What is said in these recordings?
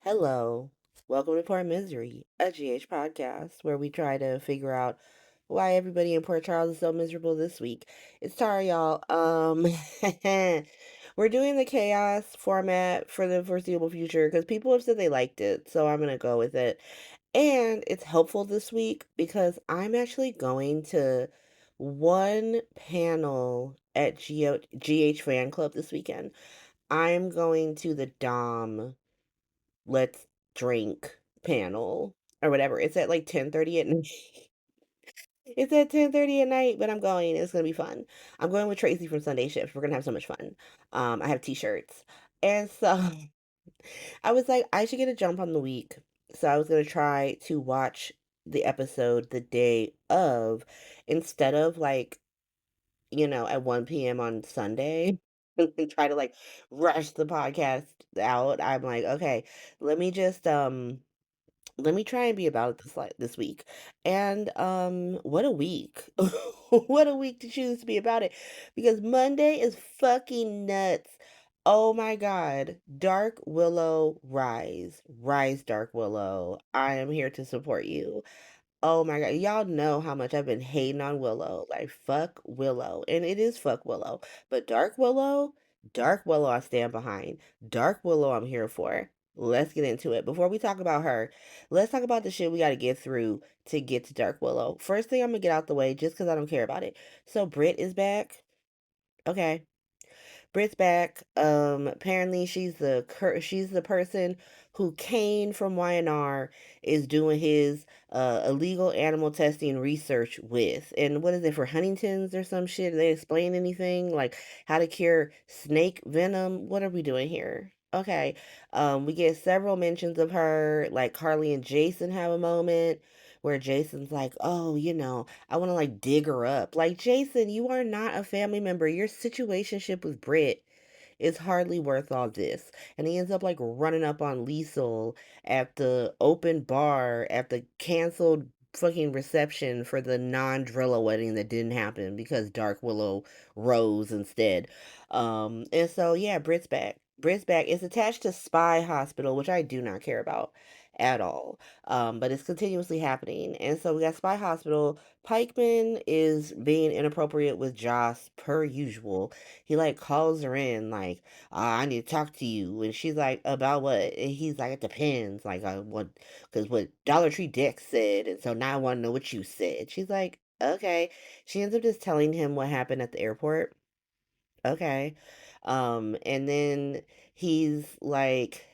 Hello. Welcome to Port Misery, a GH podcast where we try to figure out why everybody in Port Charles is so miserable this week. It's Tara, y'all. We're doing the chaos format for the foreseeable future because people have said they liked it, so I'm gonna go with it. And it's helpful this week because I'm actually going to one panel at GH Fan Club this weekend. I'm going to the Dom let's drink panel or whatever. It's at like 10:30 at night. It's at 10:30 at night, but I'm going. It's gonna be fun. I'm going with Tracy from Sunday Shift. We're gonna have so much fun. I have t-shirts. And so I was like, I should get a jump on the week. So I was gonna try to watch the episode the day of instead of like, at 1 p.m. on Sunday and try to like rush the podcast out. I'm like, okay, let me just let me try and be about it this week. And what a week. What a week to choose to be about it because Monday is fucking nuts. Oh my god. Dark Willow rise. Rise Dark Willow. I am here to support you. Oh my god, y'all know how much I've been hating on Willow. Like fuck Willow. And it is fuck Willow. But Dark Willow I stand behind. Dark Willow I'm here for. Let's get into it. Before we talk about her, let's talk about the shit we got to get through to get to Dark Willow. First thing I'm going to get out the way just cuz I don't care about it. So Britt is back. Okay. Britt's back. Apparently she's the person who Kane from YNR is doing his illegal animal testing research with. And what is it for Huntington's or some shit? Did they explain anything like how to cure snake venom? What are we doing here? Okay. We get several mentions of her, like Carly and Jason have a moment where Jason's like, "Oh, I want to like dig her up." Like, Jason, you are not a family member. Your situationship with Britt is hardly worth all this. And he ends up like running up on Liesel at the open bar at the canceled fucking reception for the non-Drilla wedding that didn't happen because Dark Willow rose instead. And so yeah, Britt's back. Britt's back. It's attached to Spy Hospital, which I do not care about at all. But it's continuously happening. And so we got Spy Hospital. Pikeman is being inappropriate with Joss per usual. He like calls her in like, I need to talk to you. And she's like, about what? And he's like, it depends. Like, what, because what Dollar Tree Dick said. And so now I want to know what you said. She's like, okay. She ends up just telling him what happened at the airport. Okay. And then he's like,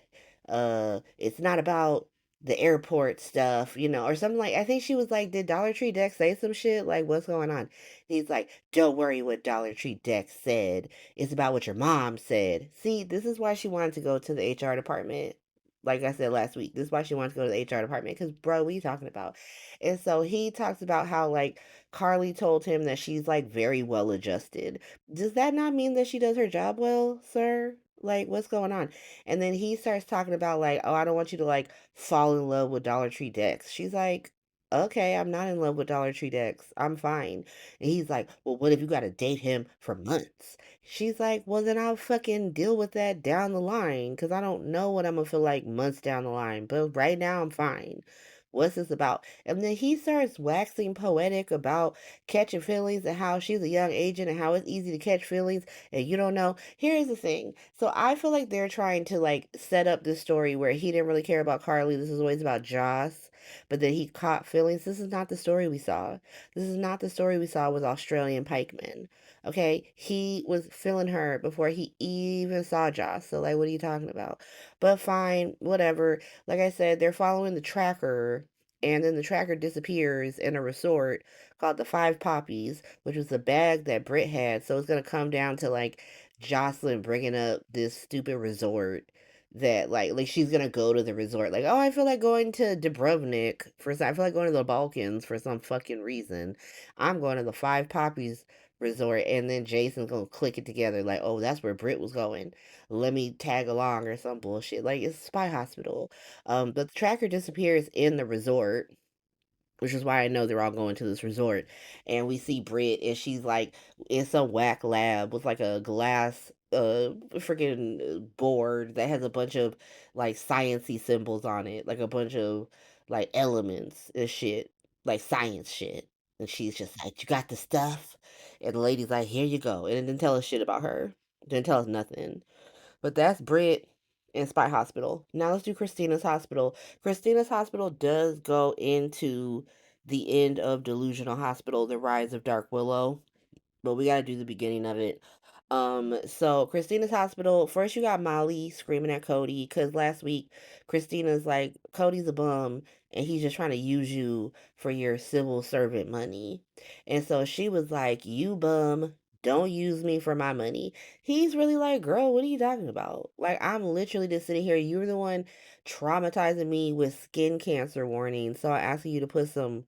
it's not about the airport stuff, or something like I think she was like, did Dollar Tree Deck say some shit? Like, what's going on? He's like, don't worry what Dollar Tree Deck said. It's about what your mom said. See, this is why she wanted to go to the HR department. Like I said last week, this is why she wanted to go to the HR department. Because, bro, what are you talking about? And so he talks about how, like, Carly told him that she's, like, very well adjusted. Does that not mean that she does her job well, sir? Like, what's going on? And then he starts talking about, like, oh, I don't want you to, like, fall in love with Dollar Tree Dex. She's like, okay, I'm not in love with Dollar Tree Dex. I'm fine. And he's like, well, what if you got to date him for months? She's like, well, then I'll fucking deal with that down the line because I don't know what I'm going to feel like months down the line. But right now, I'm fine. What's this about? And then he starts waxing poetic about catching feelings and how she's a young agent and how it's easy to catch feelings and you don't know. Here's the thing. So I feel like they're trying to like set up this story where he didn't really care about Carly. This is always about Joss, but then he caught feelings. This is not the story we saw. This is not the story we saw with Australian Pikeman. Okay, he was feeling her before he even saw Joss. So like, what are you talking about? But fine, whatever. Like I said, they're following the tracker, and then the tracker disappears in a resort called the Five Poppies, which was the bag that Britt had. So it's gonna come down to like Jocelyn bringing up this stupid resort that like she's gonna go to the resort like, oh, I feel like going to Dubrovnik I feel like going to the Balkans for some fucking reason. I'm going to the Five Poppies resort, and then Jason's gonna click it together like, oh, that's where Britt was going, let me tag along or some bullshit. Like, it's a spy hospital. But the tracker disappears in the resort, which is why I know they're all going to this resort. And we see Britt, and she's like in some whack lab with like a glass freaking board that has a bunch of like sciency symbols on it, like a bunch of like elements and shit, like science shit. And she's just like, "You got the stuff?" And the lady's like, "Here you go." And it didn't tell us shit about her. Didn't tell us nothing. But that's Brit in Spy Hospital. Now let's do Christina's Hospital. Christina's Hospital does go into the end of Delusional Hospital, The Rise of Dark Willow, but we gotta do the beginning of it. So Christina's Hospital, first you got Molly screaming at Cody because last week Christina's like, Cody's a bum and he's just trying to use you for your civil servant money. And so she was like, "You bum, don't use me for my money." He's really like, "Girl, what are you talking about? Like, I'm literally just sitting here. You're the one traumatizing me with skin cancer warnings. So I asked you to put some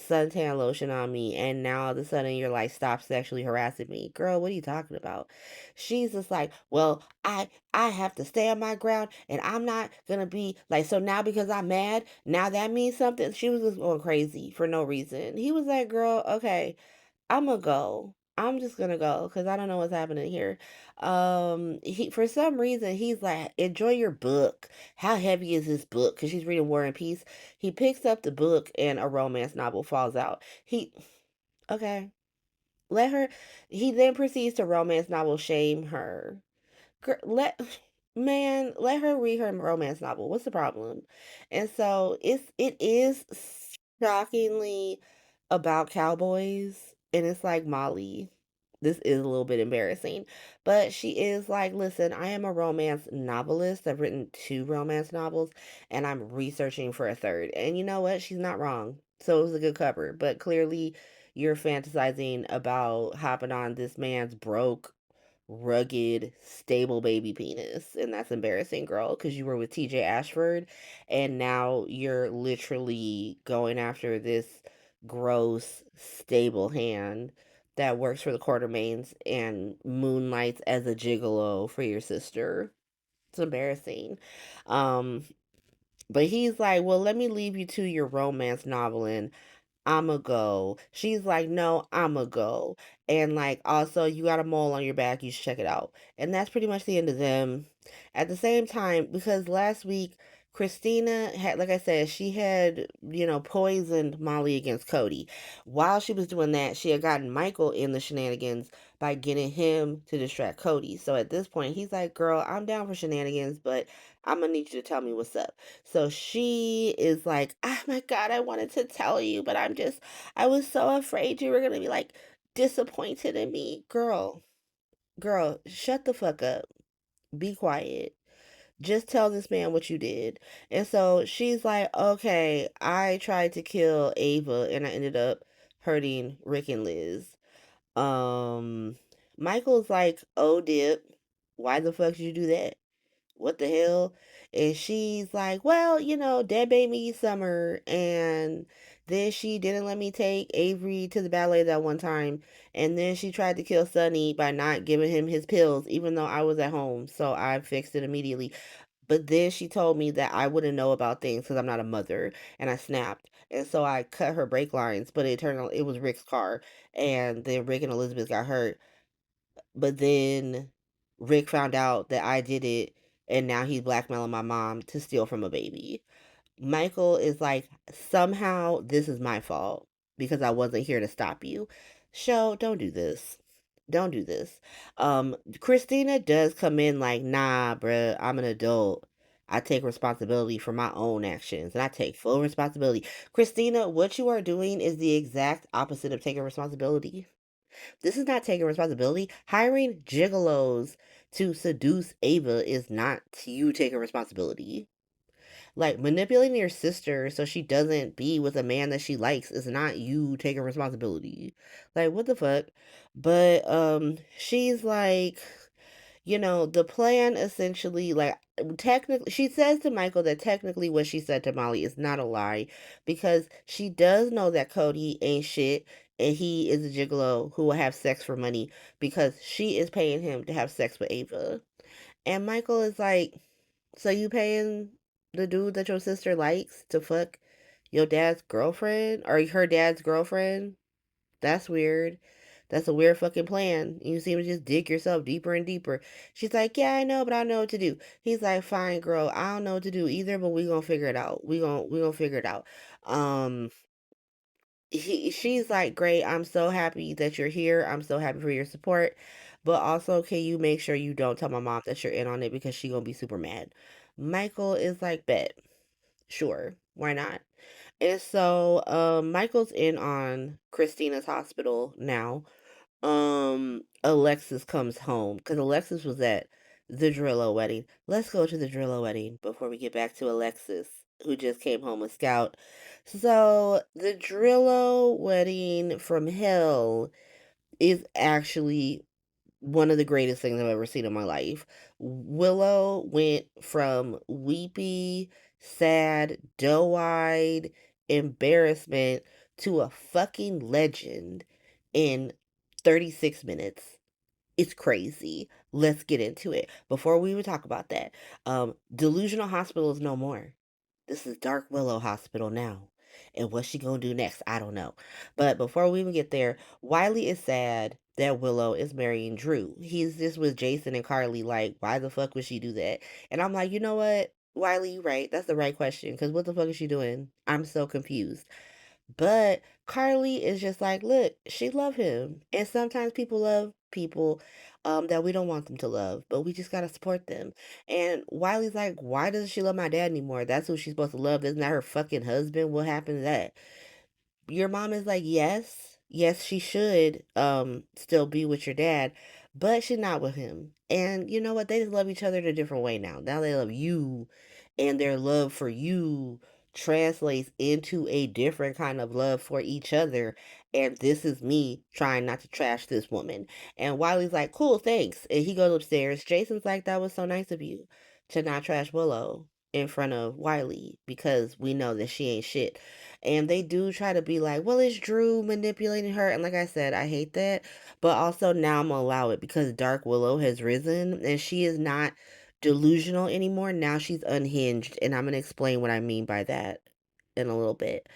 suntan lotion on me, and now all of a sudden you're like, stop sexually harassing me." Girl, what are you talking about? She's just like, "Well, I have to stand my ground and I'm not gonna be like, so now because I'm mad, now that means something." She was just going crazy for no reason. He was like, "Girl, okay, I'm gonna go. I'm just gonna go because I don't know what's happening here." He for some reason he's like, "Enjoy your book. How heavy is this book?" Because she's reading War and Peace. He picks up the book and a romance novel falls out. Okay, let her. He then proceeds to romance novel shame her. Girl, let her read her romance novel. What's the problem? And so it is shockingly about cowboys, and it's like, Molly, this is a little bit embarrassing, but she is like, "Listen, I am a romance novelist. I've written two romance novels, and I'm researching for a third." And you know what? She's not wrong. So it was a good cover, but clearly you're fantasizing about hopping on this man's broke, rugged, stable baby penis. And that's embarrassing, girl, because you were with TJ Ashford and now you're literally going after this gross, stable hand that works for the Quartermains and moonlights as a gigolo for your sister. It's embarrassing. Um, but he's like, "Well, let me leave you to your romance novel and I'ma go." She's like, "No, I'ma go." And like, also, "You got a mole on your back, you should check it out." And that's pretty much the end of them. At the same time, because last week, Christina had, like I said, she had, poisoned Molly against Cody. While she was doing that, she had gotten Michael in the shenanigans by getting him to distract Cody. So at this point, he's like, "Girl, I'm down for shenanigans, but I'm gonna need you to tell me what's up." So she is like, "Oh my God, I wanted to tell you, but I was so afraid you were going to be like disappointed in me." Girl, shut the fuck up. Be quiet. Just tell this man what you did. And so she's like, "Okay, I tried to kill Ava and I ended up hurting Rick and Liz." Um, Michael's like, "Oh, dip. Why the fuck did you do that? What the hell?" And she's like, "Well, Dad made me summer, and then she didn't let me take Avery to the ballet that one time, and then she tried to kill Sonny by not giving him his pills, even though I was at home, so I fixed it immediately. But then she told me that I wouldn't know about things because I'm not a mother," and I snapped. And so I cut her brake lines, but it turned out it was Rick's car, and then Rick and Elizabeth got hurt. But then Rick found out that I did it, and now he's blackmailing my mom to steal from a baby. Michael is like, "Somehow this is my fault because I wasn't here to stop you." Show, don't do this. Don't do this. Christina does come in like, "Nah, bruh, I'm an adult. I take responsibility for my own actions and I take full responsibility." Christina, what you are doing is the exact opposite of taking responsibility. This is not taking responsibility. Hiring gigolos to seduce Ava is not you taking responsibility. Like, manipulating your sister so she doesn't be with a man that she likes is not you taking responsibility. Like, what the fuck? But she's like, the plan essentially, like, technically, she says to Michael that technically what she said to Molly is not a lie because she does know that Cody ain't shit and he is a gigolo who will have sex for money because she is paying him to have sex with Ava. And Michael is like, "So you paying the dude that your sister likes to fuck your dad's girlfriend or her dad's girlfriend? That's weird." That's a weird fucking plan. You seem to just dig yourself deeper and deeper. She's like, yeah, I know, but I know what to do. He's like, fine, girl, I don't know what to do either, but we gonna figure it out. We gonna figure it out. Um, she's like, great, I'm so happy that you're here. I'm so happy for your support. But also, can you make sure you don't tell my mom that you're in on it because she gonna be super mad. Michael is like, bet, sure, why not? And so Michael's in on Christina's hospital now. Alexis comes home because Alexis was at the Drillo wedding. Let's go to the Drillo wedding before we get back to Alexis, who just came home with Scout. So the Drillo wedding from hell is actually one of the greatest things I've ever seen in my life. Willow went from weepy, sad, doe-eyed embarrassment to a fucking legend in 36 minutes. It's crazy. Let's get into it. Before we even talk about that, Delusional Hospital is no more. This is Dark Willow Hospital now. And what's she gonna do next? I don't know. But before we even get there, Wiley is sad that Willow is marrying Drew. He's just with Jason and Carly, like, why the fuck would she do that? And I'm like, you know what? Wiley, you right. That's the right question. Because what the fuck is she doing? I'm so confused. But Carly is just like, look, she love him. And sometimes people love people that we don't want them to love, but we just gotta support them. And Wiley's like, why doesn't she love my dad anymore? That's who she's supposed to love. Isn't that her fucking husband? What happened to that? Your mom is like, yes, yes, she should still be with your dad, but she's not with him. And you know what? They just love each other in a different way now. Now they love you, and their love for you translates into a different kind of love for each other. And this is me trying not to trash this woman. And Wiley's like, cool, thanks. And he goes upstairs. Jason's like, that was so nice of you to not trash Willow in front of Wiley because we know that she ain't shit. And they do try to be like, well, it's Drew manipulating her. And like I said, I hate that. But also now I'm going to allow it because Dark Willow has risen and she is not delusional anymore. Now she's unhinged. And I'm going to explain what I mean by that in a little bit.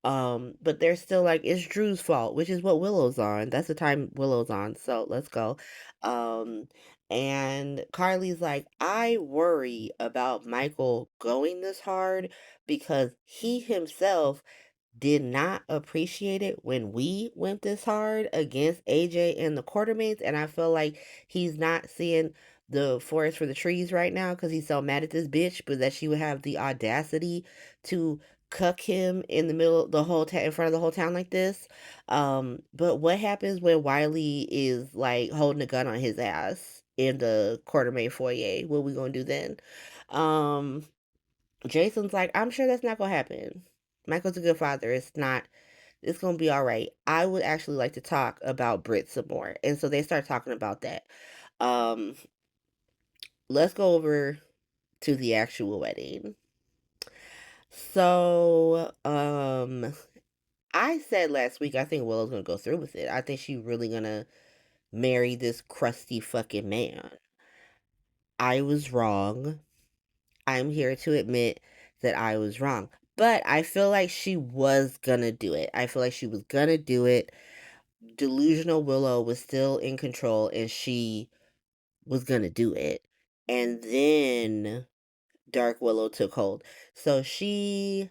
But they're still like, it's Drew's fault, which is what Willow's on. That's the time Willow's on. So let's go. Um, and Carly's like, I worry about Michael going this hard because he himself did not appreciate it when we went this hard against AJ and the quartermates. And I feel like he's not seeing the forest for the trees right now because he's so mad at this bitch, but that she would have the audacity to cuck him in the middle of the whole in front of the whole town like this. But what happens when Wiley is like holding a gun on his ass in the quartermain foyer? What we gonna do then? Um, Jason's like, I'm sure that's not gonna happen. Michael's a good father. It's gonna be all right. I would actually like to talk about Brit some more. And so they start talking about that. Um, let's go over to the actual wedding. So, I said last week I think Willow's gonna go through with it. I think she's really gonna marry this crusty fucking man. I was wrong. I'm here to admit that I was wrong. But I feel like she was gonna do it. I feel like she was gonna do it. Delusional Willow was still in control and she was gonna do it. And then Dark Willow took hold. So she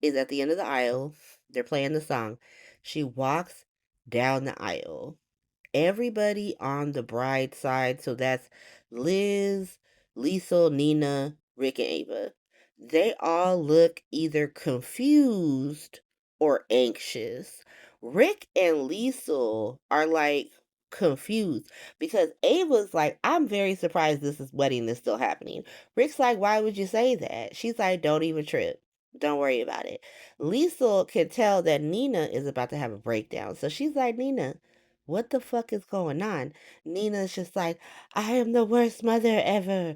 is at the end of the aisle. They're playing the song. She walks down the aisle. Everybody on the bride side, so that's Liz, Liesel, Nina, Rick, and Ava. They all look either confused or anxious. Rick and Liesel are like confused because Ava's like, I'm very surprised wedding is still happening. Rick's like, why would you say that? She's like, don't even trip. Don't worry about it. Liesel can tell that Nina is about to have a breakdown. So she's like, Nina, what the fuck is going on? Nina's just like, I am the worst mother ever.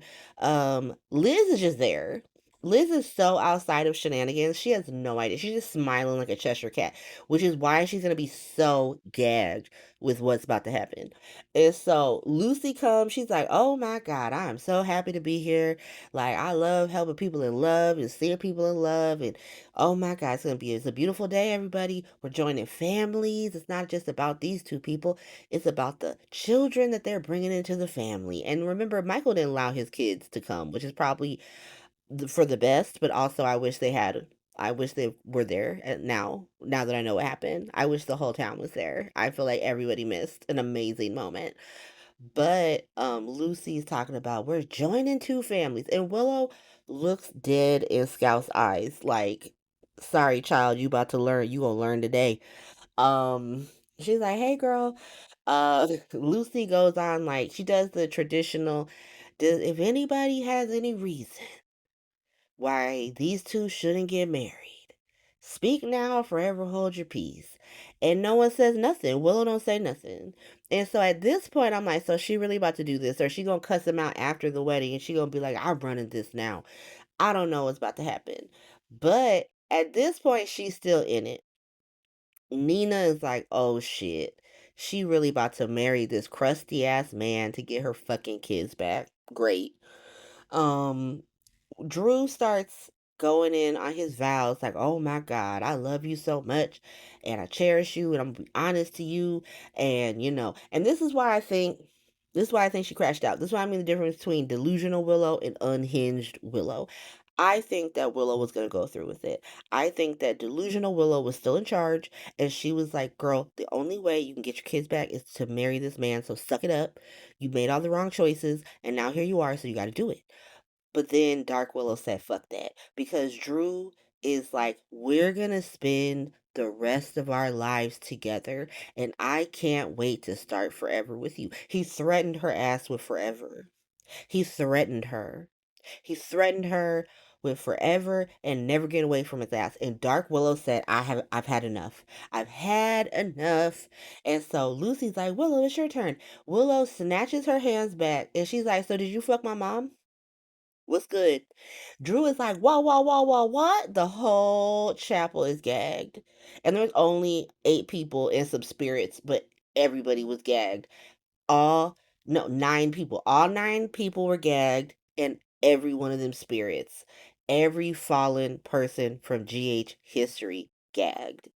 Liz is just there. Liz is so outside of shenanigans. She has no idea. She's just smiling like a Cheshire cat, which is why she's gonna be so gagged with what's about to happen. And so Lucy comes. She's like, "Oh my God, I am so happy to be here. Like I love helping people in love and seeing people in love. And oh my God, it's a beautiful day, everybody. We're joining families. It's not just about these two people. It's about the children that they're bringing into the family. And remember, Michael didn't allow his kids to come, which is probably for the best, but also I wish they were there now that I know what happened. I wish the whole town was there. I feel like everybody missed an amazing moment. But Lucy's talking about we're joining two families and Willow looks dead in Scout's eyes like sorry child, you gonna learn today. Um she's like, "Hey girl." Lucy goes on like she does the traditional does if anybody has any reason why these two shouldn't get married. Speak now, forever hold your peace. And no one says nothing. Willow don't say nothing. And so at this point, I'm like, so she really about to do this? Or she gonna cuss him out after the wedding and she gonna be like, I'm running this now. I don't know what's about to happen. But at this point, she's still in it. Nina is like, oh shit. She really about to marry this crusty ass man to get her fucking kids back. Great. Um, Drew starts going in on his vows like, "Oh my God, I love you so much and I cherish you and I'm gonna be honest to you." And and this is why I think she crashed out. This is why I mean the difference between delusional Willow and unhinged Willow. I think that Willow was going to go through with it. I think that delusional Willow was still in charge and she was like, "Girl, the only way you can get your kids back is to marry this man, so suck it up. You made all the wrong choices and now here you are, so you got to do it." But then Dark Willow said, fuck that. Because Drew is like, we're going to spend the rest of our lives together. And I can't wait to start forever with you. He threatened her ass with forever. He threatened her. He threatened her with forever and never get away from his ass. And Dark Willow said, I've had enough. I've had enough. And so Lucy's like, Willow, it's your turn. Willow snatches her hands back and she's like, so did you fuck my mom? What's good? Drew is like, whoa, whoa, whoa, whoa, what? The whole chapel is gagged. And there's only 8 people and some spirits, but everybody was gagged. All, no, 9 people. All 9 people were gagged, and every one of them spirits. Every fallen person from GH history gagged.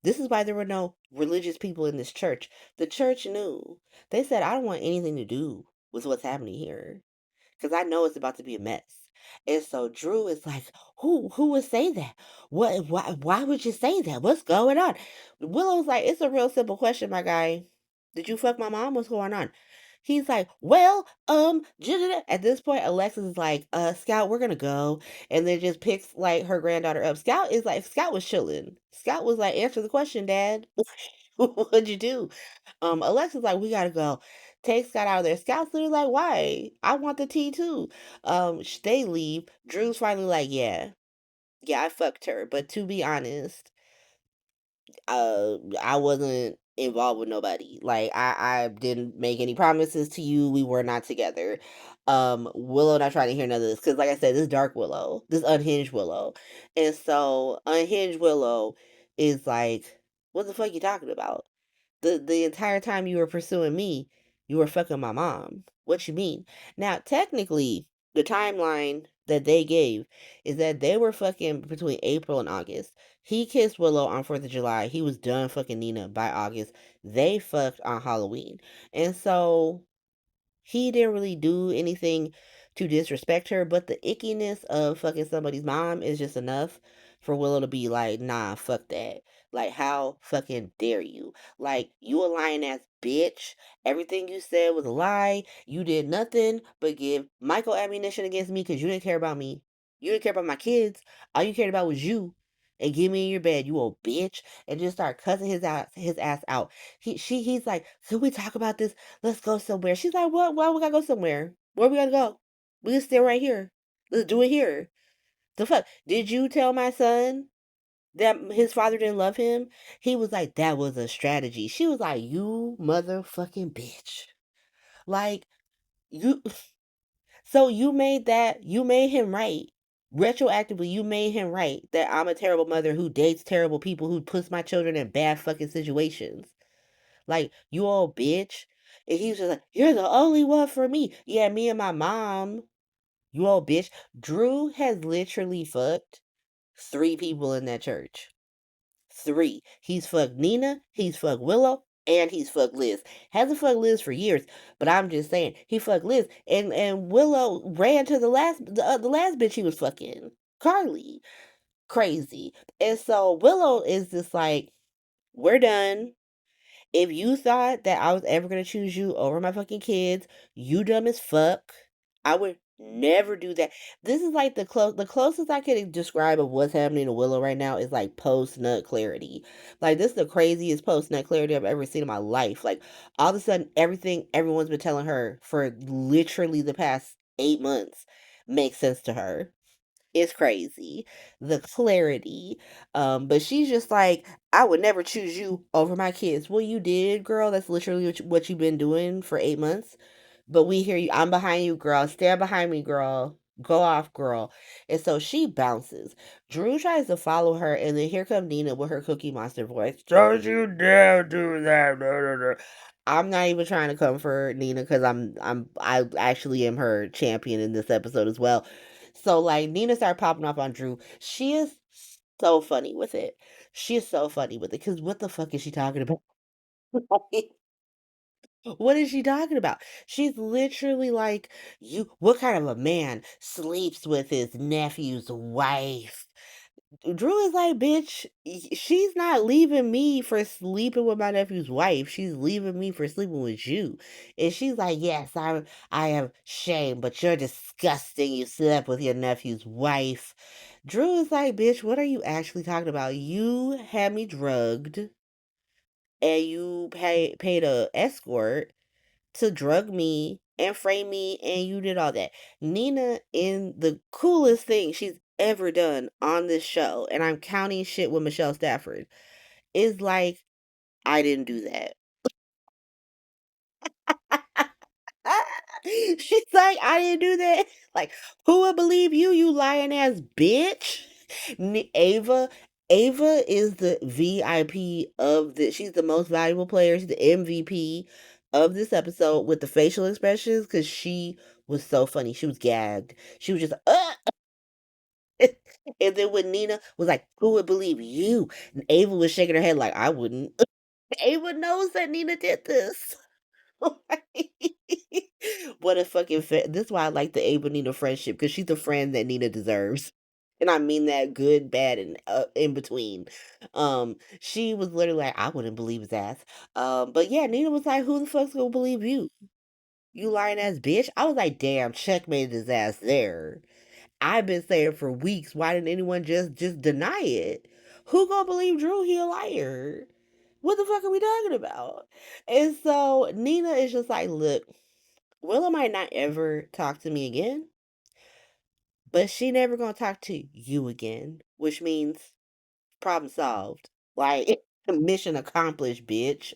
This is why there were no religious people in this church. The church knew. They said, I don't want anything to do with what's happening here because I know it's about to be a mess. And so Drew is like, who would say that? Why would you say that? What's going on? Willow's like, it's a real simple question, my guy. Did you fuck my mom? What's going on? He's like, well, at this point, Alexis is like, Scout, we're gonna go. And then just picks like her granddaughter up. Scout was chilling. Scout was like, answer the question, Dad. What'd you do? Alexa's like, we gotta go. Take Scott out of there. Scout's literally like, why? I want the tea too. They leave. Drew's finally like, yeah, I fucked her. But to be honest, I wasn't involved with nobody. Like I didn't make any promises to you. We were not together. Willow not trying to hear none of this. Cause like I said, this dark Willow, this unhinged Willow. And so unhinged Willow is like, what the fuck you talking about? The entire time you were pursuing me, you were fucking my mom. What you mean? Now, technically, the timeline that they gave is that they were fucking between April and August. He kissed Willow on 4th of July. He was done fucking Nina by August. They fucked on Halloween. And so he didn't really do anything to disrespect her, but the ickiness of fucking somebody's mom is just enough for Willow to be like, nah, fuck that. Like, how fucking dare you? Like, you a lying ass bitch. Everything you said was a lie. You did nothing but give Michael ammunition against me because you didn't care about me. You didn't care about my kids. All you cared about was you. And get me in your bed, you old bitch. And just start cussing his ass out. He's like, can we talk about this? Let's go somewhere. She's like, what? Why we gotta go somewhere? Where we gotta go? We can stay right here. Let's do it here. The fuck? Did you tell my son that his father didn't love him? He was like, that was a strategy. She was like, you motherfucking bitch. Like, you, so you made him right. Retroactively, you made him right that I'm a terrible mother who dates terrible people who puts my children in bad fucking situations. Like, you old bitch. And he was just like, you're the only one for me. Yeah, me and my mom. You old bitch. Drew has literally fucked 3 people in that church. 3. He's fucked Nina, he's fucked Willow, and he's fucked Liz. Hasn't fucked Liz for years, but I'm just saying he fucked Liz, and Willow ran to the last bitch he was fucking, Carly. Crazy. And so Willow is just like, we're done. If you thought that I was ever gonna choose you over my fucking kids, you dumb as fuck. I would never do that. This is like the closest I can describe of what's happening to Willow right now is like post nut clarity. Like this is the craziest post nut clarity I've ever seen in my life. Like all of a sudden everything everyone's been telling her for literally the past 8 months makes sense to her. It's crazy. The clarity. But she's just like, I would never choose you over my kids. Well, you did, girl. That's literally what you've been doing for 8 months. But we hear you. I'm behind you, girl. Stand behind me, girl. Go off, girl. And so she bounces. Drew tries to follow her, and then here comes Nina with her Cookie Monster voice. Don't you dare do that. No, no, no. I'm not even trying to comfort Nina because I actually am her champion in this episode as well. So like Nina started popping off on Drew. She is so funny with it. She is so funny with it because what the fuck is she talking about? What is she talking about? She's literally like, you what kind of a man sleeps with his nephew's wife? Drew is like, bitch, she's not leaving me for sleeping with my nephew's wife. She's leaving me for sleeping with you. And she's like, yes, I am shame, but you're disgusting. You slept with your nephew's wife. Drew is like, bitch, what are you actually talking about? You had me drugged and you paid a escort to drug me and frame me, and you did all that. Nina, in the coolest thing she's ever done on this show, and I'm counting shit with Michelle Stafford, is like, I didn't do that. She's like, I didn't do that. Like, who would believe you, you lying ass bitch? Ava is the VIP of the. She's the most valuable player. She's the MVP of this episode with the facial expressions because she was so funny. She was gagged. She was just and then when Nina was like, "Who would believe you?" And Ava was shaking her head like, "I wouldn't." Ava knows that Nina did this. What a fucking this is why I like the Ava Nina friendship because she's the friend that Nina deserves. And I mean that good, bad, and in between. She was literally like, I wouldn't believe his ass. But yeah, Nina was like, who the fuck's gonna believe you? You lying ass bitch. I was like, damn, checkmate his ass there. I've been saying for weeks, why didn't anyone just deny it? Who gonna believe Drew he a liar? What the fuck are we talking about? And so Nina is just like, look, Willow might not ever talk to me again, but she never gonna talk to you again, which means problem solved. Like mission accomplished, bitch.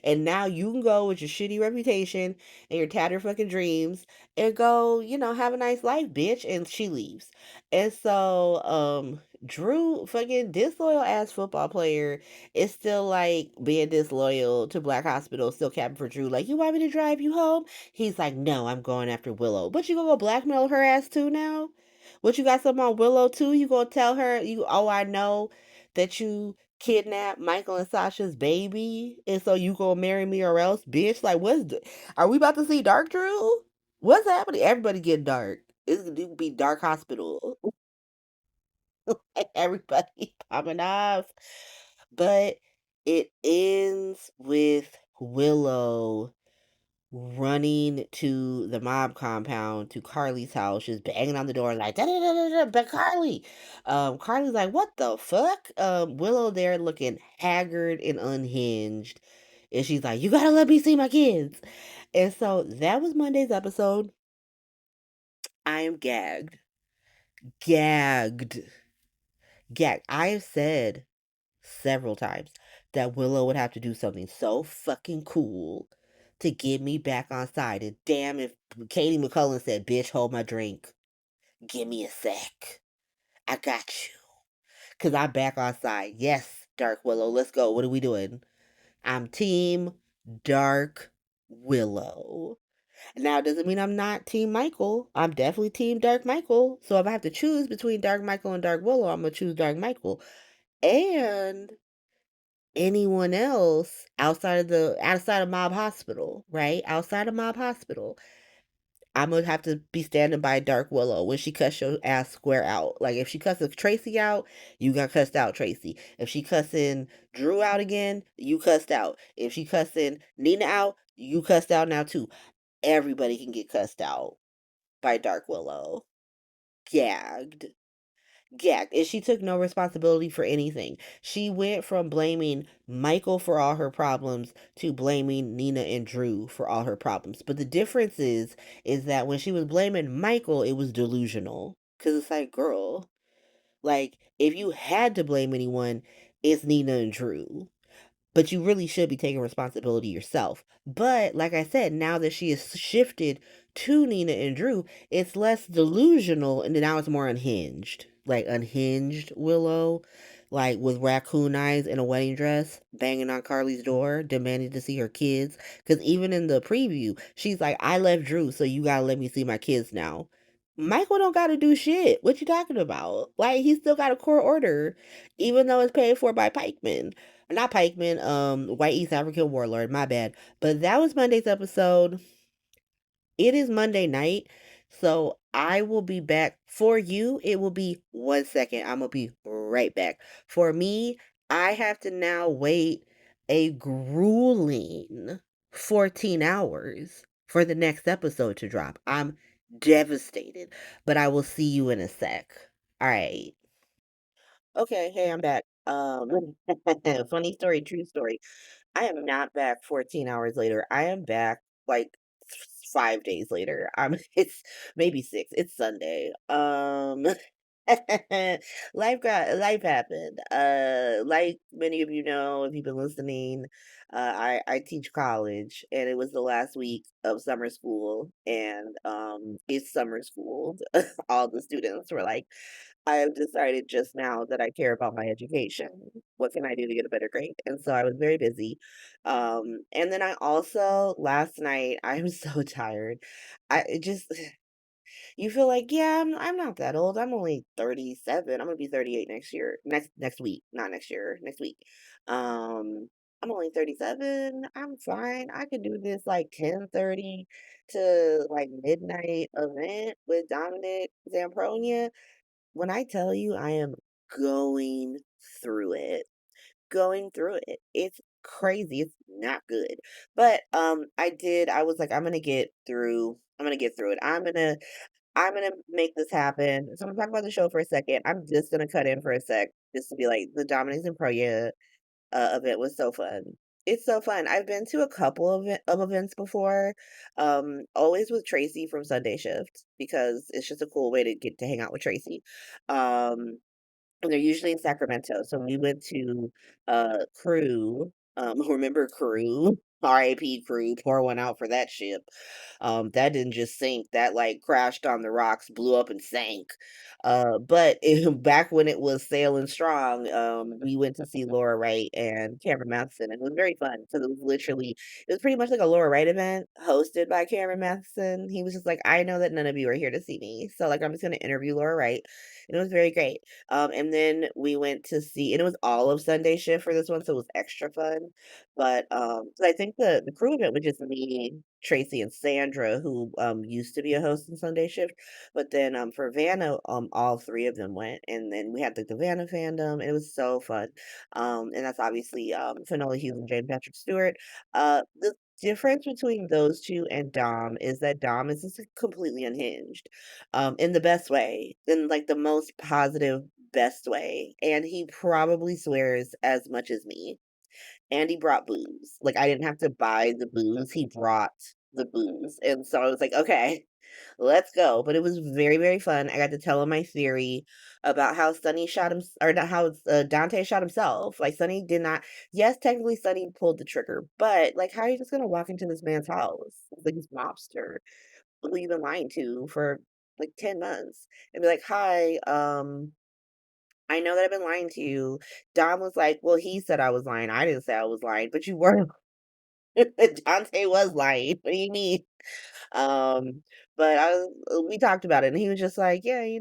And now you can go with your shitty reputation and your tattered fucking dreams and go, have a nice life, bitch. And she leaves. And so, Drew, fucking disloyal ass football player, is still like being disloyal to Black Hospital, still capping for Drew. Like, you want me to drive you home? He's like, no, I'm going after Willow. But you gonna go blackmail her ass too now? What you got something on Willow too? You gonna tell her I know that you kidnapped Michael and Sasha's baby, and so you gonna marry me or else, bitch? Like, are we about to see Dark Drew? What's happening? Everybody get dark. It's gonna be Dark Hospital. Everybody popping off, but it ends with Willow running to the mob compound to Carly's house, just banging on the door like da da da da da. But Carly, Carly's like, what the fuck? Willow there looking haggard and unhinged, and she's like, you gotta let me see my kids. And so that was Monday's episode. I am gagged, gagged, gagged. I have said several times that Willow would have to do something so fucking cool to get me back on side. And damn if Katie McCullough said, bitch, hold my drink. Give me a sec. I got you. Cause I'm back on side. Yes, Dark Willow. Let's go. What are we doing? I'm team Dark Willow. Now, doesn't mean I'm not Team Michael. I'm definitely Team Dark Michael. So if I have to choose between Dark Michael and Dark Willow, I'm gonna choose Dark Michael. And anyone else outside of Mob Hospital, right? Outside of Mob Hospital, I'm gonna have to be standing by Dark Willow when she cuss your ass square out. Like if she cusses Tracy out, you got cussed out, Tracy. If she cussing Drew out again, you cussed out. If she cussing Nina out, you cussed out now too. Everybody can get cussed out by Dark Willow. Gagged. Gagged. And she took no responsibility for anything. She went from blaming Michael for all her problems to blaming Nina and Drew for all her problems. But the difference is that when she was blaming Michael, it was delusional. Cause it's like, girl, like if you had to blame anyone, it's Nina and Drew, but you really should be taking responsibility yourself. But like I said, now that she has shifted to Nina and Drew, it's less delusional and now it's more unhinged. Like unhinged Willow, like with raccoon eyes in a wedding dress, banging on Carly's door, demanding to see her kids. Because even in the preview, she's like, I left Drew, so you gotta let me see my kids now. Michael don't gotta do shit. What you talking about? Like he still got a court order, even though it's paid for by Pikeman, not Pikeman, White East African Warlord, my bad. But that was Monday's episode. It is Monday night, so I will be back. For you, it will be 1 second. I'm gonna be right back. For me, I have to now wait a grueling 14 hours for the next episode to drop. I'm devastated, but I will see you in a sec. All right. Okay, hey, I'm back. Funny story, true story. I am not back 14 hours later. I am back like 5 days later. It's maybe six. It's Sunday. Life happened. Like many of you know, if you've been listening, I teach college, and it was the last week of summer school, and it's summer school. All the students were like, I have decided just now that I care about my education. What can I do to get a better grade? And so I was very busy. And then I also last night I'm so tired. I it just you feel like, yeah, I'm not that old. I'm only 37. I'm gonna be 38 next year. Next week. Not next year, next week. I'm only 37. I'm fine. I could do this like 10:30 to like midnight event with Dominic Zampronia. When I tell you I am going through it, going through it. It's crazy. It's not good. But I was like, I'm gonna get through it. I'm gonna make this happen. So I'm gonna talk about the show for a second. I'm just gonna cut in for a sec just to be like the Dominance and Proya event was so fun. It's so fun. I've been to a couple of events before, always with Tracy from Sunday Shift because it's just a cool way to get to hang out with Tracy. Um, and they're usually in Sacramento. So we went to Crew. Remember Crew? RAP Crew, pour one out for that ship. That didn't just sink, that like crashed on the rocks, blew up and sank. Back when it was sailing strong, we went to see Laura Wright and Cameron Matheson, and it was very fun because it was pretty much like a Laura Wright event hosted by Cameron Matheson. He was just like, I know that none of you are here to see me, so like I'm just gonna interview Laura Wright, and it was very great. And then we went to see, and it was all of Sunday Shift for this one, so it was extra fun. But so I think the crew event was just me, Tracy, and Sandra, who used to be a host in Sunday Shift. But then for Vanna, all three of them went, and then we had like the Vanna fandom, and it was so fun. And that's obviously Finola Hughes and Jane Patrick Stewart. The difference between those two and Dom is that Dom is just completely unhinged, in the best way, in like the most positive, best way, and he probably swears as much as me. And he brought booze. Like, I didn't have to buy the booze, he brought the booze, and so I was like, "Okay, let's go." But it was very, very fun. I got to tell him my theory about how Sonny shot him, or not how, Dante shot himself. Like, Sonny did not, yes, technically Sonny pulled the trigger, but, like, how are you just gonna walk into this man's house, like he's mobster, who you've been lying to for, like, 10 months, and be like, "Hi, I know that I've been lying to you. Dom was like, "Well, he said I was lying. I didn't say I was lying, but you were." Dante was lying. What do you mean? Um, but we talked about it, and he was just like, "Yeah, I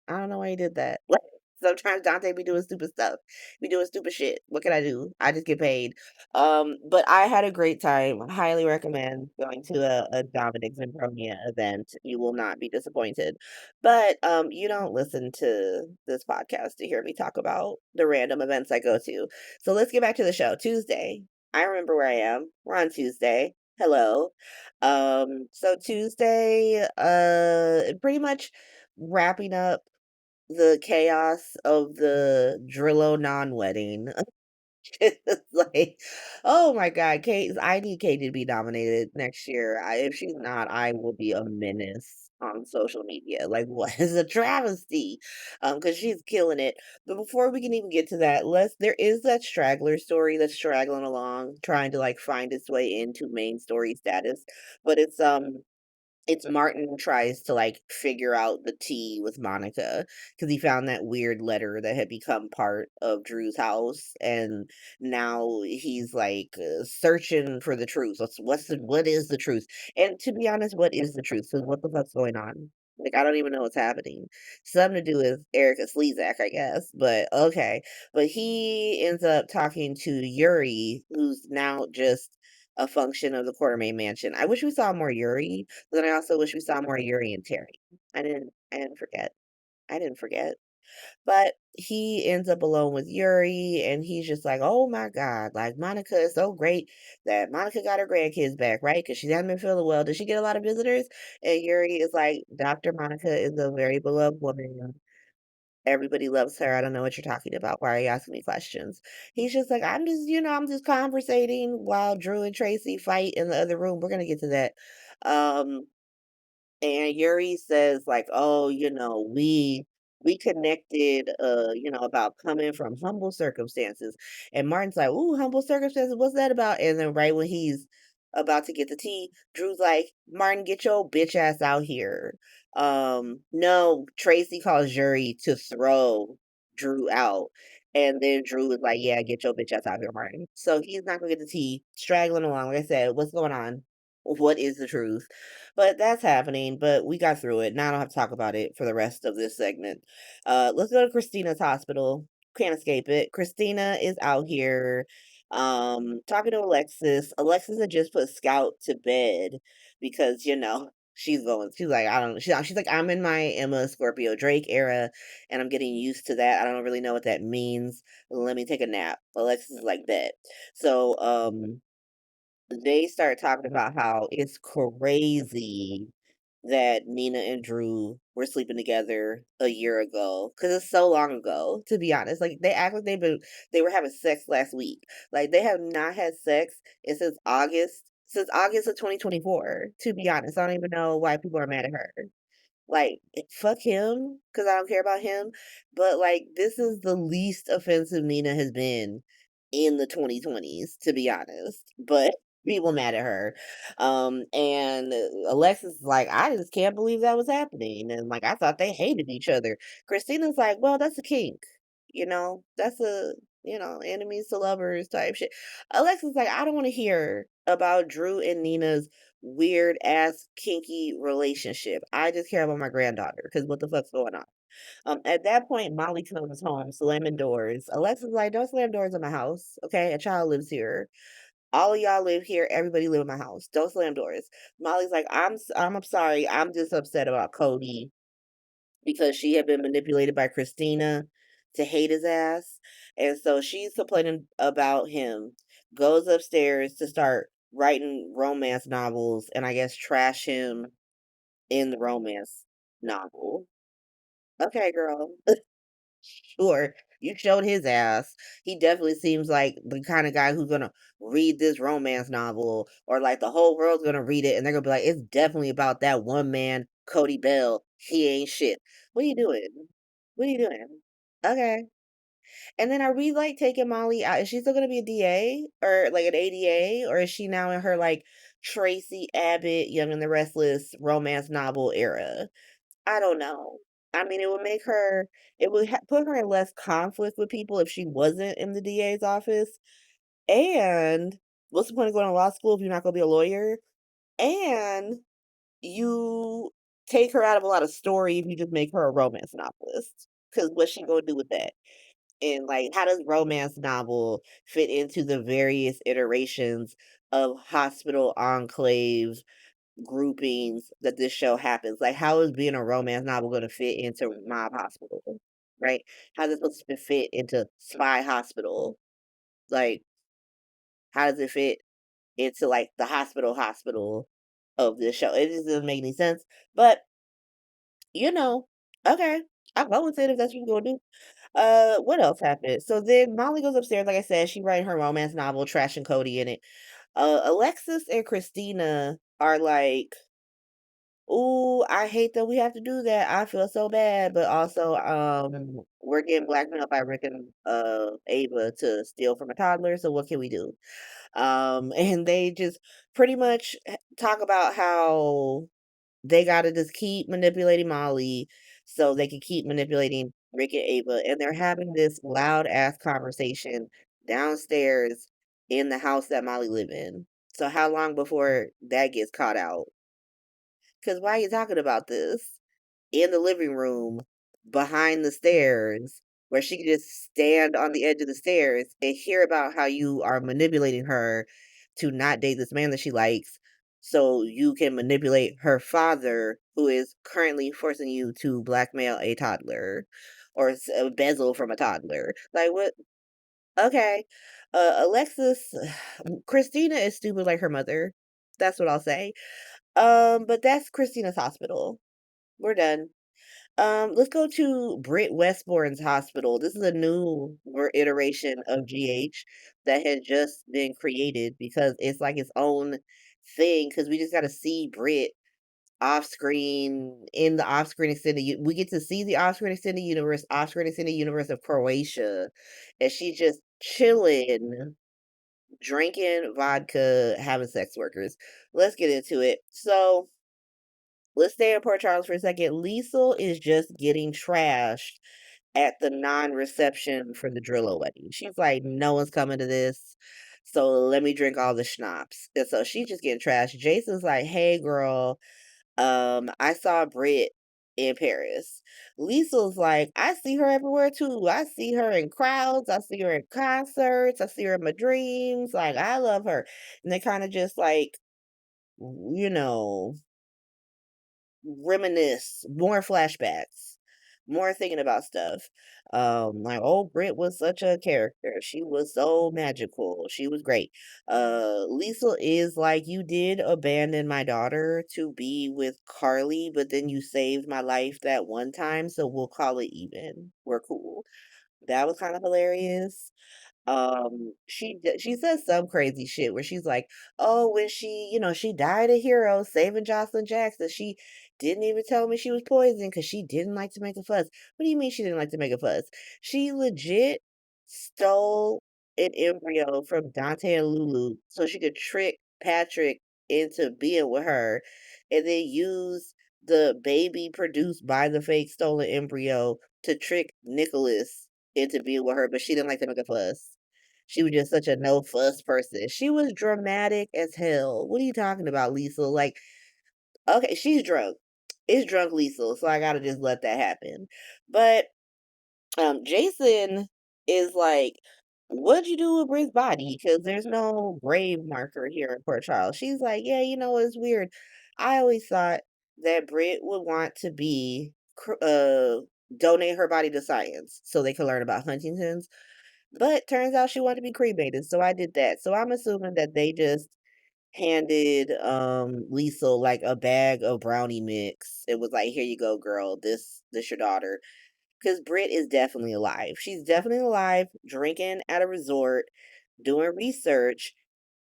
don't know why he did that." Like, sometimes Dante be doing stupid stuff, be doing stupid shit. What can I do? I just get paid. But I had a great time. Highly recommend going to a Dominic Zimpronia event. You will not be disappointed. But you don't listen to this podcast to hear me talk about the random events I go to. So let's get back to the show. Tuesday. I remember where I am. We're on Tuesday. Hello. So Tuesday, pretty much wrapping up the chaos of the Drillo non-wedding. It's like, oh my God, I need Kate to be nominated next year. If she's not, I will be a menace on social media. Like, what is a travesty? Because she's killing it. But before we can even get to that, there is that straggler story that's straggling along, trying to like find its way into main story status. But it's Martin tries to, like, figure out the tea with Monica because he found that weird letter that had become part of Drew's house, and now he's, like, searching for the truth. What is the truth? And to be honest, what is the truth? 'Cause what the fuck's going on? Like, I don't even know what's happening. Something to do with Erica Slezak, I guess, but okay. But he ends up talking to Yuri, who's now just a function of the Quartermain mansion. I wish we saw more Yuri, but then I also wish we saw more Yuri and Terry. I didn't forget. I didn't forget. But he ends up alone with Yuri, and he's just like, oh my God, like Monica is so great that Monica got her grandkids back, right? Because she hasn't been feeling well. Did she get a lot of visitors? And Yuri is like, Dr. Monica is a very beloved woman. Everybody loves her. I don't know what you're talking about. Why are you asking me questions? He's just like, I'm just conversating while Drew and Tracy fight in the other room. We're gonna get to that. Um, and Yuri says like, "Oh, we connected, about coming from humble circumstances." And Martin's like, "Ooh, humble circumstances. What's that about?" And then right when he's about to get the tea, Drew's like, "Martin, get your bitch ass out here." No, Tracy calls Yuri to throw Drew out. And then Drew is like, "Yeah, get your bitch ass out here, Martin." So he's not gonna get the tea, straggling along. Like I said, what's going on? What is the truth? But that's happening, but we got through it. Now I don't have to talk about it for the rest of this segment. Let's go to Christina's hospital. Can't escape it. Christina is out here talking to Alexis. Alexis had just put Scout to bed because, she's like, I don't she's like, I'm in my Emma Scorpio Drake era and I'm getting used to that. I don't really know what that means. Let me take a nap. Alexis is like that. So they started talking about how it's crazy that Nina and Drew were sleeping together a year ago because it's so long ago, to be honest. Like they act like they were having sex last week. Like they have not had sex since August of 2024, to be honest. I don't even know why people are mad at her. Like, fuck him, because I don't care about him. But like, this is the least offensive Nina has been in the 2020s, to be honest. But people mad at her. And Alexis is like, I just can't believe that was happening. And like, I thought they hated each other. Christina's like, well, that's a kink. That's enemies to lovers type shit. Alexis like, I don't want to hear about Drew and Nina's weird ass kinky relationship. I just care about my granddaughter because what the fuck's going on? At that point, Molly comes home slamming doors. Alexa's like, don't slam doors in my house. Okay, a child lives here. All of y'all live here. Everybody live in my house. Don't slam doors. Molly's like, I'm sorry. I'm just upset about Cody because she had been manipulated by Christina to hate his ass. And so she's complaining about him, goes upstairs to start writing romance novels, and I guess trash him in the romance novel. Okay, girl. Sure. You showed his ass. He definitely seems like the kind of guy who's gonna read this romance novel, or like the whole world's gonna read it and they're gonna be like, it's definitely about that one man, Cody Bell. He ain't shit. What are you doing? What are you doing? Okay. And then are we like taking Molly out? Is she still gonna be a DA or like an ADA? Or is she now in her like Tracy Abbott, Young and the Restless romance novel era? I don't know. I mean, it would put her in less conflict with people if she wasn't in the DA's office. And what's the point of going to law school if you're not going to be a lawyer? And you take her out of a lot of story if you just make her a romance novelist. Because what's she going to do with that? And like, how does romance novel fit into the various iterations of hospital enclave groupings that this show happens? Like, how is being a romance novel going to fit into Mob Hospital, right? How does it supposed to fit into Spy Hospital? Like, how does it fit into like the hospital of this show? It just doesn't make any sense. But you know, okay, I'll go with it if that's what you're gonna do. What else happened? So then Molly goes upstairs, like I said, she writing her romance novel, Trash and Cody in it. Alexis and Christina are like, "Ooh, I hate that we have to do that. I feel so bad, but also, we're getting blackmailed by Rick and Ava to steal from a toddler. So what can we do?" And they just pretty much talk about how they gotta just keep manipulating Molly so they can keep manipulating Rick and Ava, and they're having this loud ass conversation downstairs in the house that Molly live in. So how long before that gets caught out? 'Cause why are you talking about this in the living room behind the stairs where she can just stand on the edge of the stairs and hear about how you are manipulating her to not date this man that she likes so you can manipulate her father who is currently forcing you to blackmail a toddler or embezzle from a toddler. Like what? Okay. Alexis, Christina is stupid like her mother. That's what I'll say. But that's Christina's hospital. We're done. Let's go to Britt Westbourne's hospital. This is a new iteration of GH that has just been created because it's like its own thing. Because we just got to see Britt off screen in the off screen extended. We get to see the off screen extended universe of Croatia, and she's just chilling, drinking vodka, having sex workers. Let's get into it. So let's stay in Port Charles for a second. Liesel is just getting trashed at the non-reception for the Drillo wedding. She's like, no one's coming to this, so let me drink all the schnapps. And so she's just getting trashed. Jason's like, hey girl, I saw Brit in Paris. Liesel's like, I see her everywhere too. I see her in crowds. I see her in concerts. I see her in my dreams. Like, I love her. And they kind of just like, you know, reminisce, more flashbacks, more thinking about stuff. Like, oh, Brit was such a character. She was so magical. She was great. Lisa is like, you did abandon my daughter to be with Carly, but then you saved my life that one time, so we'll call it even. We're cool. That was kind of hilarious. She says some crazy shit where she's like, "Oh, when she died a hero saving Jocelyn Jackson, she didn't even tell me she was poisoned because she didn't like to make a fuss." What do you mean she didn't like to make a fuss? She legit stole an embryo from Dante and Lulu so she could trick Patrick into being with her, and then use the baby produced by the fake stolen embryo to trick Nicholas into being with her, but she didn't like to make a fuss. She was just such a no fuss person. She was dramatic as hell. What are you talking about, Lisa? Like, okay, she's drunk. It's drunk Lisa, so I gotta just let that happen. But Jason is like, what'd you do with Britt's body? Because there's no grave marker here in Port Charles. She's like, yeah, it's weird. I always thought that Britt would want to donate her body to science so they could learn about Huntington's. But turns out she wanted to be cremated, so I did that. So I'm assuming that they just handed Lisa like a bag of brownie mix. It was like, here you go, girl. This your daughter. Because Britt is definitely alive. She's definitely alive, drinking at a resort, doing research,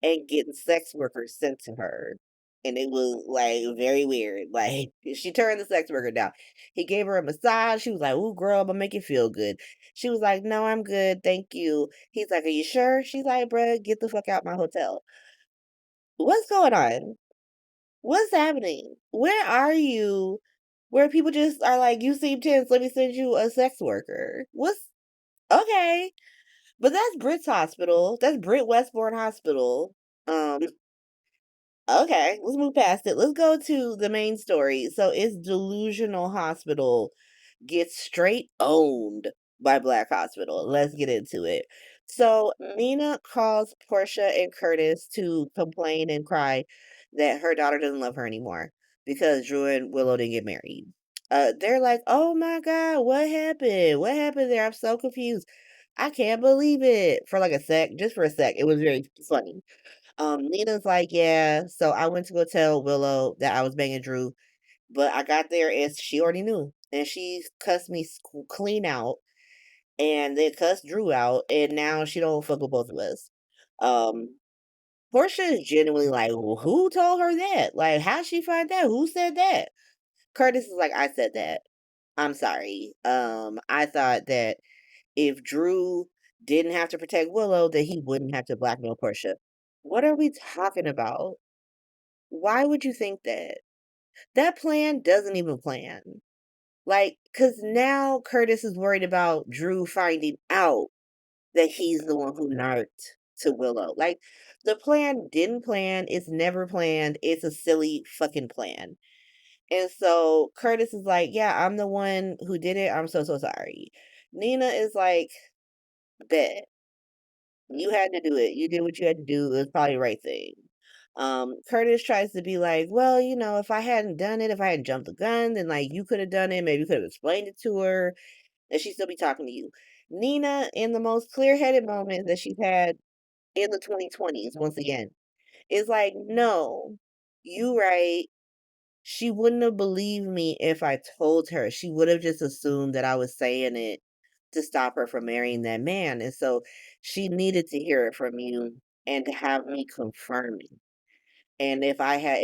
and getting sex workers sent to her. And it was like very weird. Like she turned the sex worker down. He gave her a massage. She was like, "Ooh, girl, I'm gonna make you feel good." She was like, "No, I'm good, thank you." He's like, "Are you sure?" She's like, "Bruh, get the fuck out my hotel." What's going on? What's happening? Where are you? where people just are like, "You seem tense, let me send you a sex worker." What's okay, but that's Brit's hospital. That's Brit Westbourne Hospital. Um, okay, let's move past it. Let's go to the main story. So it's Delusional Hospital gets straight owned by Black Hospital. Let's get into it. So Nina calls Portia and Curtis to complain and cry that her daughter doesn't love her anymore because Drew and Willow didn't get married. They're like, "Oh my God, what happened? What happened there? I'm so confused. I can't believe it." For like a sec, just for a sec, it was very funny. Nina's like, "Yeah, so I went to go tell Willow that I was banging Drew, but I got there and she already knew, and she cussed me clean out, and then cussed Drew out, and now she don't fuck with both of us." Um, Portia is genuinely like, "Well, who told her that? Like, how'd she find that? Who said that?" Curtis is like, "I said that. I'm sorry. I thought that if Drew didn't have to protect Willow, that he wouldn't have to blackmail Portia." What are we talking about? Why would you think that? That plan doesn't even plan. Like, cause now Curtis is worried about Drew finding out that he's the one who narked to Willow. Like, the plan didn't plan, it's never planned, it's a silly fucking plan. And so Curtis is like, "Yeah, I'm the one who did it. I'm so, so sorry." Nina is like, "Bet. You had to do it. You did what you had to do. It was probably the right thing." Curtis tries to be like, "Well, if I hadn't done it, if I hadn't jumped the gun, then like you could have done it. Maybe you could have explained it to her, and she'd still be talking to you." Nina, in the most clear-headed moment that she's had in the 2020s, once again, is like, "No, you right. She wouldn't have believed me if I told her. She would have just assumed that I was saying it to stop her from marrying that man. And so she needed to hear it from you and to have me confirm it. And if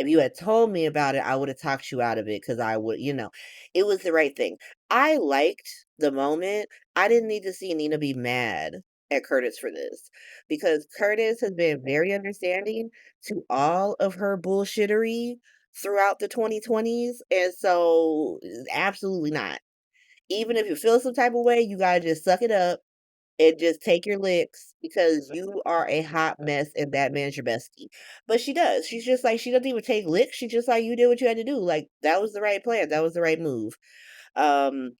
you had told me about it, I would have talked you out of it because I would, it was the right thing." I liked the moment. I didn't need to see Nina be mad at Curtis for this because Curtis has been very understanding to all of her bullshittery throughout the 2020s. And so, absolutely not. Even if you feel some type of way, you gotta just suck it up and just take your licks because you are a hot mess and that man's your bestie. But she does. She's just like, she doesn't even take licks. She's just like, you did what you had to do. Like, that was the right plan. That was the right move. Um,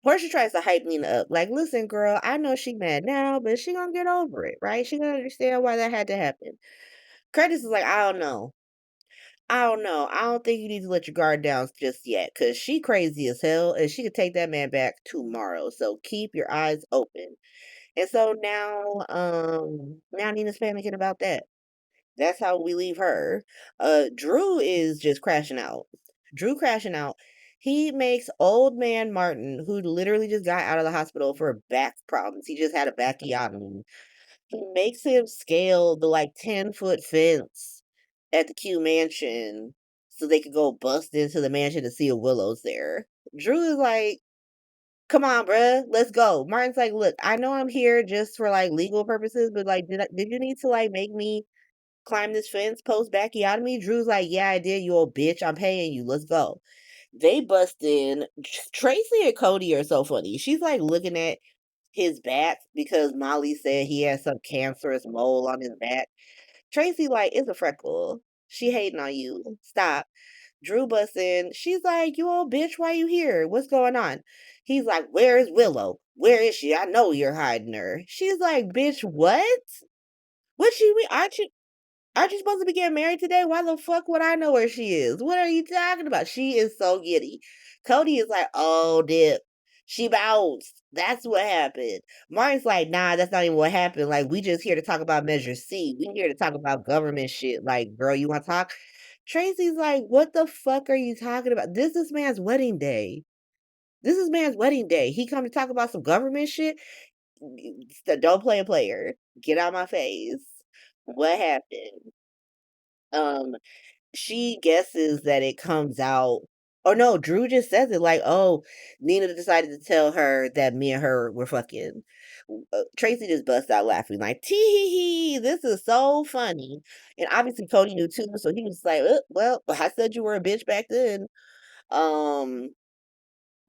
Portia tries to hype Nina up. Like, "Listen, girl, I know she mad now, but she gonna get over it, right? She gonna understand why that had to happen." Curtis is like, "I don't know. I don't know. I don't think you need to let your guard down just yet, cause she crazy as hell and she could take that man back tomorrow. So keep your eyes open." And so now Nina's panicking about that. That's how we leave her. Drew is just crashing out. Drew crashing out. He makes old man Martin, who literally just got out of the hospital for back problems. He just had a backiotomy. He makes him scale the like 10-foot fence at the Q mansion so they could go bust into the mansion to see if Willow's there. Drew is like, "Come on, bruh, let's go." Martin's like, "Look, I know I'm here just for like legal purposes, but like, did you need to like make me climb this fence post backiotomy?" Drew's like, "Yeah, I did, you old bitch. I'm paying you. Let's go." They bust in. Tracy and Cody are so funny. She's like looking at his back because Molly said he has some cancerous mole on his back. Tracy like, "It's a freckle. She hating on you. Stop." Drew busts in. She's like, "You old bitch, why you here? What's going on?" He's like, "Where is Willow? Where is she? I know you're hiding her." She's like, "Bitch, what? What you mean? Aren't you supposed to be getting married today? Why the fuck would I know where she is? What are you talking about?" She is so giddy. Cody is like, "Oh, dip. She bounced. That's what happened." Martin's like, "Nah, that's not even what happened. Like, we just here to talk about Measure C. We here to talk about government shit. Like, girl, you want to talk?" Tracy's like, "What the fuck are you talking about? This is man's wedding day. This is man's wedding day. He come to talk about some government shit? Don't play a player. Get out my face. What happened?" Um, she guesses that it comes out. Oh no, Drew just says it like, "Oh, Nina decided to tell her that me and her were fucking." Tracy just busts out laughing like, "Tee hee hee, this is so funny." And obviously Cody knew too, so he was like, "Well, I said you were a bitch back then." Um,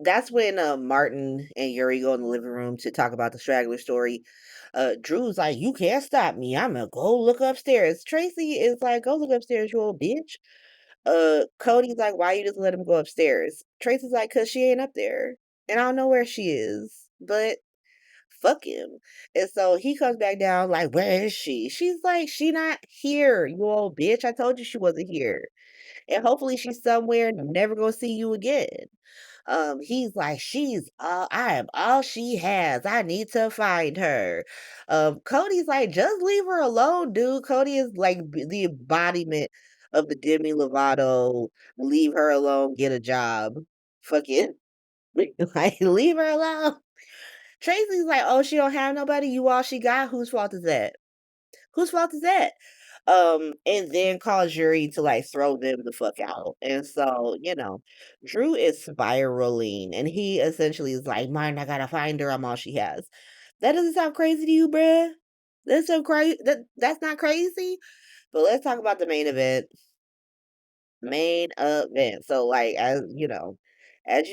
that's when Martin and Yuri go in the living room to talk about the straggler story. Drew's like, "You can't stop me. I'm gonna go look upstairs." Tracy is like, "Go look upstairs, you old bitch." Cody's like, "Why you just let him go upstairs?" Tracy's like, "Cause she ain't up there, and I don't know where she is, but fuck him." And so he comes back down like, "Where is she?" She's like, "She not here, you old bitch. I told you she wasn't here, and hopefully she's somewhere and I'm never gonna see you again." He's like, I am all she has. I need to find her. Cody's like, "Just leave her alone, dude." Cody is like the embodiment of the Demi Lovato, leave her alone, get a job. Fuck it. Like, leave her alone. Tracy's like, "Oh, she don't have nobody. You all she got. Whose fault is that? Whose fault is that?" And then calls Yuri to like throw them the fuck out. And so, Drew is spiraling and he essentially is like, "Mine, I gotta find her. I'm all she has." That doesn't sound crazy to you, bruh? That's so crazy. That's not crazy. But let's talk about the main event. Main event. So, like, as you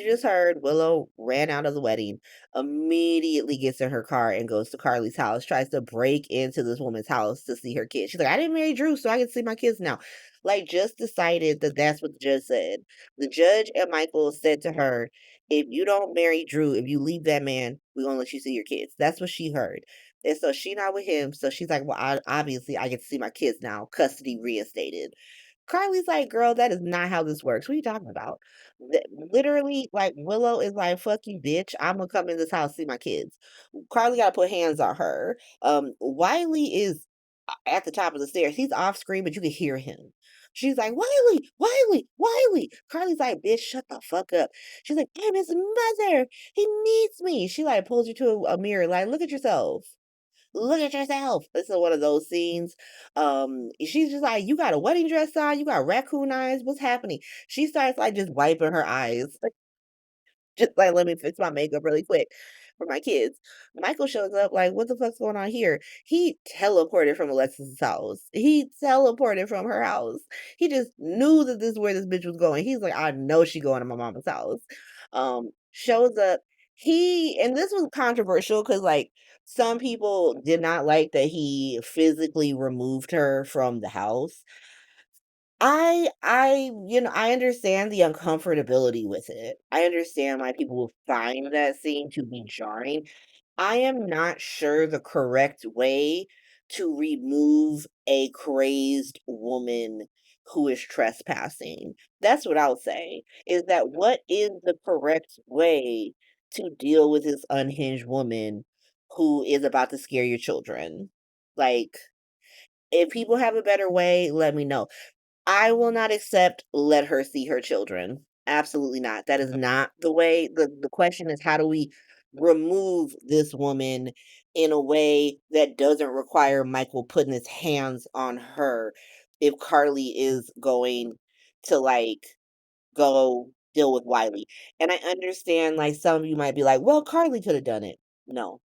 just heard, Willow ran out of the wedding, immediately gets in her car and goes to Carly's house, tries to break into this woman's house to see her kids. She's like, "I didn't marry Drew, so I can see my kids now." Like, just decided that that's what the judge said. The judge and Michael said to her, "If you don't marry Drew, if you leave that man, we're gonna let you see your kids." That's what she heard. And so she not with him. So she's like, "Well, obviously I get to see my kids now. Custody reinstated." Carly's like, "Girl, that is not how this works. What are you talking about?" Literally, like, Willow is like, "Fuck you, bitch. I'm gonna come in this house, see my kids." Carly got to put hands on her. Wiley is at the top of the stairs. He's off screen, but you can hear him. She's like, "Wiley, Wiley, Wiley." Carly's like, "Bitch, shut the fuck up." She's like, "I'm his mother. He needs me." She like pulls you to a mirror, like, "Look at yourself. Look at yourself." This is one of those scenes. She's just like, "You got a wedding dress on, you got raccoon eyes, what's happening?" She starts like just wiping her eyes. Just like, "Let me fix my makeup really quick for my kids." Michael shows up like, "What the fuck's going on here?" He teleported from Alexis's house. He teleported from her house. He just knew that this is where this bitch was going. He's like, "I know she going to my mama's house." Shows up. And this was controversial because like some people did not like that he physically removed her from the house. I understand the uncomfortability with it. I understand why people will find that scene to be jarring. I am not sure the correct way to remove a crazed woman who is trespassing. That's what I'll say. Is that what is the correct way to deal with this unhinged woman who is about to scare your children? Like, if people have a better way, let me know. I will not accept let her see her children. Absolutely not. That is not the way. The question is, how do we remove this woman in a way that doesn't require Michael putting his hands on her if Carly is going to like go deal with Wiley. And I understand like some of you might be like, "Well, Carly could have done it." No,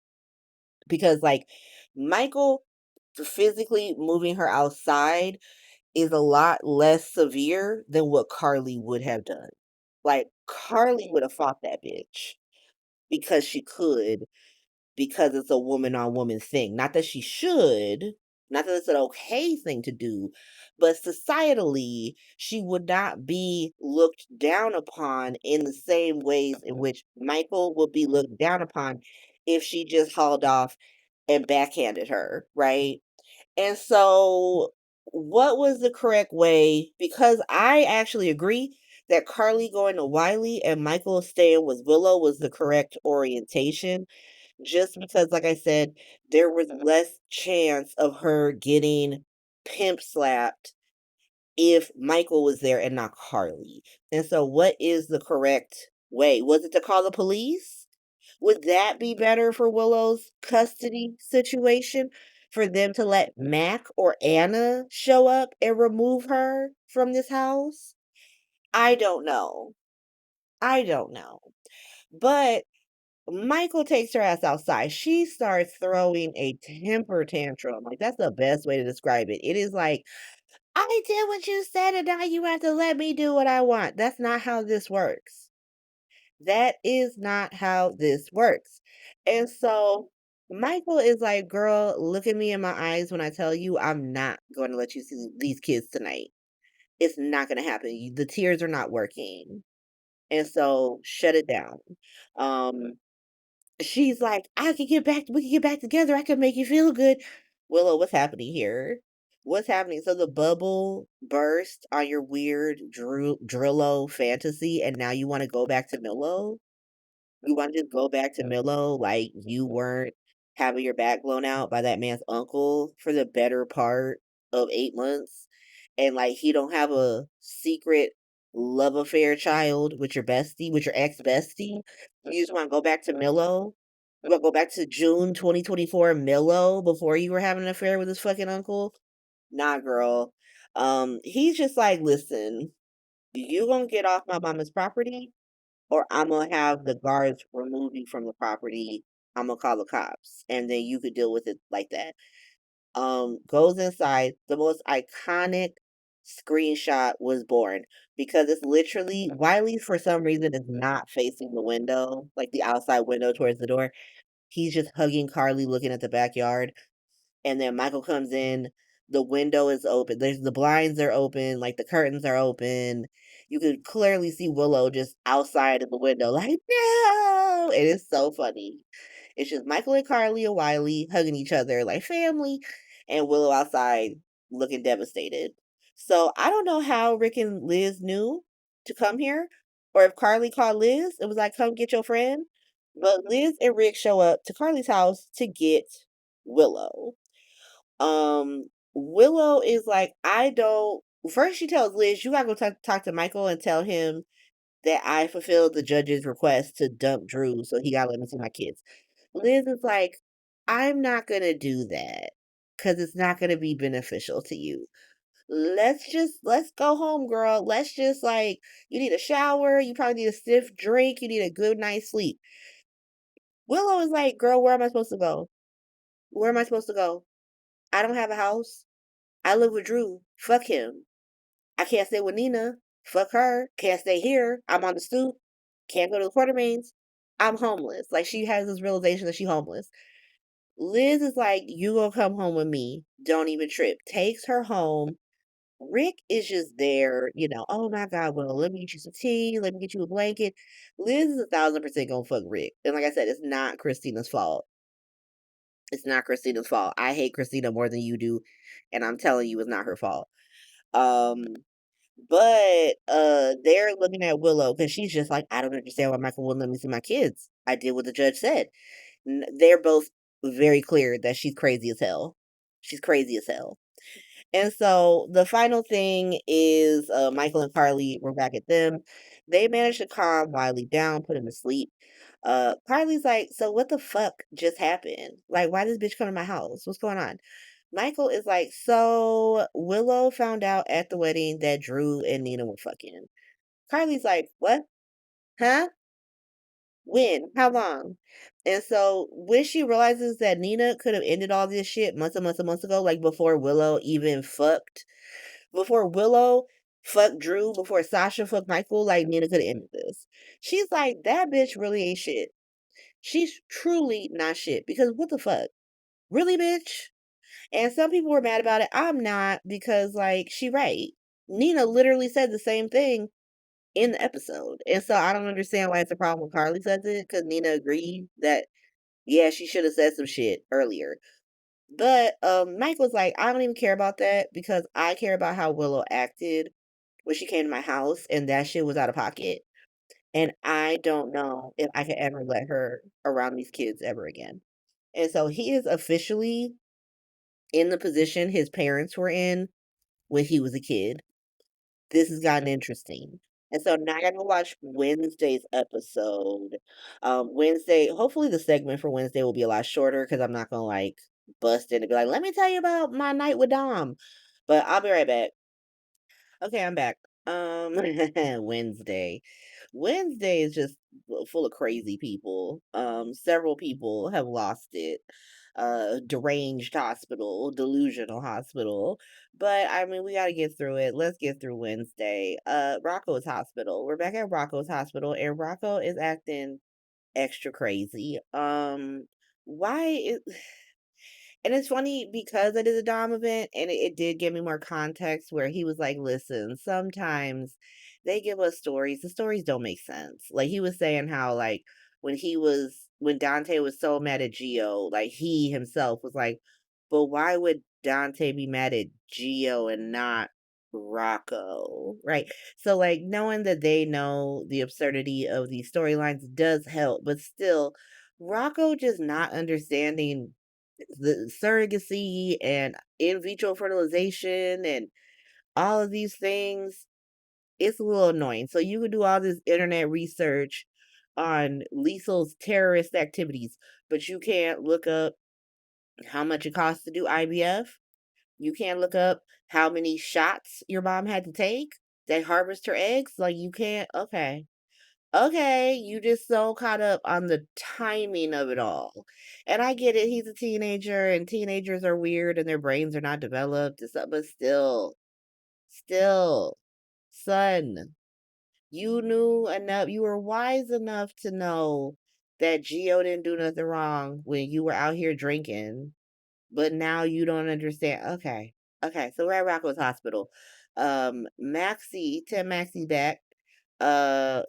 because like Michael physically moving her outside is a lot less severe than what Carly would have done. Like, Carly would have fought that bitch because she could, because it's a woman on woman thing. Not that she should, not that it's an okay thing to do, but societally, she would not be looked down upon in the same ways in which Michael would be looked down upon if she just hauled off and backhanded her, right? And so, what was the correct way? Because I actually agree that Carly going to Wiley and Michael staying with Willow was the correct orientation. Just because, like I said, there was less chance of her getting pimp slapped if Michael was there and not Carly. And so, what is the correct way? Was it to call the police? Would that be better for Willow's custody situation? For them to let Mac or Anna show up and remove her from this house? I don't know. I don't know. But Michael takes her ass outside. She starts throwing a temper tantrum. Like, that's the best way to describe it. It is like, I did what you said, and now you have to let me do what I want. That's not how this works. That is not how this works. And so Michael is like, girl, look at me in my eyes when I tell you I'm not going to let you see these kids tonight. It's not going to happen. The tears are not working. And so shut it down. Um, she's like, I can get back, we can get back together. I can make you feel good. Willow, what's happening here? What's happening? So the bubble burst on your weird Drillo fantasy, and now you want to go back to Millow? You wanna just go back to Milo, like, you weren't having your back blown out by that man's uncle for the better part of 8 months, and, like, he don't have a secret love affair child with your bestie, with your ex-bestie? You just wanna go back to Milo? You wanna go back to June 2024 Milo before you were having an affair with his fucking uncle? Nah, girl. He's just like, "Listen, you gonna get off my mama's property, or I'm gonna have the guards remove you from the property. I'm gonna call the cops, and then you could deal with it like that." Goes inside. The most iconic screenshot was born because it's literally Wiley for some reason is not facing the window, like the outside window towards the door. He's just hugging Carly, looking at the backyard. And then Michael comes in, the window is open. There's the blinds are open, like the curtains are open. You could clearly see Willow just outside of the window, like, no. It is so funny. It's just Michael and Carly and Wiley hugging each other like family, and Willow outside looking devastated. So I don't know how Rick and Liz knew to come here, or if Carly called Liz and was like, come get your friend. But Liz and Rick show up to Carly's house to get Willow. Willow is like, I don't. First, she tells Liz, you gotta go talk to Michael and tell him that I fulfilled the judge's request to dump Drew, so he gotta let me see my kids. Liz is like, I'm not gonna do that because it's not gonna be beneficial to you. Let's go home, girl. Let's just like, you need a shower, you probably need a stiff drink, you need a good night's sleep. Willow is like, girl, where am I supposed to go? Where am I supposed to go? I don't have a house. I live with Drew. Fuck him. I can't stay with Nina. Fuck her. Can't stay here. I'm on the stoop. Can't go to the Quartermains. I'm homeless. Like she has this realization that she's homeless. Liz is like, you gonna come home with me. Don't even trip. Takes her home. Rick is just there, oh my God, well, let me get you some tea, let me get you a blanket. Liz is 1,000% gonna fuck Rick. And like I said, it's not Christina's fault. It's not Christina's fault. I hate Christina more than you do, and I'm telling you it's not her fault. Um, but they're looking at Willow because she's just like, I don't understand why Michael wouldn't let me see my kids. I did what the judge said. They're both very clear that she's crazy as hell. She's crazy as hell. And so the final thing is Michael and Carly were back at them. They managed to calm Wiley down, put him to sleep. Carly's like, so what the fuck just happened? Like, why this bitch come to my house? What's going on? Michael is like, so Willow found out at the wedding that Drew and Nina were fucking. Carly's like, what? Huh? When? How long? And so when she realizes that Nina could have ended all this shit months and months and months ago, like before Willow fucked Drew, before Sasha fucked Michael, like Nina could have ended this. She's like, that bitch really ain't shit. She's truly not shit. Because what the fuck? Really, bitch? And some people were mad about it. I'm not because like she right. Nina literally said the same thing in the episode. And so I don't understand why it's a problem when Carly says it, because Nina agreed that yeah, she should have said some shit earlier. But Mike was like, I don't even care about that because I care about how Willow acted when she came to my house and that shit was out of pocket. And I don't know if I could ever let her around these kids ever again. And so he is officially in the position his parents were in when he was a kid. This has gotten interesting. And so now I gotta watch Wednesday's episode. Wednesday, hopefully the segment for Wednesday will be a lot shorter because I'm not gonna like bust in and be like, let me tell you about my night with Dom. But I'll be right back. Okay, I'm back. Wednesday. Wednesday is just full of crazy people. Several people have lost it. deranged hospital, delusional hospital. But I mean, we got to get through it. Let's get through Wednesday. Rocco's hospital. We're back at Rocco's hospital, and Rocco is acting extra crazy. Why is and it's funny because it is a Dom event, and it did give me more context where he was like, listen, sometimes they give us stories. The stories don't make sense. Like he was saying how like when Dante was so mad at Gio, like he himself was like, but why would Dante be mad at Gio and not Rocco? Right. So like knowing that they know the absurdity of these storylines does help, but still Rocco just not understanding the surrogacy and in vitro fertilization and all of these things, it's a little annoying. So you can do all this internet research on Liesl's terrorist activities, but you can't look up how much it costs to do IVF. You can't look up how many shots your mom had to take that harvest her eggs. Like you can't. Okay. Okay, you just so caught up on the timing of it all. And I get it, he's a teenager and teenagers are weird and their brains are not developed and stuff, but still, son, you knew enough, you were wise enough to know that Gio didn't do nothing wrong when you were out here drinking, but now you don't understand. Okay. Okay, so we're at Rocco's hospital. Tim Maxie back.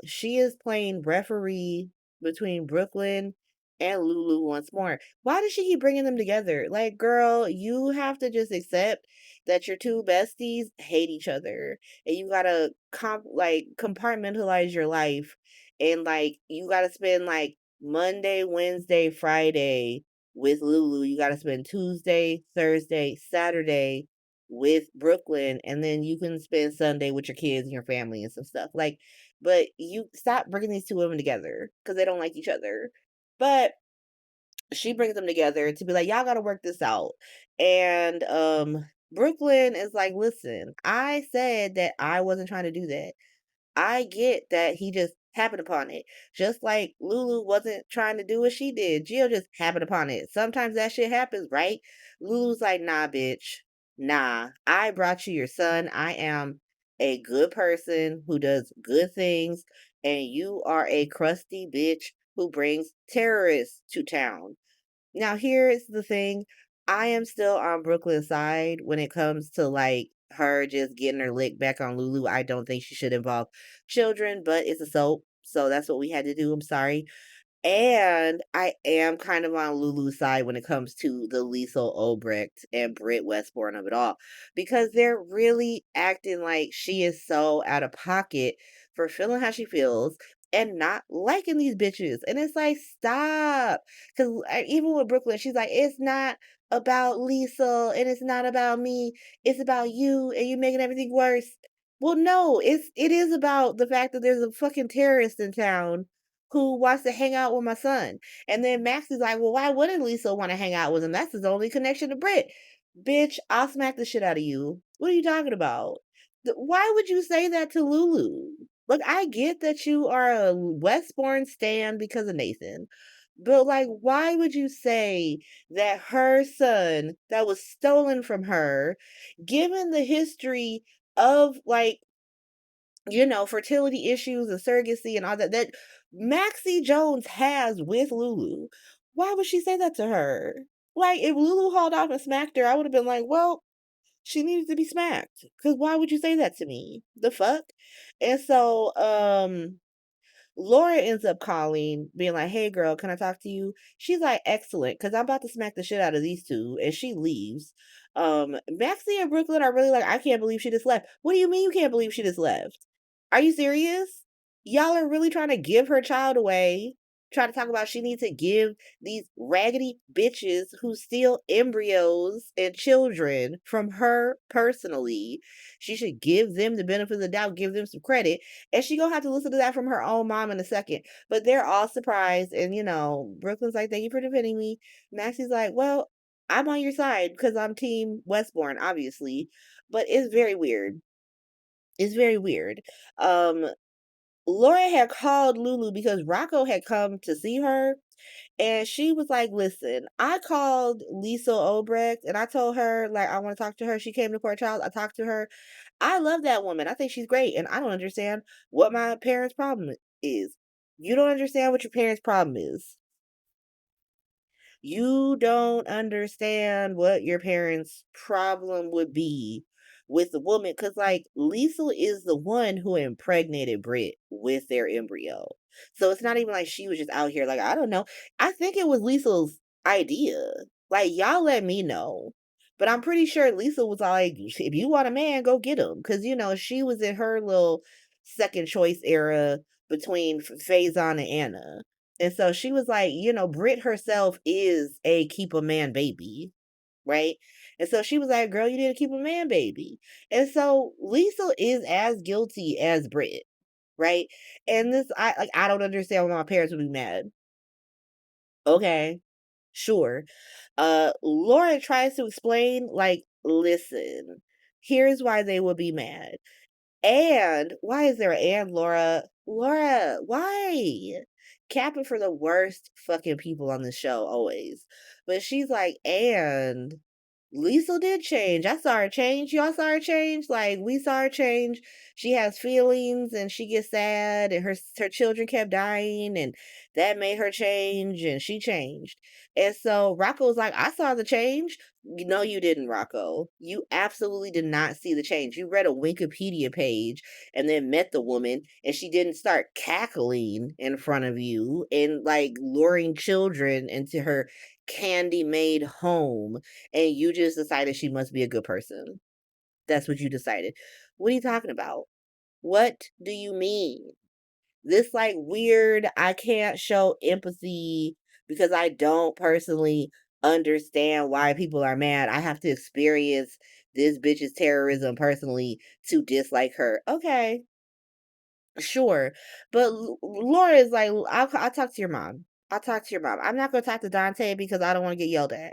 She is playing referee between Brooklyn and Lulu once more. Why does she keep bringing them together? Like, girl, you have to just accept that your two besties hate each other, and you gotta compartmentalize your life, and like you gotta spend like Monday, Wednesday, Friday with Lulu. You gotta spend Tuesday, Thursday, Saturday with Brooklyn, and then you can spend Sunday with your kids and your family and some stuff. Like, but you stop bringing these two women together because they don't like each other. But she brings them together to be like, y'all got to work this out. And Brooklyn is like, listen, I said that I wasn't trying to do that. I get that he just happened upon it. Just like Lulu wasn't trying to do what she did. Gio just happened upon it. Sometimes that shit happens, right? Lulu's like, nah, bitch. Nah. I brought you your son. I am a good person who does good things. And you are a crusty bitch who brings terrorists to town. Now, here's the thing. I am still on Brooklyn's side when it comes to like her just getting her lick back on Lulu. I don't think she should involve children, but it's a soap. So that's what we had to do. I'm sorry. And I am kind of on Lulu's side when it comes to the Liesel Obrecht and Britt Westbourne of it all, because they're really acting like she is so out of pocket for feeling how she feels and not liking these bitches. And it's like, stop. Because even with Brooklyn, she's like, it's not about Liesel and it's not about me. It's about you and you making everything worse. Well, no, it is about the fact that there's a fucking terrorist in town who wants to hang out with my son. And then Max is like, well, why wouldn't Lisa want to hang out with him? That's his only connection to Brit. Bitch, I'll smack the shit out of you. What are you talking about? Why would you say that to Lulu? Look, I get that you are a Westbourne stan because of Nathan. But like, why would you say that her son that was stolen from her, given the history of like fertility issues and surrogacy and all that Maxie Jones has with Lulu. Why would she say that to her? Like, if Lulu hauled off and smacked her, I would have been like, well, she needed to be smacked. Because why would you say that to me? The fuck? And so, Laura ends up calling, being like, hey girl, can I talk to you? She's like, excellent, because I'm about to smack the shit out of these two. And she leaves. Maxie and Brooklyn are really like, I can't believe she just left. What do you mean you can't believe she just left? Are you serious? Y'all are really trying to give her child away. Trying to talk about she needs to give these raggedy bitches who steal embryos and children from her personally. She should give them the benefit of the doubt, give them some credit. And she gonna have to listen to that from her own mom in a second. But they're all surprised. And Brooklyn's like, thank you for defending me. Maxie's like, well, I'm on your side because I'm team Westbourne, obviously. But it's very weird. It's very weird. Um, Laura had called Lulu because Rocco had come to see her, And she was like, "Listen, I called Lisa Obrecht and I told her like I want to talk to her. She came to Port Charles. I talked to her. I love that woman. I think she's great, and I don't understand what my parents' problem is. You don't understand what your parents' problem is. You don't understand what your parents' problem would be with the woman, because like Lisa is the one who impregnated Brit with their embryo. So it's not even like she was just out here like, I don't know. I think it was Lisa's idea. Like, y'all let me know. But I'm pretty sure Lisa was like, if you want a man, go get him. Because, she was in her little second choice era between Faison and Anna. And so she was like, Brit herself is a keep a man baby, right? And so she was like, girl, you didn't keep a man baby. And so Lisa is as guilty as Brit, right? And I don't understand why my parents would be mad. Okay, sure. Laura tries to explain, like, listen, here's why they would be mad. And why is there an and, Laura? Laura, why? Capping for the worst fucking people on the show always. But she's like, and Lisa did change. I saw her change. Y'all saw her change. Like we saw her change. She has feelings and she gets sad and her children kept dying and that made her change and she changed. And so Rocco was like, I saw the change. No, you didn't, Rocco. You absolutely did not see the change. You read a Wikipedia page and then met the woman and she didn't start cackling in front of you and like luring children into her candy made home, and you just decided she must be a good person. That's what you decided. What are you talking about? What do you mean? This like weird, I can't show empathy because I don't personally understand why people are mad. I have to experience this bitch's terrorism personally to dislike her. Okay, sure, but Laura is like, I'll talk to your mom. I'll talk to your mom. I'm not gonna talk to Dante because I don't want to get yelled at,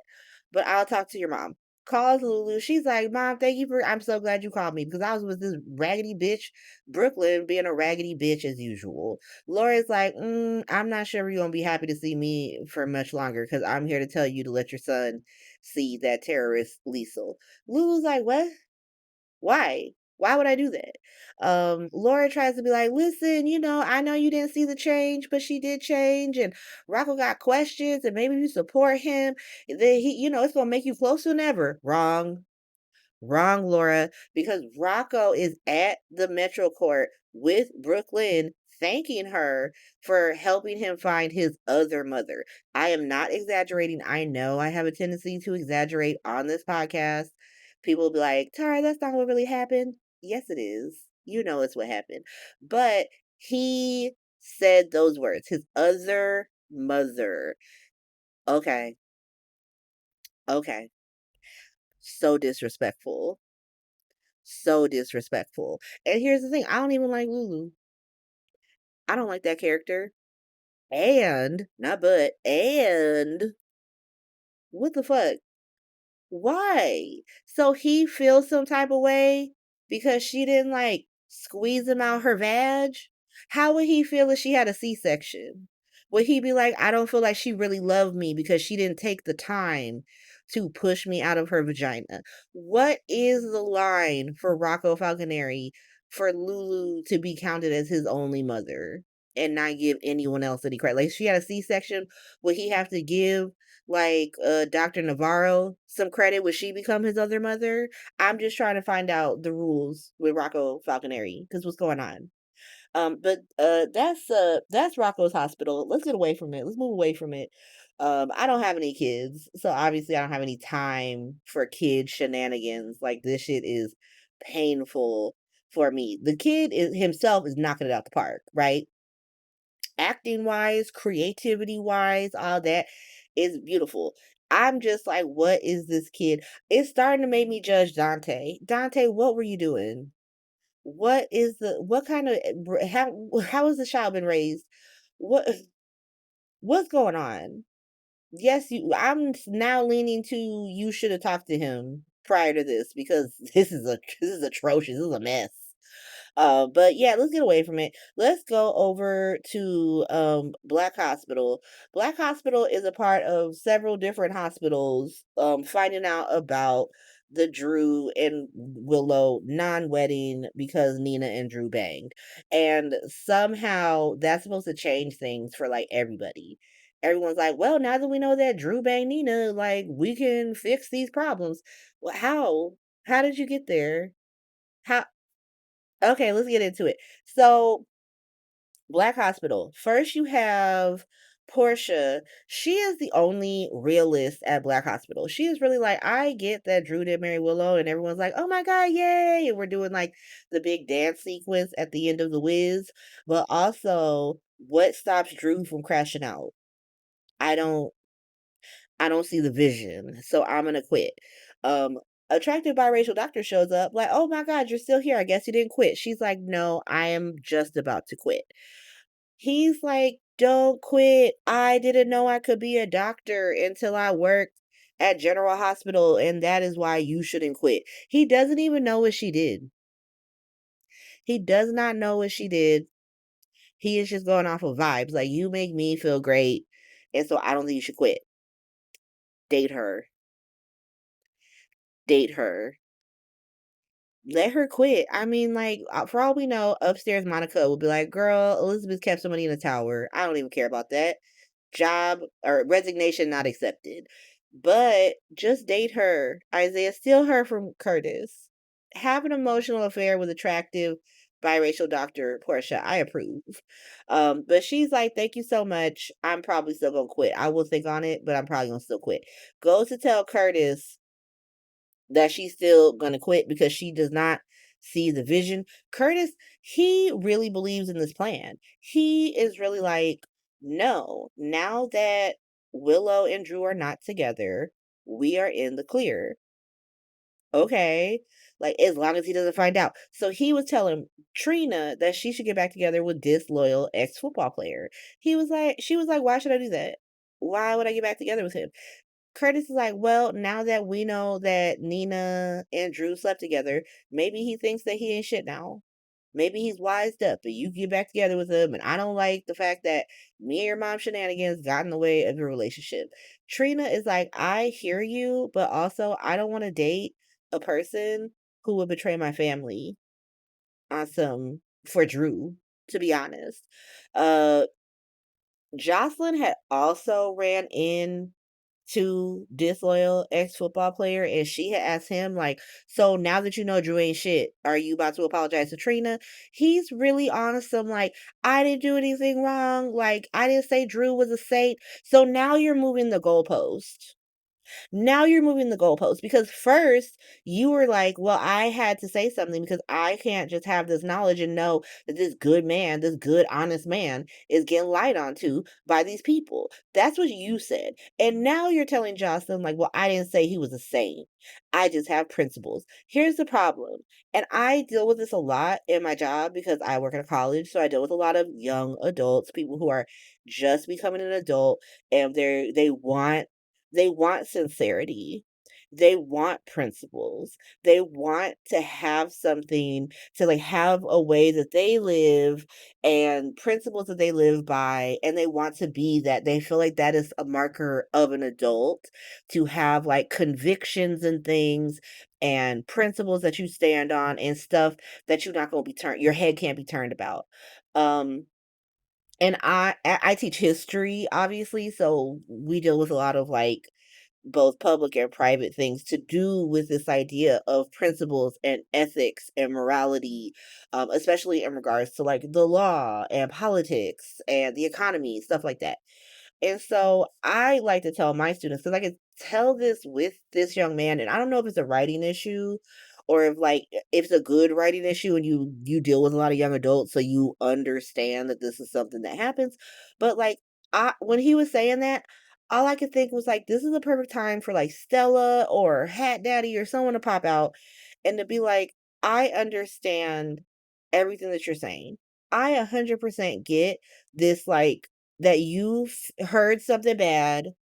but I'll talk to your mom. Calls Lulu. She's like, Mom, thank you for. I'm so glad you called me because I was with this raggedy bitch, Brooklyn, being a raggedy bitch as usual. Laura's like, I'm not sure you're gonna be happy to see me for much longer because I'm here to tell you to let your son see that terrorist Lisa. Lulu's like, what? Why? Why would I do that? Laura tries to be like, listen, I know you didn't see the change, but she did change, and Rocco got questions, and maybe you support him. Then it's gonna make you closer than ever. Wrong. Wrong, Laura, because Rocco is at the Metro Court with Brooklyn, thanking her for helping him find his other mother. I am not exaggerating. I know I have a tendency to exaggerate on this podcast. People will be like, Tara, that's not what really happened. Yes, it is. You know it's what happened. But he said those words, his other mother. Okay. Okay. So disrespectful. So disrespectful. And here's the thing, I don't even like Lulu. I don't like that character. And, not but, and what the fuck? Why? So he feels some type of way because she didn't like squeeze him out her vag? How would he feel if she had a C-section? Would he be like, I don't feel like she really loved me because she didn't take the time to push me out of her vagina? What is the line for Rocco Falconeri for Lulu to be counted as his only mother and not give anyone else any credit? Like, if she had a C-section, would he have to give like Dr. Navarro some credit? Would she become his other mother? I'm just trying to find out the rules with Rocco Falconeri because what's going on? But that's Rocco's hospital. Let's get away from it. Let's move away from it. I don't have any kids, so obviously I don't have any time for kid shenanigans. Like this shit is painful for me. The kid is himself is knocking it out the park, right? Acting wise, creativity wise, all that is beautiful. I'm just like, what is this kid? It's starting to make me judge Dante. Dante, what were you doing? What kind of how has the child been raised? What what's going on? Yes, now leaning to you should have talked to him prior to this because this is atrocious. This is a mess. But yeah, let's get away from it. Let's go over to Black Hospital. Black Hospital is a part of several different hospitals finding out about the Drew and Willow non-wedding because Nina and Drew banged. And somehow that's supposed to change things for like everybody. Everyone's like, well, now that we know that Drew banged Nina, like we can fix these problems. Well, how? How did you get there? How? Okay, let's get into it. So, Black Hospital. First, you have Portia. She is the only realist at Black Hospital. She is really like, I get that Drew did marry Willow, and everyone's like, oh my God, yay. And we're doing like the big dance sequence at the end of The Wiz. But also, what stops Drew from crashing out? I don't I don't see the vision, so I'm gonna quit. Attractive biracial doctor shows up, like, oh my God, you're still here. I guess you didn't quit. She's like, no, I am just about to quit. He's like, don't quit. I didn't know I could be a doctor until I worked at General Hospital, and that is why you shouldn't quit. He doesn't even know what she did. He does not know what she did. He is just going off of vibes. Like, you make me feel great, and so I don't think you should quit. Date her. Date her. Let her quit. I mean, like, for all we know, upstairs Monica will be like, girl, Elizabeth kept somebody in a tower. I don't even care about that. Job or resignation not accepted. But just date her. Isaiah, steal her from Curtis. Have an emotional affair with attractive biracial doctor Portia. I approve. But she's like, thank you so much. I'm probably still gonna quit. I will think on it, but I'm probably gonna still quit. Goes to tell Curtis that she's still gonna quit because she does not see the vision. Curtis, he really believes in this plan. He is really like, no, now that Willow and Drew are not together, we are in the clear. Okay. Like, as long as he doesn't find out. So he was telling Trina that she should get back together with disloyal ex football player. She was like, why should I do that? Why would I get back together with him? Curtis is like, well, now that we know that Nina and Drew slept together, maybe he thinks that he ain't shit now. Maybe he's wised up and you get back together with him. And I don't like the fact that me and your mom shenanigans got in the way of your relationship. Trina is like, I hear you, but also I don't want to date a person who would betray my family on some for Drew, to be honest. Uh Jocelyn had also ran in to disloyal ex-football player, and she had asked him, like, so now that you know Drew ain't shit, are you about to apologize to Trina? He's really on some like, I didn't do anything wrong, like I didn't say Drew was a saint. So now you're moving the goalpost. Now you're moving the goalpost because first you were like, well, I had to say something because I can't just have this knowledge and know that this good man, this good, honest man is getting lied onto by these people. That's what you said. And now you're telling Jocelyn, like, well, I didn't say he was a saint. I just have principles. Here's the problem. And I deal with this a lot in my job because I work at a college. So I deal with a lot of young adults, people who are just becoming an adult and they want sincerity. They want principles. They want to have something to like have a way that they live and principles that they live by. And they want to be that. They feel like that is a marker of an adult to have like convictions and things and principles that you stand on and stuff that you're not going to be turned, your head can't be turned about. Um, and I teach history, obviously, so we deal with a lot of like both public and private things to do with this idea of principles and ethics and morality, especially in regards to like the law and politics and the economy, stuff like that. And so I like to tell my students, because I can tell this with this young man, and I don't know if it's a writing issue or if like if it's a good writing issue and you deal with a lot of young adults, so you understand that this is something that happens. But like I when he was saying that, all I could think was like this is a perfect time for like Stella or Hat Daddy or someone to pop out and to be like, I understand everything that you're saying. I 100% get this like that heard something bad,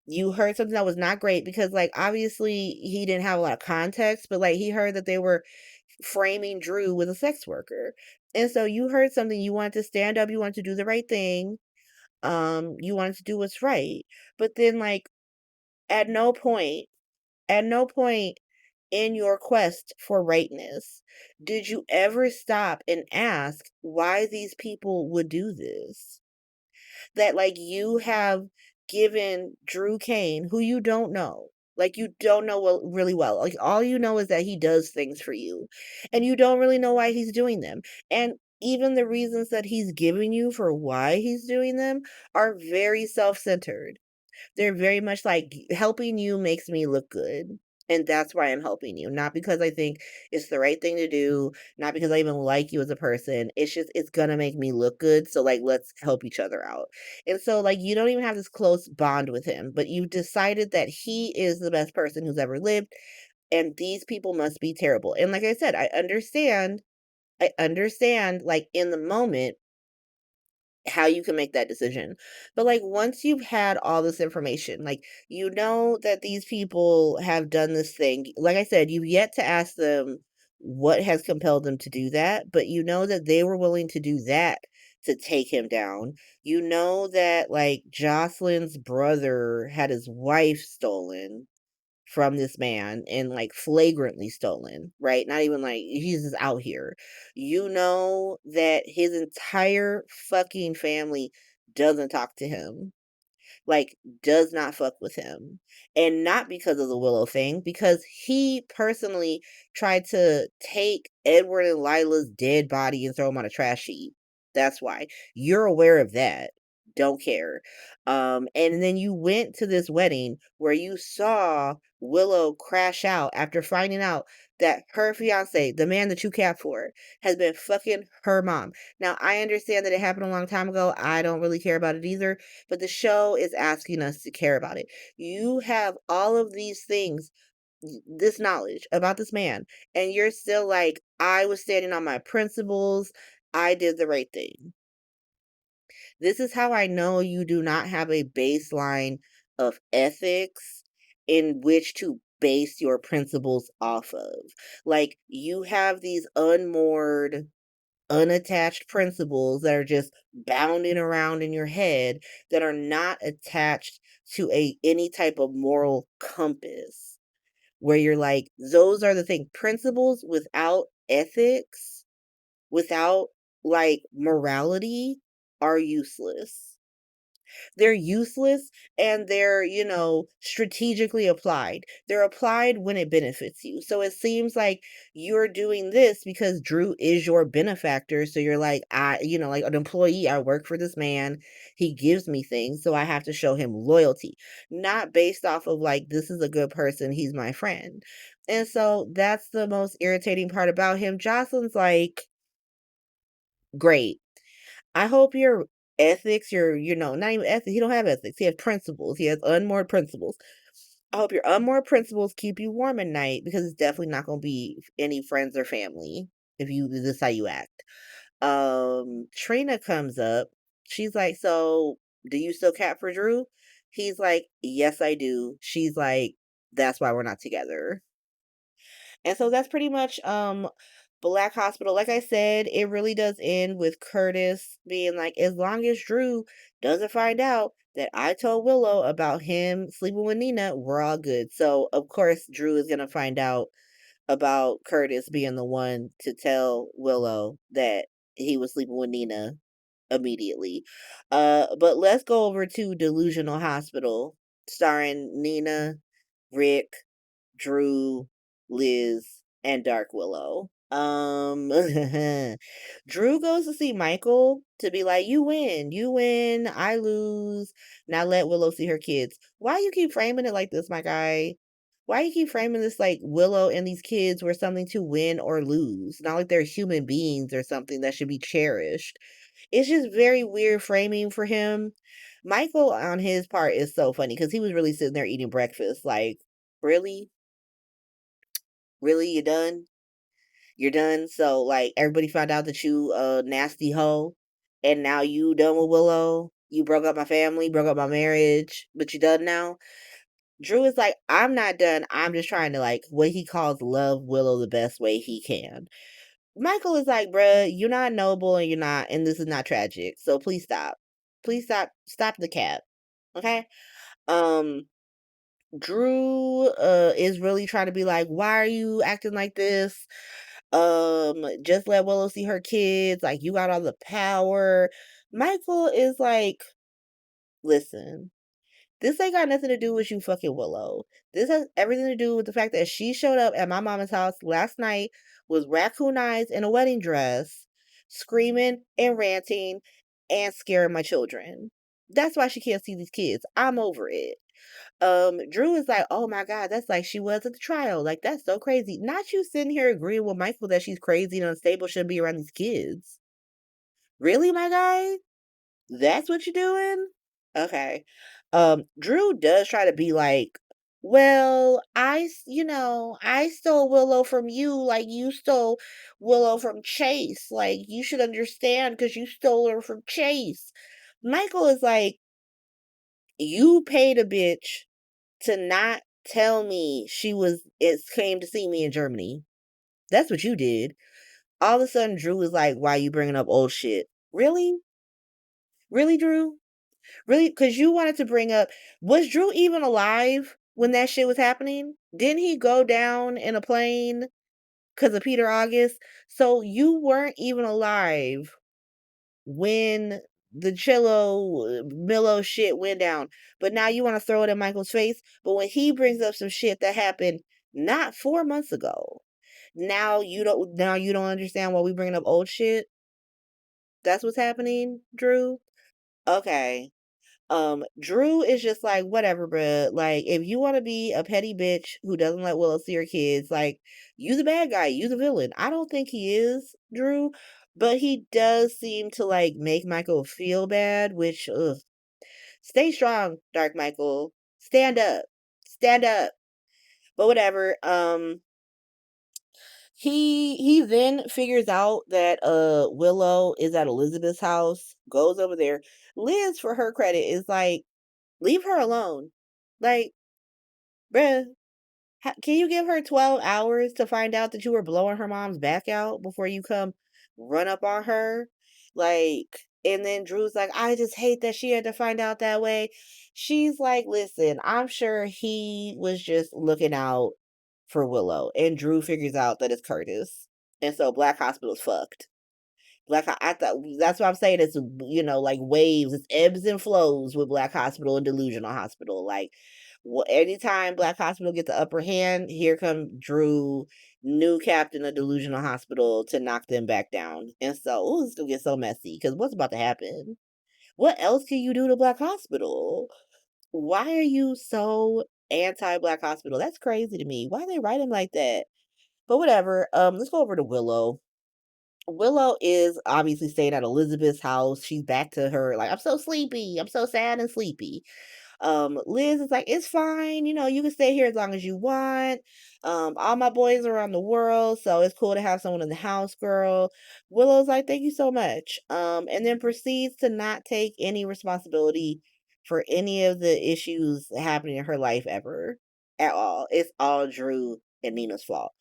you heard something that was not great because, like, obviously he didn't have a lot of context, but like he heard that they were framing Drew with a sex worker. And so you heard something, you wanted to stand up, you wanted to do the right thing, you wanted to do what's right. But then like at no point, at no point in your quest for rightness did you ever stop and ask why these people would do this. That like you have given Drew Kane, who you don't know, like you don't know well, really well. Like all you know is that he does things for you, and you don't really know why he's doing them. And even the reasons that he's giving you for why he's doing them are very self-centered. They're very much like, helping you makes me look good, and that's why I'm helping you, not because I think it's the right thing to do, not because I even like you as a person. It's just it's gonna make me look good, so, like, let's help each other out. And so, like, you don't even have this close bond with him, but you've decided that he is the best person who's ever lived, and these people must be terrible. And like I said, I understand, like, in the moment how you can make that decision. But like once you've had all this information, like you know that these people have done this thing. Like I said, you've yet to ask them what has compelled them to do that, but you know that they were willing to do that to take him down. You know that like Jocelyn's brother had his wife stolen from this man and like flagrantly stolen, right? Not even like he's just out here. You know that his entire fucking family doesn't talk to him, like does not fuck with him. And not because of the Willow thing, because he personally tried to take Edward and Lila's dead body and throw him on a trash heap. That's why. You're aware of that. Don't care. And then you went to this wedding where you saw Willow crash out after finding out that her fiance, the man that you capped for, has been fucking her mom. Now, I understand that it happened a long time ago. I don't really care about it either, but the show is asking us to care about it. You have all of these things, this knowledge about this man, and you're still like, I was standing on my principles. I did the right thing. This is how I know you do not have a baseline of ethics in which to base your principles off of. Like, you have these unmoored, unattached principles that are just bounding around in your head that are not attached to a any type of moral compass, where you're like, those are the thing, principles without ethics, without like morality, are useless. They're useless, and they're, strategically applied. They're applied when it benefits you. So it seems like you're doing this because Drew is your benefactor. So you're like, like an employee, I work for this man. He gives me things. So I have to show him loyalty, not based off of like, this is a good person. He's my friend. And so that's the most irritating part about him. Jocelyn's like, great. I hope your ethics, not even ethics, he don't have ethics. He has principles. He has unmoored principles. I hope your unmoored principles keep you warm at night, because it's definitely not going to be any friends or family if this is how you act. Trina comes up. She's like, so do you still cat for Drew? He's like, yes, I do. She's like, that's why we're not together. And so that's pretty much Black Hospital. Like I said, it really does end with Curtis being like, as long as Drew doesn't find out that I told Willow about him sleeping with Nina, we're all good. So of course Drew is gonna find out about Curtis being the one to tell Willow that he was sleeping with Nina immediately. But let's go over to Delusional Hospital, starring Nina, Rick, Drew, Liz, and Dark Willow. Drew goes to see Michael to be like, you win, I lose. Now let Willow see her kids. Why you keep framing it like this, my guy? Why you keep framing this like Willow and these kids were something to win or lose? Not like they're human beings or something that should be cherished. It's just very weird framing for him. Michael, on his part, is so funny because he was really sitting there eating breakfast. Like, really? Really? You done? You're done? So, like, everybody found out that you a nasty hoe, and now you done with Willow? You broke up my family, broke up my marriage, but you done now? Drew is like, I'm not done. I'm just trying to like what he calls love Willow the best way he can. Michael is like, bruh, you're not noble and you're not, and this is not tragic. So please stop. Please stop. Stop the cap. Okay. Um, Drew is really trying to be like, why are you acting like this? Just let Willow see her kids. Like, you got all the power. Michael is like, listen, this ain't got nothing to do with you fucking Willow. This has everything to do with the fact that she showed up at my mama's house last night with raccoon eyes and a wedding dress, screaming and ranting and scaring my children. That's why she can't see these kids. I'm over it. Drew is like, oh my God, that's like she was at the trial. Like, that's so crazy. Not you sitting here agreeing with Michael that she's crazy and unstable, shouldn't be around these kids. Really, my guy? That's what you're doing? Okay. Drew does try to be like, well, I stole Willow from you, like you stole Willow from Chase. Like, you should understand because you stole her from Chase. Michael is like, you paid a bitch to not tell me it came to see me in Germany. That's what you did. All of a sudden, Drew is like, why you bringing up old shit? Really? Really, Drew? Really? Because you wanted to bring up, was Drew even alive when that shit was happening? Didn't he go down in a plane because of Peter August? So you weren't even alive when the cello Millo shit went down. But now you want to throw it in Michael's face. But when he brings up some shit that happened not 4 months ago, now you don't understand why we bringing up old shit. That's what's happening, Drew. Okay. Drew is just like, whatever, bruh. Like, if you want to be a petty bitch who doesn't let Willow see her kids, like, you the bad guy, you the villain. I don't think he is, Drew, but he does seem to like make Michael feel bad, which, ugh. Stay strong, Dark Michael. Stand up. Stand up. But whatever. He then figures out that Willow is at Elizabeth's house, goes over there. Liz, for her credit, is like, leave her alone. Like, bruh, can you give her 12 hours to find out that you were blowing her mom's back out before you come run up on her? Like, and then Drew's like, I just hate that she had to find out that way. She's like, listen, I'm sure he was just looking out for Willow. And Drew figures out that it's Curtis. And so Black Hospital's fucked. Black I thought that's what I'm saying. It's like waves, it's ebbs and flows with Black Hospital and Delusional Hospital. Like, anytime Black Hospital get the upper hand, here come Drew, new captain of Delusional Hospital to knock them back down. And so, ooh, it's gonna get so messy because what's about to happen? What else can you do to Black Hospital? Why are you so anti Black Hospital? That's crazy to me. Why they write him like that? But whatever. Let's go over to Willow. Willow is obviously staying at Elizabeth's house. She's back to her, like, I'm so sleepy. I'm so sad and sleepy. Liz is like, it's fine. You can stay here as long as you want. All my boys are around the world, so it's cool to have someone in the house, girl. Willow's like, thank you so much. And then proceeds to not take any responsibility for any of the issues happening in her life ever at all. It's all Drew and Nina's fault.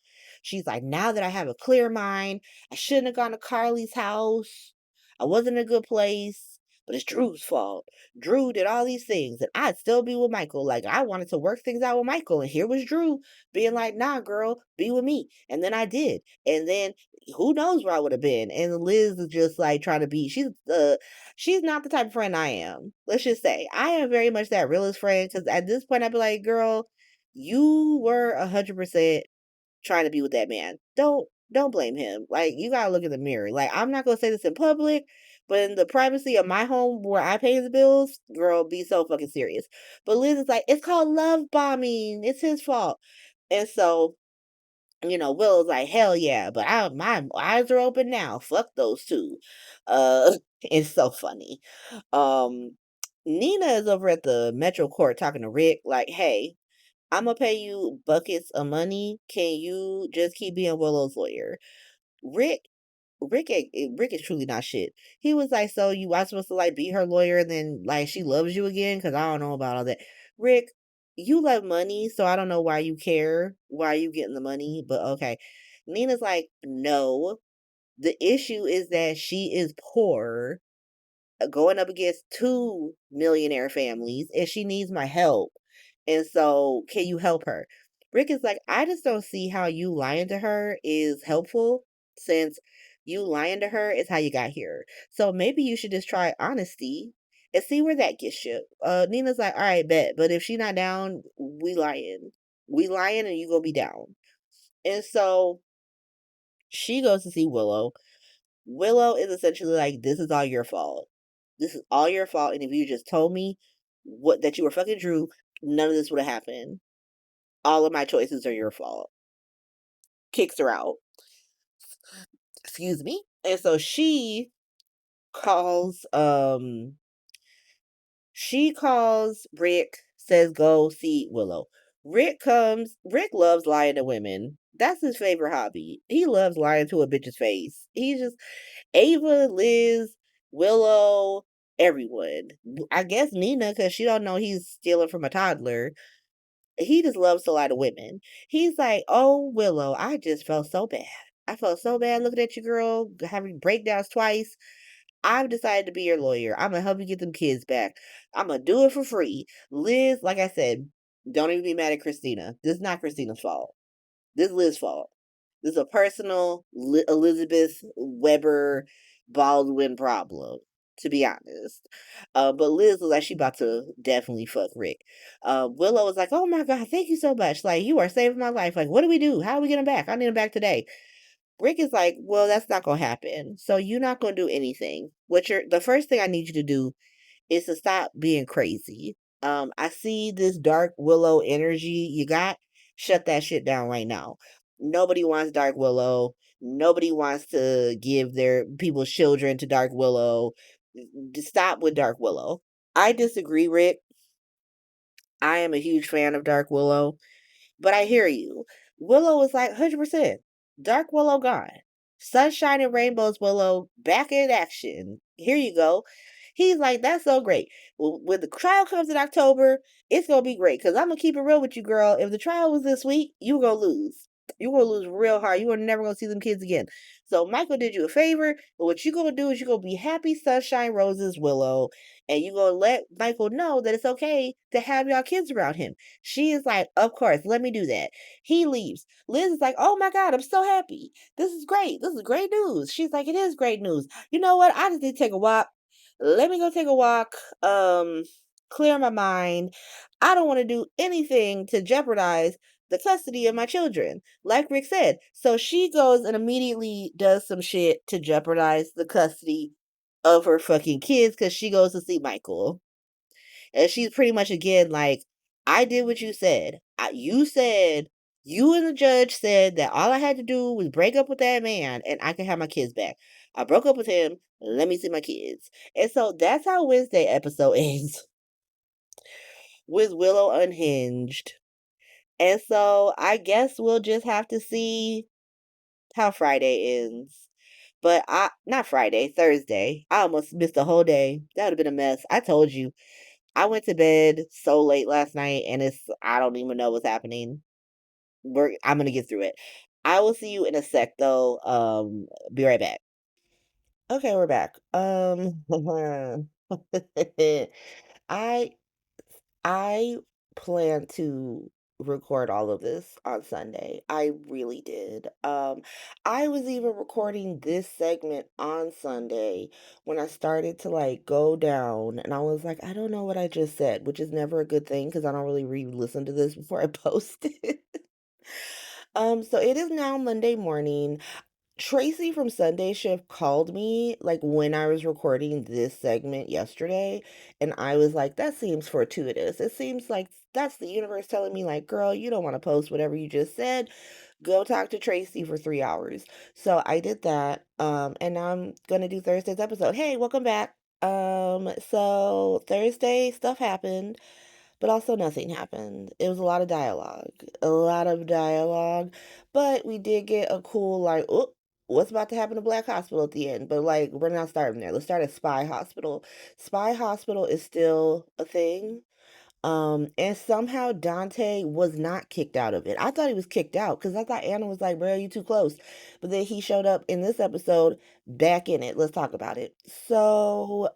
She's like, now that I have a clear mind, I shouldn't have gone to Carly's house. I wasn't in a good place, but it's Drew's fault. Drew did all these things, and I'd still be with Michael. Like, I wanted to work things out with Michael, and here was Drew being like, nah, girl, be with me. And then I did. And then who knows where I would have been. And Liz is just like trying to be, she's not the type of friend I am. Let's just say. I am very much that realist friend, because at this point I'd be like, girl, you were 100% trying to be with that man. Don't blame him. Like, you gotta look in the mirror. Like, I'm not gonna say this in public, but in the privacy of my home where I pay the bills, girl, be so fucking serious. But Liz is like, it's called love bombing. It's his fault. And so, Will's like, hell yeah, but my eyes are open now. Fuck those two. It's so funny. Um, Nina is over at the Metro Court talking to Rick, like, hey, I'm gonna pay you buckets of money. Can you just keep being Willow's lawyer? Rick, Rick is truly not shit. He was like, so you are supposed to like be her lawyer, and then like she loves you again? Because I don't know about all that. Rick, you love money, so I don't know why you care. Why are you getting the money? But okay. Nina's like, no. The issue is that she is poor, going up against two millionaire families, and she needs my help. And so, can you help her? Rick is like, I just don't see how you lying to her is helpful, since you lying to her is how you got here. So maybe you should just try honesty and see where that gets you. Nina's like, all right, bet. But if she not down, we lying. We lying and you gonna be down. And so she goes to see Willow. Willow is essentially like, this is all your fault. This is all your fault. And if you just told me what that you were fucking Drew, none of this would have happened. All of my choices are your fault. Kicks her out. Excuse me. And so calls she calls Rick, says go see Willow. Rick loves lying to women. That's his favorite hobby. He loves lying to a bitch's face. He's just Ava, Liz, Willow, everyone. I guess Nina, because she don't know he's stealing from a toddler. He just loves to lie to women. He's like, oh, Willow, I just felt so bad. I felt so bad looking at you, girl, having breakdowns twice. I've decided to be your lawyer. I'm gonna help you get them kids back. I'm gonna do it for free. Liz, like I said, don't even be mad at Christina. This is not Christina's fault. This is Liz's fault. This is a personal Elizabeth Weber Baldwin problem, to be honest. But Liz was like, she about to definitely fuck Rick. Willow was like, oh my God, thank you so much. Like, you are saving my life. Like, what do we do? How do we get him back? I need him back today. Rick is like, well, that's not gonna happen. So you're not gonna do anything. The first thing I need you to do is to stop being crazy. I see this Dark Willow energy you got. Shut that shit down right now. Nobody wants Dark Willow. Nobody wants to give their people's children to Dark Willow. Just stop with Dark Willow. I disagree, Rick. I am a huge fan of Dark Willow. But I hear you. Willow was like 100%. Dark Willow gone. Sunshine and Rainbows Willow back in action. Here you go. He's like, that's so great. Well, when the trial comes in October, it's going to be great. Because I'm going to keep it real with you, girl. If the trial was this week, you're going to lose. You're going to lose real hard. You're never going to see them kids again. So Michael did you a favor. But what you're going to do is you're going to be happy Sunshine Roses Willow. And you're going to let Michael know that it's okay to have y'all kids around him. She is like, of course, let me do that. He leaves. Liz is like, oh my God, I'm so happy. This is great. This is great news. She's like, it is great news. You know what? I just need to take a walk. Let me go take a walk. Clear my mind. I don't want to do anything to jeopardize the custody of my children, like Rick said. So she goes and immediately does some shit to jeopardize the custody of her fucking kids because she goes to see Michael. And she's pretty much again like, I did what you said. You said, you and the judge said that all I had to do was break up with that man and I can have my kids back. I broke up with him. Let me see my kids. And so that's how Wednesday episode ends, with Willow unhinged. And so I guess we'll just have to see how Friday ends. But not Friday, Thursday. I almost missed the whole day. That would have been a mess. I told you. I went to bed so late last night and I don't even know what's happening. I'm gonna get through it. I will see you in a sec though. Be right back. Okay, we're back. I I plan to record all of this on Sunday. I really did. I was even recording this segment on Sunday when I started to like go down and I was like, I don't know what I just said, which is never a good thing because I don't really re-listen to this before I post it. So it is now Monday morning. Tracy from Sunday Shift called me like when I was recording this segment yesterday, and I was like, that seems fortuitous. It seems like that's the universe telling me, like, girl, you don't want to post whatever you just said. Go talk to Tracy for 3 hours. So I did that. And now I'm gonna do Thursday's episode. Hey, welcome back. So Thursday stuff happened, but also nothing happened. It was a lot of dialogue, but we did get a cool, like, oh, what's about to happen to Black Hospital at the end? But, like, we're not starting there. Let's start at Spy Hospital. Spy Hospital is still a thing. And somehow Dante was not kicked out of it. I thought he was kicked out because I thought Anna was like, bro, you too close. But then he showed up in this episode back in it. Let's talk about it. So,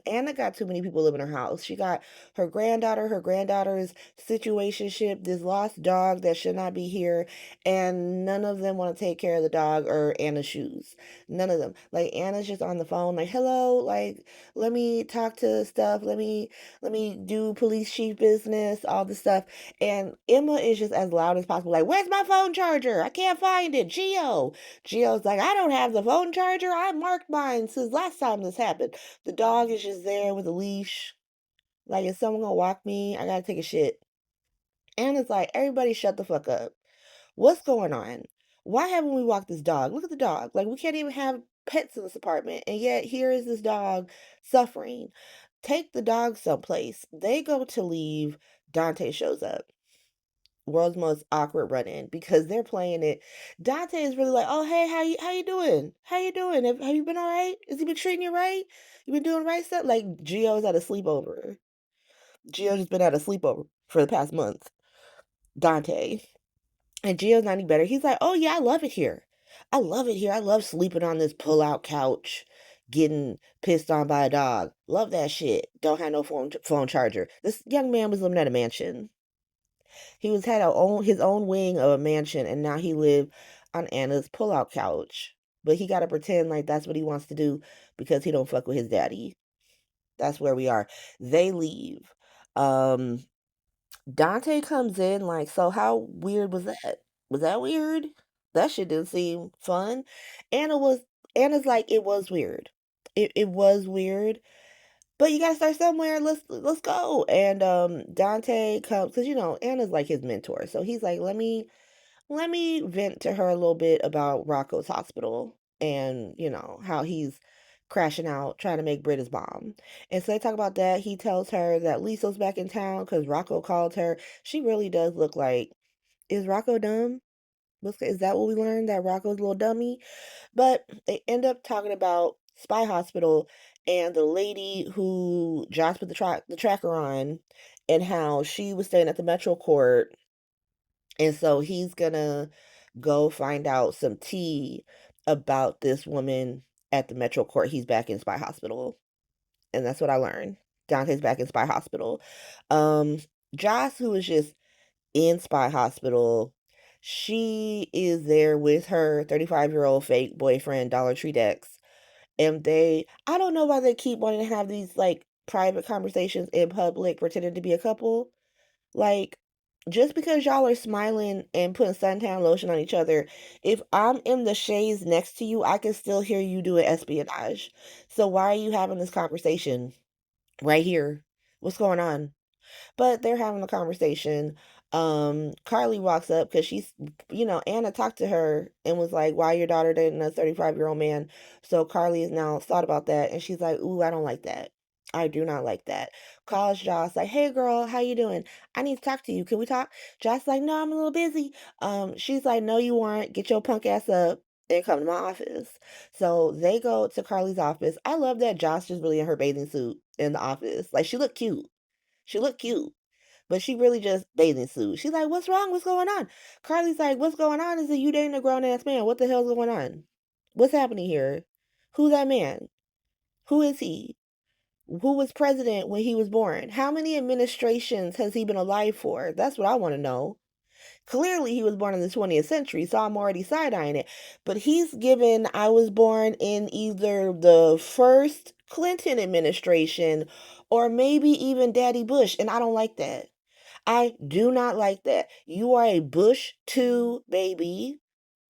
Anna got too many people living in her house. She got her granddaughter's situationship, this lost dog that should not be here, and none of them want to take care of the dog or Anna's shoes. None of them. Like Anna's just on the phone, like, hello, like, let me talk to stuff. Let me do police chief business, all this stuff. And Emma is just as loud as possible, like, where's my phone charger? I can't find it. Geo's like, I don't have the phone charger. I marked mine since last time this happened. The dog is just there with a leash. Like, is someone gonna walk me? I gotta take a shit. And it's like, everybody shut the fuck up. What's going on? Why haven't we walked this dog? Look at the dog. Like, we can't even have pets in this apartment. And yet, here is this dog suffering. Take the dog someplace. They go to leave. Dante shows up. World's most awkward run-in because they're playing it. Dante is really like, oh hey, how you doing? How you doing? Have you been all right? Has he been treating you right? You been doing right stuff? Like Gio's at a sleepover. Gio's just been at a sleepover for the past month. Dante. And Gio's not any better. He's like, oh yeah, I love it here. I love it here. I love sleeping on this pull-out couch, getting pissed on by a dog. Love that shit. Don't have no phone charger. This young man was living at a mansion. He was had his own wing of a mansion, and now he lived on Anna's pull-out couch. But he gotta pretend like that's what he wants to do because he don't fuck with his daddy. That's where we are. They leave. Um, Dante comes in like, so how weird was that? Was that weird? That shit didn't seem fun. Anna was Anna's like, it was weird. It was weird. But you gotta start somewhere. Let's go. And Dante comes because Anna's like his mentor. So he's like, let me vent to her a little bit about Rocco's hospital and how he's crashing out trying to make Brit his bomb. And so they talk about that. He tells her that Lisa's back in town because Rocco called her. She really does look like, is Rocco dumb? Is that what we learned? That Rocco's a little dummy? But they end up talking about Spy Hospital and the lady who Josh put the tracker on, and how she was staying at the Metro Court, and so he's gonna go find out some tea about this woman at the Metro Court. He's back in Spy Hospital, and that's what I learned. Dante's back in Spy Hospital. Um, Joss, who is just in Spy Hospital, she is there with her 35-year-old fake boyfriend, Dollar Tree Dex. And I don't know why they keep wanting to have these like private conversations in public, pretending to be a couple. Like, just because y'all are smiling and putting suntan lotion on each other, if I'm in the shades next to you, I can still hear you doing espionage. So why are you having this conversation right here? What's going on? But they're having a conversation. Carly walks up because Anna talked to her and was like, why your daughter dating a 35-year-old man? So Carly has now thought about that and she's like, ooh, I don't like that. I do not like that. Calls Joss like, hey girl, how you doing? I need to talk to you. Can we talk? Joss like, no, I'm a little busy. She's like, no, you aren't. Get your punk ass up and come to my office. So they go to Carly's office. I love that Joss is really in her bathing suit in the office. Like she looked cute. She looked cute. But she really just bathing suit. She's like, what's wrong? What's going on? Carly's like, what's going on is that you dating a grown ass man. What the hell's going on? What's happening here? Who's that man? Who is he? Who was president when he was born? How many administrations has he been alive for? That's what I want to know. Clearly, he was born in the 20th century, so I'm already side eyeing it. But he's given, I was born in either the first Clinton administration or maybe even Daddy Bush, and I don't like that. I do not like that. You are a Bush 2 baby,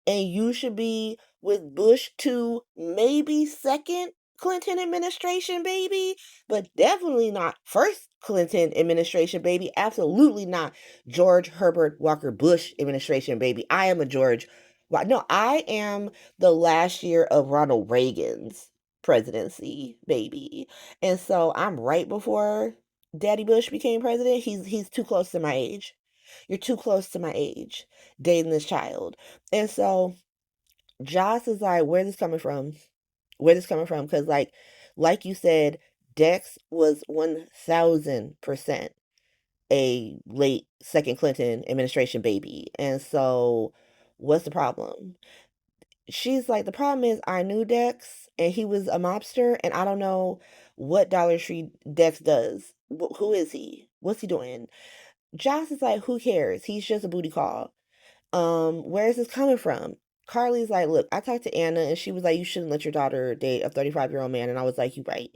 and you should be with Bush 2, maybe second Clinton administration baby, but definitely not first Clinton administration baby. Absolutely not George Herbert Walker Bush administration baby. I am a no, I am the last year of Ronald Reagan's presidency baby. And so I'm right before Daddy Bush became president. He's too close to my age. You're too close to my age dating this child. And so Joss is like, where this coming from? Where this coming from? Because like you said, Dex was 1000% a late second Clinton administration baby. And so what's the problem? She's like, the problem is I knew Dex and he was a mobster and I don't know what Dollar Tree Dex does. Who is he? What's he doing? Joss is like, who cares? He's just a booty call. Where is this coming from? Carly's like, look, I talked to Anna and she was like, you shouldn't let your daughter date a 35-year-old man. And I was like, you right.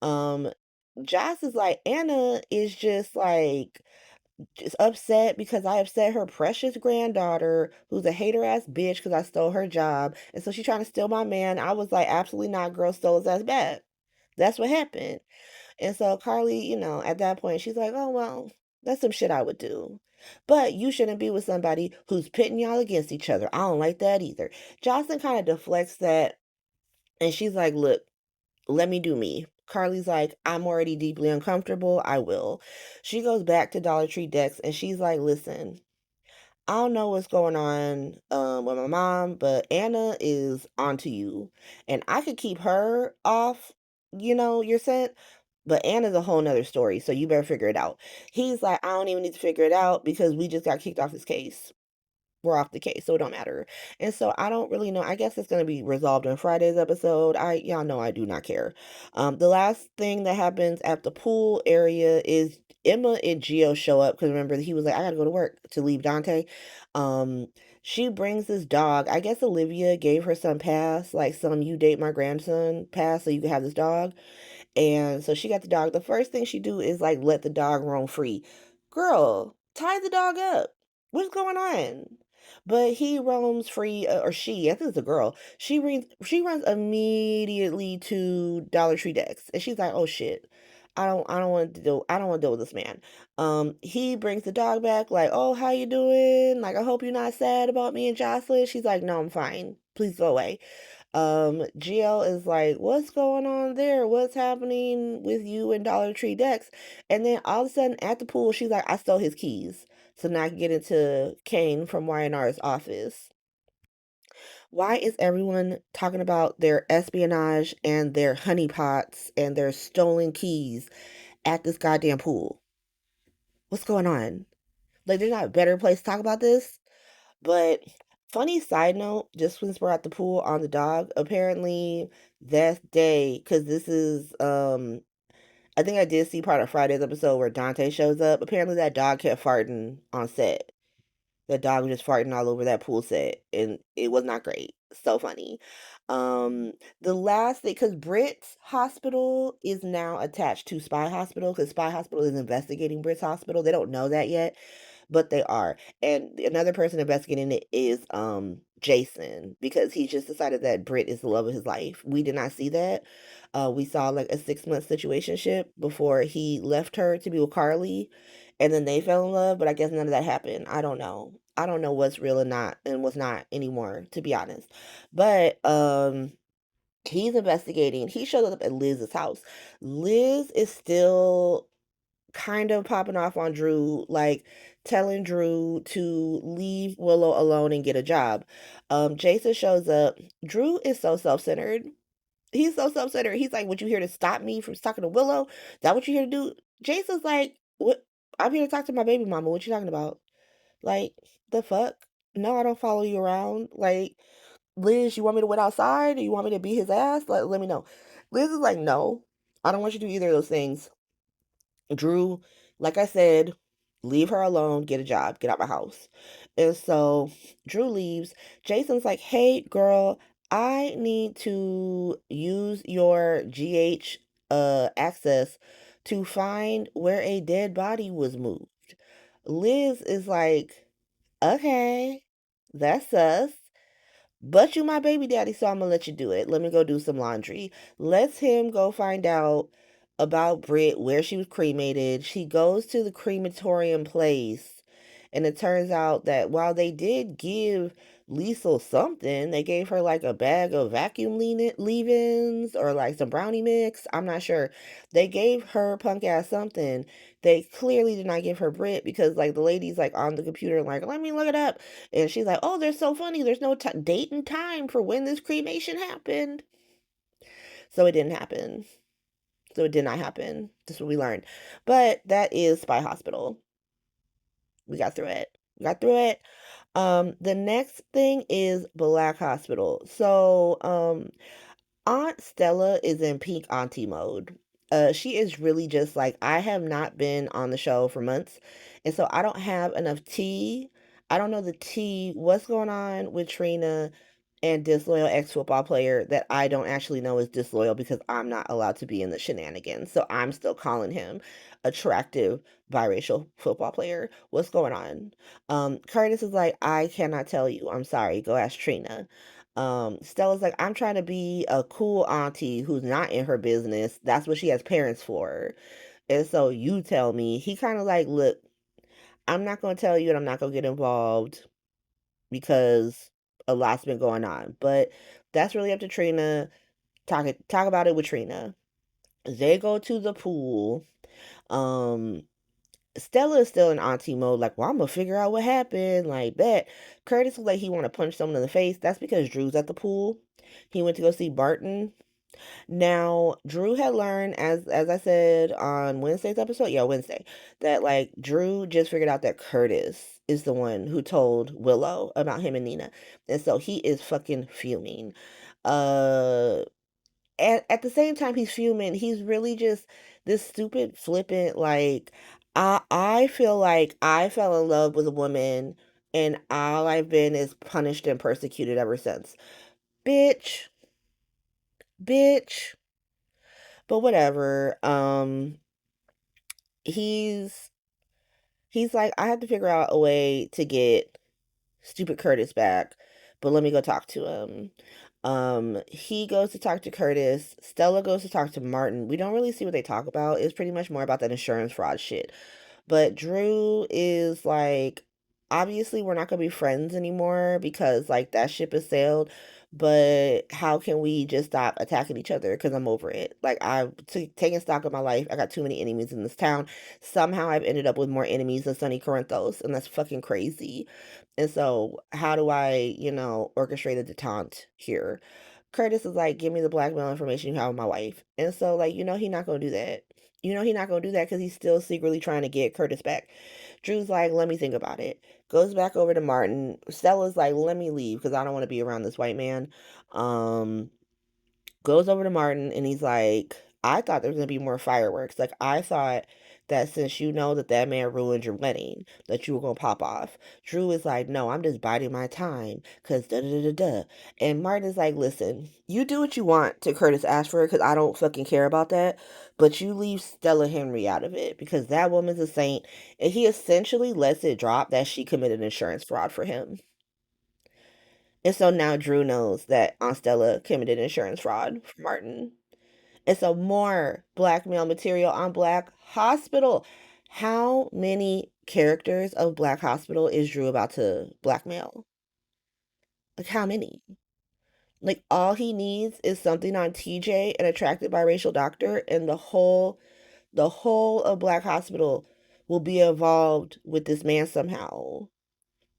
Um, Joss is like, Anna is just upset because I upset her precious granddaughter, who's a hater ass bitch because I stole her job. And so she's trying to steal my man. I was like, absolutely not, girl, stole his ass bad. That's what happened. And so Carly, at that point, she's like, oh, well, that's some shit I would do. But you shouldn't be with somebody who's pitting y'all against each other. I don't like that either. Jocelyn kind of deflects that. And she's like, look, let me do me. Carly's like, I'm already deeply uncomfortable. I will. She goes back to Dollar Tree Dex and she's like, listen, I don't know what's going on with my mom, but Anna is onto you. And I could keep her off, your scent, but Anna's a whole nother story, so you better figure it out. He's like, I don't even need to figure it out because we just got kicked off this case. We're off the case, so it don't matter. And so I don't really know. I guess it's gonna be resolved in Friday's episode. Y'all know I do not care. The last thing that happens at the pool area is Emma and Gio show up because remember he was like, I gotta go to work to leave Dante. Um, she brings this dog. I guess Olivia gave her some pass, like some you date my grandson pass, so you can have this dog. And so she got the dog. The first thing she do is like let the dog roam free. Girl, tie the dog up. What's going on? But he roams free, or she, I think it's a girl. She runs immediately to Dollar Tree Dex, and she's like, "Oh shit, I don't want to deal with this man." He brings the dog back, like, "Oh, how you doing? Like, I hope you're not sad about me and Jocelyn." She's like, "No, I'm fine. Please go away." GL is like, what's going on there? What's happening with you and Dollar Tree Dex? And then all of a sudden at the pool, she's like, I stole his keys. So now I can get into Kane from YNR's office. Why is everyone talking about their espionage and their honeypots and their stolen keys at this goddamn pool? What's going on? Like, there's not a better place to talk about this? But funny side note, just since we're at the pool on the dog, apparently that day, because this is I think I did see part of Friday's episode where Dante shows up. Apparently that dog kept farting on set. That dog was just farting all over that pool set, and it was not great. So funny. Um, the last thing, because Brit's hospital is now attached to Spy Hospital, because Spy Hospital is investigating Brit's hospital. They don't know that yet, but they are. And another person investigating it is Jason because he just decided that Britt is the love of his life. We did not see that. We saw like a 6 month situationship before he left her to be with Carly, and then they fell in love. But I guess none of that happened. I don't know. I don't know what's real and not and what's not anymore, to be honest. But he's investigating. He showed up at Liz's house. Liz is still kind of popping off on Drew, like telling Drew to leave Willow alone and get a job. Jason shows up. Drew is so self-centered. He's so self-centered. He's like, "What you here to stop me from talking to Willow? Is that what you here to do?" Jason's like, "What? I'm here to talk to my baby mama. What you talking about? Like, the fuck? No, I don't follow you around. Like, Liz, you want me to wait outside? Or you want me to beat his ass? Like, let me know." Liz is like, "No, I don't want you to do either of those things." Drew, like I said, leave her alone, get a job, get out my house. And so Drew leaves. Jason's like, hey, girl, I need to use your GH access to find where a dead body was moved. Liz is like, okay, that's us. But you my baby daddy, so I'm gonna let you do it. Let me go do some laundry. Lets him go find out about Britt, where she was cremated. She goes to the crematorium place, and it turns out that while they did give Liesel something, they gave her like a bag of vacuum leave-ins or like some brownie mix. I'm not sure. They gave her punk ass something. They clearly did not give her Brit because like the lady's like on the computer like, let me look it up. And she's like, oh, they're so funny. There's no date and time for when this cremation happened. So it didn't happen. So it did not happen. That's what we learned. But that is Spy Hospital. We got through it. We got through it. The next thing is Black Hospital. So, Aunt Stella is in peak auntie mode. She is really just like, I have not been on the show for months, and so I don't have enough tea. I don't know the tea. What's going on with Trina and disloyal ex-football player that I don't actually know is disloyal because I'm not allowed to be in the shenanigans. So I'm still calling him attractive biracial football player. What's going on? Curtis is like, I cannot tell you. I'm sorry. Go ask Trina. Stella's like, I'm trying to be a cool auntie who's not in her business. That's what she has parents for. And so you tell me. He kind of like, look, I'm not going to tell you and I'm not going to get involved because a lot's been going on. But that's really up to Trina. Talk about it with Trina. They go to the pool. Um, Stella is still in auntie mode, like, well, I'm gonna figure out what happened, like that. Curtis was like he want to punch someone in the face. That's because Drew's at the pool. He went to go see Barton. Now, Drew had learned, as I said on Wednesday's episode, yeah, Wednesday, that like Drew just figured out that Curtis is the one who told Willow about him and Nina, and so he is fucking fuming. Uh, at the same time he's fuming, he's really just this stupid flippant like I feel like I fell in love with a woman and all I've been is punished and persecuted ever since. Bitch, bitch. But whatever. He's he's like, I have to figure out a way to get stupid Curtis back, but let me go talk to him. He goes to talk to Curtis. Stella goes to talk to Martin. We don't really see what they talk about. It's pretty much more about that insurance fraud shit. But Drew is like, obviously, we're not going to be friends anymore because, like, that ship has sailed. But how can we just stop attacking each other? Because I'm over it. Like, taking stock of my life. I got too many enemies in this town. Somehow I've ended up with more enemies than Sunny Corinthos, and that's fucking crazy. And so, how do I, orchestrate a detente here? Curtis is like, give me the blackmail information you have on my wife. And so, like, he not gonna do that. He not gonna do that because he's still secretly trying to get Curtis back. Drew's like, let me think about it. Goes back over to Martin. Stella's like, let me leave because I don't want to be around this white man. Um, Goes over to Martin and he's like, I thought there was going to be more fireworks. Like, I thought that since you know that that man ruined your wedding, that you were going to pop off. Drew is like, no, I'm just biding my time because da da da da. And Martin is like, listen, you do what you want to Curtis Ashford because I don't fucking care about that. But you leave Stella Henry out of it because that woman's a saint. And he essentially lets it drop that she committed insurance fraud for him. And so now Drew knows that Aunt Stella committed insurance fraud for Martin. And so more blackmail material on Black Hospital. How many characters of Black Hospital is Drew about to blackmail? Like how many? Like all he needs is something on TJ, an attracted biracial doctor, and the whole of Black Hospital will be involved with this man somehow.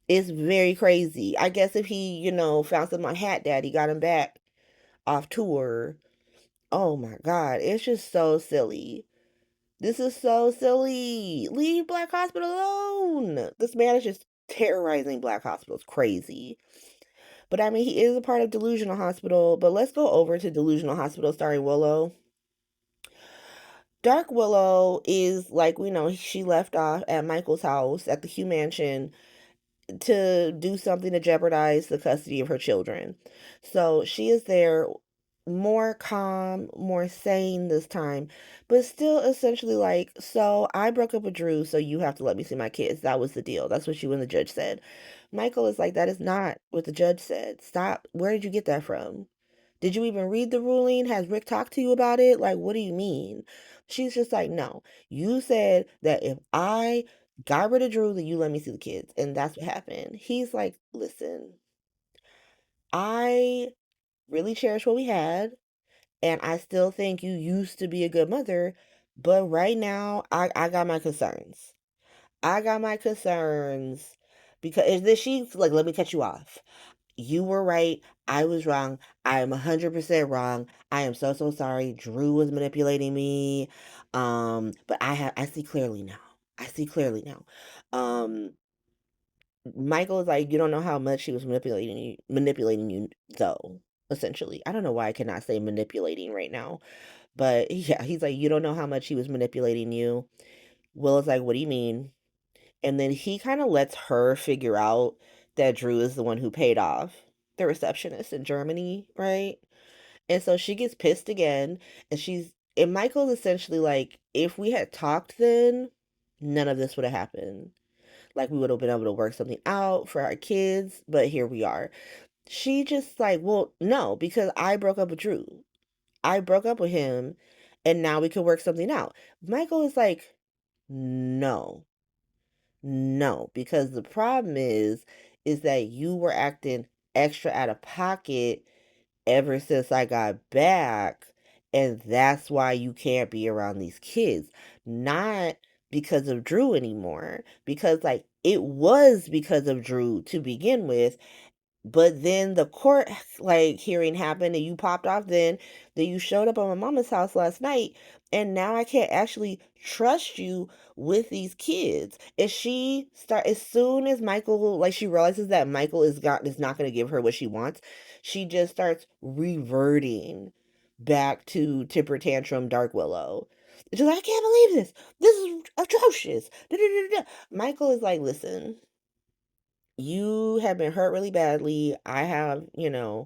It's very crazy. I guess if he, found some on Hat Daddy, got him back off tour. Oh my God, it's just so silly. This is so silly. Leave Black Hospital alone. This man is just terrorizing Black Hospital. It's crazy. But I mean, he is a part of Delusional Hospital. But let's go over to Delusional Hospital starring Willow. Dark Willow is like we know she left off at Michael's house at the Hugh Mansion to do something to jeopardize the custody of her children. So she is there more calm, more sane this time, but still essentially like, so I broke up with Drew, so you have to let me see my kids. That was the deal. That's what she and the judge said. Michael is like, that is not what the judge said. Stop. Where did you get that from? Did you even read the ruling? Has Rick talked to you about it? Like, what do you mean? She's just like, no. You said that if I got rid of Drew, then you let me see the kids. And that's what happened. He's like, listen, I really cherish what we had. And I still think you used to be a good mother. But right now, I got my concerns. I got my concerns because is this she's like, let me cut you off. You were right. I was wrong. I am 100% wrong. I am so, so sorry. Drew was manipulating me. But I see clearly now. I see clearly now. Um, Michael is like, "You don't know how much she was manipulating you, though." Essentially, I don't know why I cannot say manipulating right now, but yeah, he's like, "You don't know how much he was manipulating you." Willow's like, "What do you mean?" And then he kind of lets her figure out that Drew is the one who paid off the receptionist in Germany, right? And so she gets pissed again, and Michael's essentially like, if we had talked then, none of this would have happened. Like, we would have been able to work something out for our kids, but here we are. She just like, well, no, because I broke up with Drew. I broke up with him, and now we can work something out. Michael is like, no, no, because the problem is that you were acting extra out of pocket ever since I got back, and that's why you can't be around these kids. Not because of Drew anymore, because like it was because of Drew to begin with, but then the court like hearing happened and you popped off then you showed up on my mama's house last night, and now I can't actually trust you with these kids. And she start as soon as Michael, like, she realizes that Michael is not going to give her what she wants, she just starts reverting back to Tipper Tantrum Dark Willow. She's like, I can't believe this. This is atrocious. Da, da, da, da. Michael is like, listen, you have been hurt really badly. I know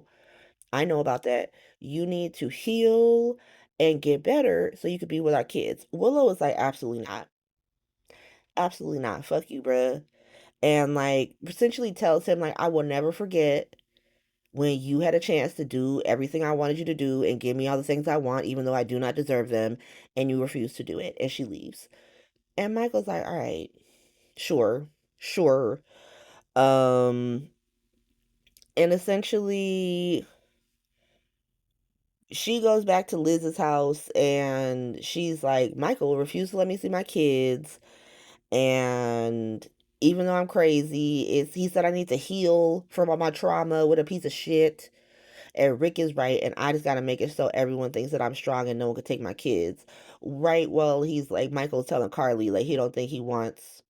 about that. You need to heal and get better so you could be with our kids. Willow is like, absolutely not. Absolutely not. Fuck you, bruh. And like, essentially tells him, like, I will never forget when you had a chance to do everything I wanted you to do and give me all the things I want, even though I do not deserve them, and you refuse to do it. And she leaves. And Michael's like, all right, sure, sure. Um, and essentially she goes back to Liz's house and she's like, Michael refused to let me see my kids. And even though I'm crazy, he said I need to heal from all my trauma with a piece of shit. And Rick is right, and I just gotta make it so everyone thinks that I'm strong and no one can take my kids. Right? Well, he's like, Michael's telling Carly like he don't think he wants,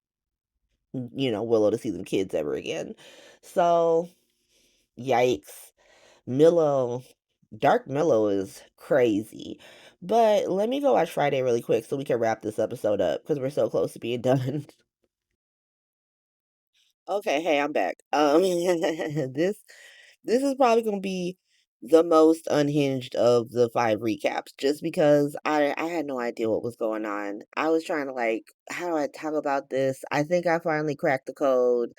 Willow to see them kids ever again. So yikes. Millow, Dark Millow is crazy. But let me go watch Friday really quick so we can wrap this episode up because we're so close to being done. Okay, hey, I'm back. This is probably gonna be the most unhinged of the five recaps, just because I had no idea what was going on. I was trying to like, how do I talk about this? I think I finally cracked the code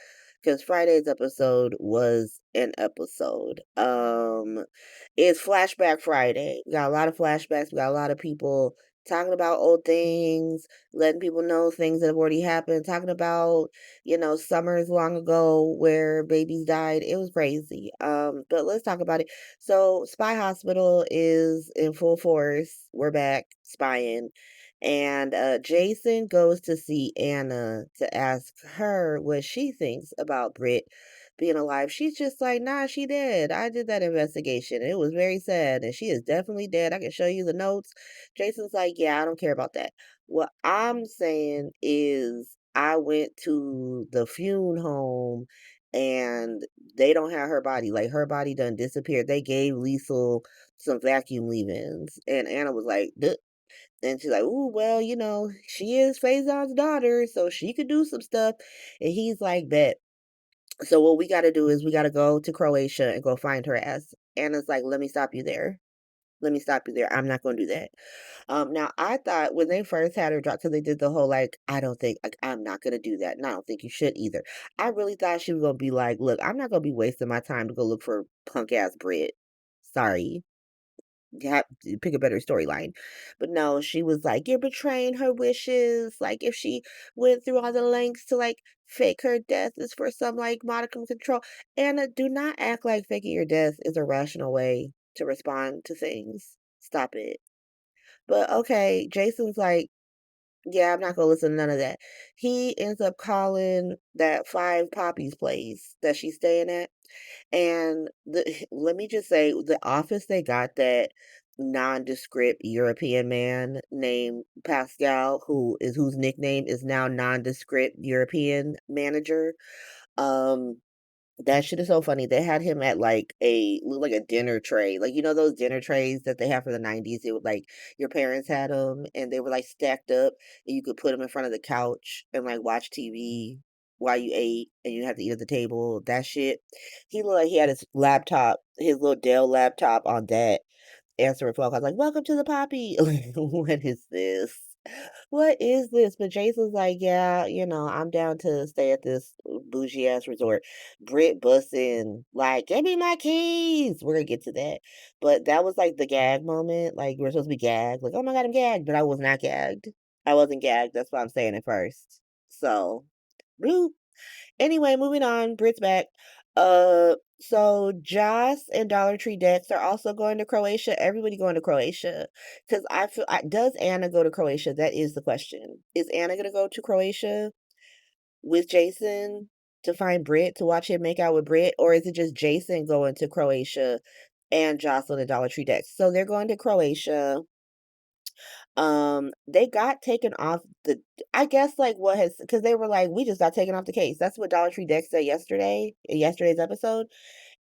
because Friday's episode was an episode. It's Flashback Friday. We got a lot of flashbacks. We got a lot of people talking about old things, letting people know things that have already happened, talking about summers long ago where babies died. It was crazy. But let's talk about it. So, Spy Hospital is in full force. We're back spying. And Jason goes to see Anna to ask her what she thinks about Britt being alive. She's just like, nah, she dead. I did that investigation. It was very sad, and she is definitely dead. I can show you the notes. Jason's like, yeah, I don't care about that. What I'm saying is, I went to the funeral home and they don't have her body. Like, her body done disappeared. They gave Liesel some vacuum leave-ins. And Anna was like, duh. And she's like, ooh, well, she is Faison's daughter, so she could do some stuff. And he's like, bet. So what we got to do is we got to go to Croatia and go find her ass. Anna's like, let me stop you there. Let me stop you there. I'm not going to do that. Now I thought when they first had her drop, because they did the whole like, I don't think, like, I'm not gonna do that, and I don't think you should either. I really thought she was gonna be like, look, I'm not gonna be wasting my time to go look for punk ass Brit. Sorry, you have to pick a better storyline. But no, she was like, you're betraying her wishes. Like, if she went through all the lengths to like fake her death is for some like modicum control. Anna, do not act like faking your death is a rational way to respond to things. Stop it. But okay, Jason's like, yeah, I'm not gonna listen to none of that. He ends up calling that Five Poppies place that she's staying at. And let me just say, the office they got that nondescript European man named Pascal, whose nickname is now nondescript European manager. Um, that shit is so funny. They had him at like looked like a dinner tray. Like, you know those dinner trays that they have for the 90s? It would like your parents had them and they were like stacked up and you could put them in front of the couch and like watch TV while you ate and you have to eat at the table. That shit. He looked like he had his laptop, his little Dell laptop on that answering phone calls like, "Welcome to the Poppy." Like, what is this? What is this? But Jason's like, "Yeah, I'm down to stay at this bougie ass resort." Britt busting, like, "Give me my keys." We're gonna get to that. But that was like the gag moment. Like, we're supposed to be gagged. Like, oh my God, I'm gagged. But I was not gagged. I wasn't gagged. That's why I'm saying it first. So, rude. Anyway, moving on, Brit's back. So Joss and Dollar Tree Dex are also going to Croatia. Everybody going to Croatia. Because does Anna go to Croatia? That is the question. Is Anna going to go to Croatia with Jason to find Brit, to watch him make out with Brit? Or is it just Jason going to Croatia and Jocelyn and Dollar Tree Dex? So they're going to Croatia. They got taken off I guess, like, because they were like, "We just got taken off the case." That's what Dollar Tree Dex said yesterday in yesterday's episode,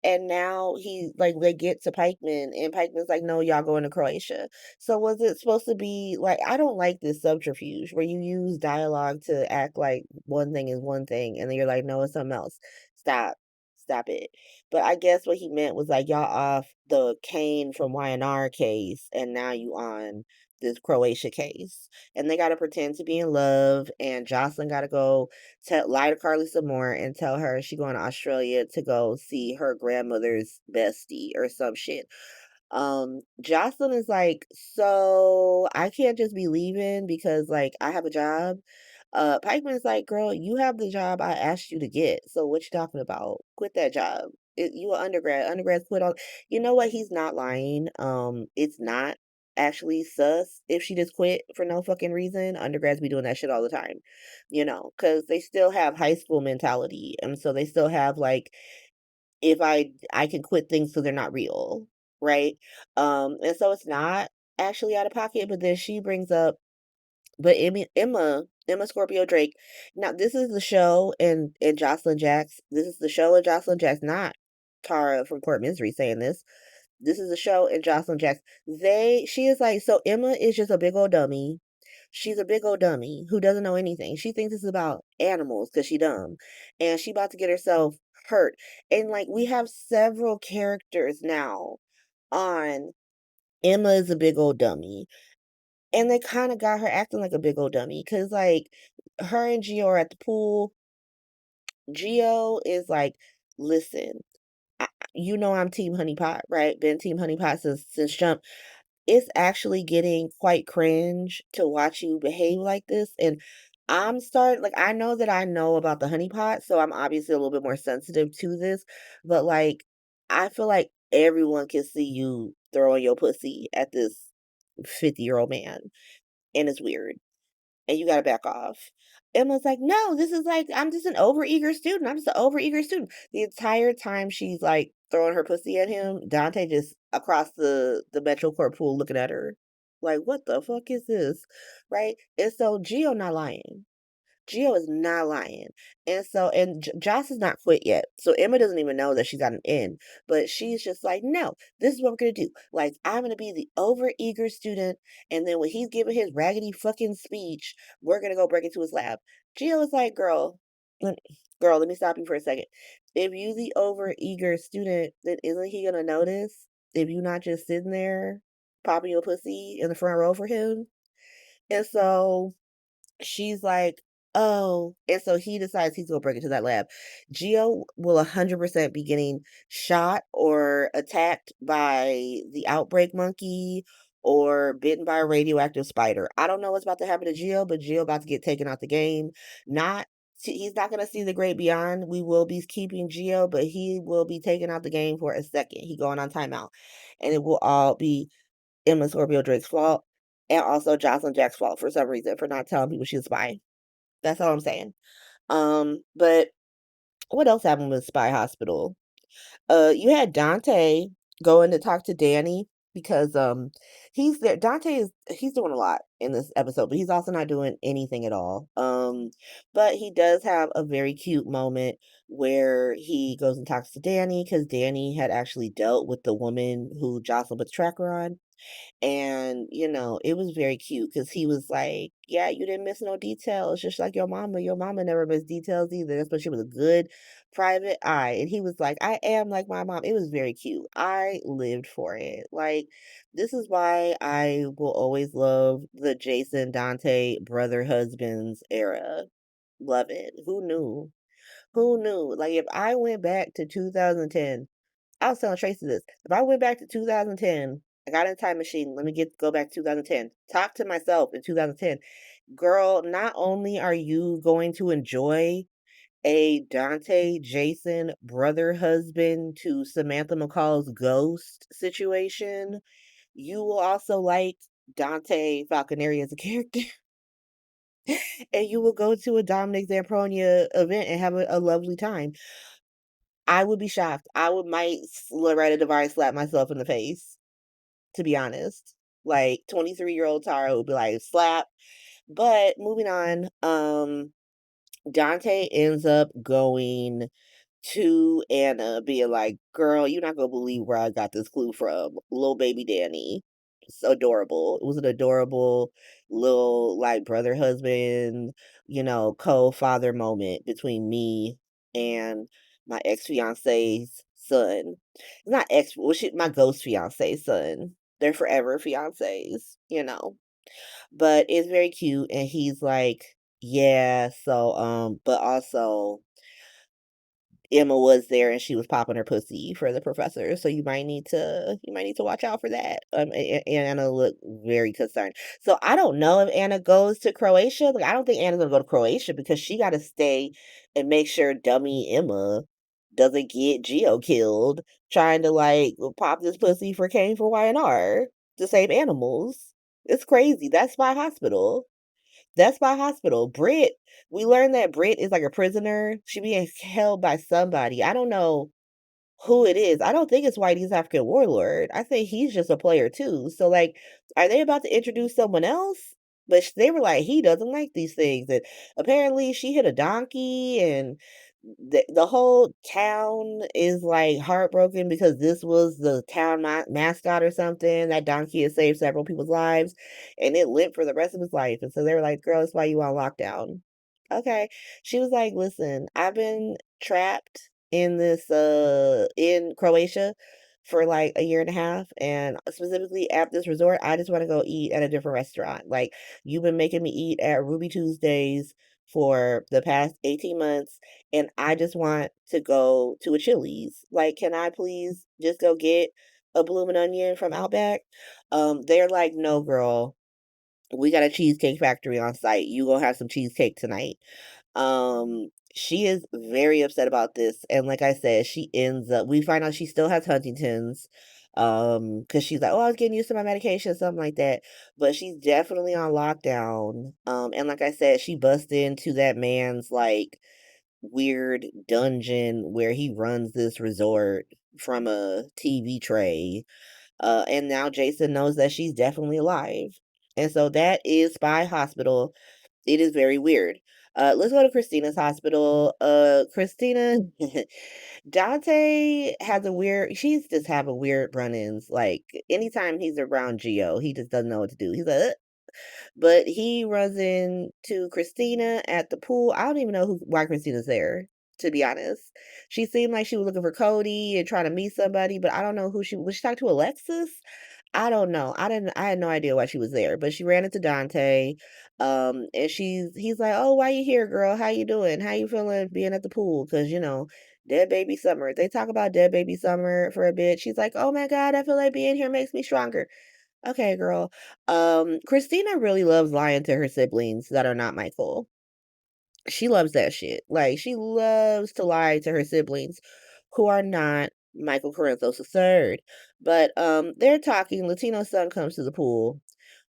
and now they get to Pikeman, and Pikeman's like, "No, y'all going to Croatia." So was it supposed to be like, I don't like this subterfuge where you use dialogue to act like one thing is one thing, and then you're like, "No, it's something else." Stop. Stop it. But I guess what he meant was like, y'all off the Kane from YNR case, and now you on this Croatia case. And they gotta pretend to be in love, and Jocelyn gotta go lie to Carly some more and tell her she going to Australia to go see her grandmother's bestie or some shit. Jocelyn is like, "So I can't just be leaving because like I have a job." Pikeman's like, "Girl, you have the job I asked you to get. So what you talking about? Quit that job. You an undergrad. Undergrads quit all." You know what? He's not lying. It's not actually sus if she just quit for no fucking reason. Undergrads be doing that shit all the time, because they still have high school mentality, and so they still have like, if I can quit things so they're not real, right? And so it's not actually out of pocket. But then she brings up, but Emma Scorpio Drake. Now this is the show in Jocelyn Jacks. This is the show in Jocelyn Jacks, not Tara from Court Misery saying this. This is a show in Jocelyn Jacks. She is like, so Emma is just a big old dummy. She's a big old dummy who doesn't know anything. She thinks this is about animals because she dumb. And she about to get herself hurt. And like, we have several characters now on Emma is a big old dummy. And they kind of got her acting like a big old dummy. Cause like, her and Gio are at the pool. Gio is like, "Listen, I'm Team Honeypot, right? Been Team Honeypot since jump. It's actually getting quite cringe to watch you behave like this." And I'm starting, like, I know that I know about the honeypot, so I'm obviously a little bit more sensitive to this. But like, I feel like everyone can see you throwing your pussy at this 50-year-old man, and it's weird, and you gotta back off. Emma's like, "No, this is like, I'm just an overeager student. I'm just an overeager student." The entire time she's like throwing her pussy at him, Dante just across the Metro Court pool looking at her. Like, what the fuck is this? Right? And so Gio not lying. Gio is not lying. And so, and Joss is not quit yet. So Emma doesn't even know that she's got an in. But she's just like, "No, this is what we're going to do. Like, I'm going to be the overeager student. And then when he's giving his raggedy fucking speech, we're going to go break into his lab." Gio is like, girl, let me stop you for a second. If you the overeager student, then isn't he going to notice if you not just sitting there popping your pussy in the front row for him? And so she's like, "Oh," and so he decides he's gonna break into that lab. Geo will 100% be getting shot or attacked by the outbreak monkey or bitten by a radioactive spider. I don't know what's about to happen to Geo, but Geo about to get taken out the game. Not He's not gonna see the great beyond. We will be keeping Geo, but he will be taken out the game for a second. He going on timeout, and it will all be Emma Scorpio Drake's fault, and also Jocelyn Jack's fault for some reason for not telling people she's a spy. That's all I'm saying. But what else happened with Spy Hospital? You had Dante going to talk to Danny. because he's there. Dante is he's doing a lot in this episode, but he's also not doing anything at all. But he does have a very cute moment where he goes and talks to Danny because Danny had actually dealt with the woman who Jocelyn put the tracker on. And, it was very cute because he was like, "Yeah, you didn't miss no details, just like your mama. Your mama never missed details either. That's but she was a good private eye." And he was like, "I am like my mom." It was very cute. I lived for it. Like, this is why I will always love the Jason Dante brother husbands era. Love it. Who knew? Who knew? Like, if I went back to 2010, I was telling Tracy this. If I went back to 2010, I got in a time machine. Let me go back to 2010. Talk to myself in 2010. Girl, not only are you going to enjoy a Dante Jason brother husband to Samantha McCall's ghost situation, you will also like Dante Falconeri as a character. And you will go to a Dominic Zampronia event and have a lovely time. I would be shocked. I would might Loretta Devine slap myself in the face, to be honest. Like 23-year-old Tara would be like, slap. But moving on, Dante ends up going to Anna being like, "Girl, you're not gonna believe where I got this clue from. Little baby Danny." It's adorable. It was an adorable little like brother husband, co-father moment between me and my ex-fiance's son. It's not ex well, my ghost fiance's son. They're forever fiancés. But it's very cute and he's like, "Yeah, so but also Emma was there and she was popping her pussy for the professor, so you might need to watch out for that." And Anna looked very concerned. So I don't know if Anna goes to Croatia. Like I don't think Anna's gonna go to Croatia because she got to stay and make sure dummy Emma doesn't get Geo killed trying to like pop this pussy for Kane for Y&R to save animals. It's crazy. That's my hospital. Brit, we learned that Brit is like a prisoner. She being held by somebody. I don't know who it is. I don't think it's Whitey's African warlord. I think he's just a player too. So like, are they about to introduce someone else? But they were like, he doesn't like these things. And apparently she hit a donkey and the whole town is like heartbroken because this was the town mascot or something. That donkey has saved several people's lives and it lived for the rest of his life. And so they were like, "Girl, that's why you on lockdown." Okay. She was like, "Listen, I've been trapped in Croatia for like a year and a half and specifically at this resort, I just want to go eat at a different restaurant. Like you've been making me eat at Ruby Tuesdays for the past 18 months and I just want to go to a Chili's. Like can I please just go get a bloomin' onion from Outback?" They're like, "No, girl. We got a cheesecake factory on site. You gonna have some cheesecake tonight." She is very upset about this, and like I said, she ends up we find out she still has Huntington's, because she's like, "Oh, I was getting used to my medication," something like that, but she's definitely on lockdown, and like I said, she busts into that man's, like, weird dungeon where he runs this resort from a TV tray, and now Jason knows that she's definitely alive, and so that is Spy Hospital. It is very weird. Let's go to Christina's hospital. Christina, Dante has she's just having weird run-ins. Like anytime he's around Geo, he just doesn't know what to do. He's like, "Ugh." But he runs into Christina at the pool. I don't even know why Christina's there, to be honest. She seemed like she was looking for Cody and trying to meet somebody, but I don't know who was she talking to Alexis? I don't know. I had no idea why she was there, but she ran into Dante. And he's like, "Oh, why you here, girl? How you doing? How you feeling being at the pool?" Cause dead baby summer. They talk about dead baby summer for a bit. She's like, "Oh my God, I feel like being here makes me stronger." Okay, girl. Christina really loves lying to her siblings that are not Michael. She loves that shit. Like she loves to lie to her siblings who are not Michael Corinthos III. But they're talking. Latino's son comes to the pool.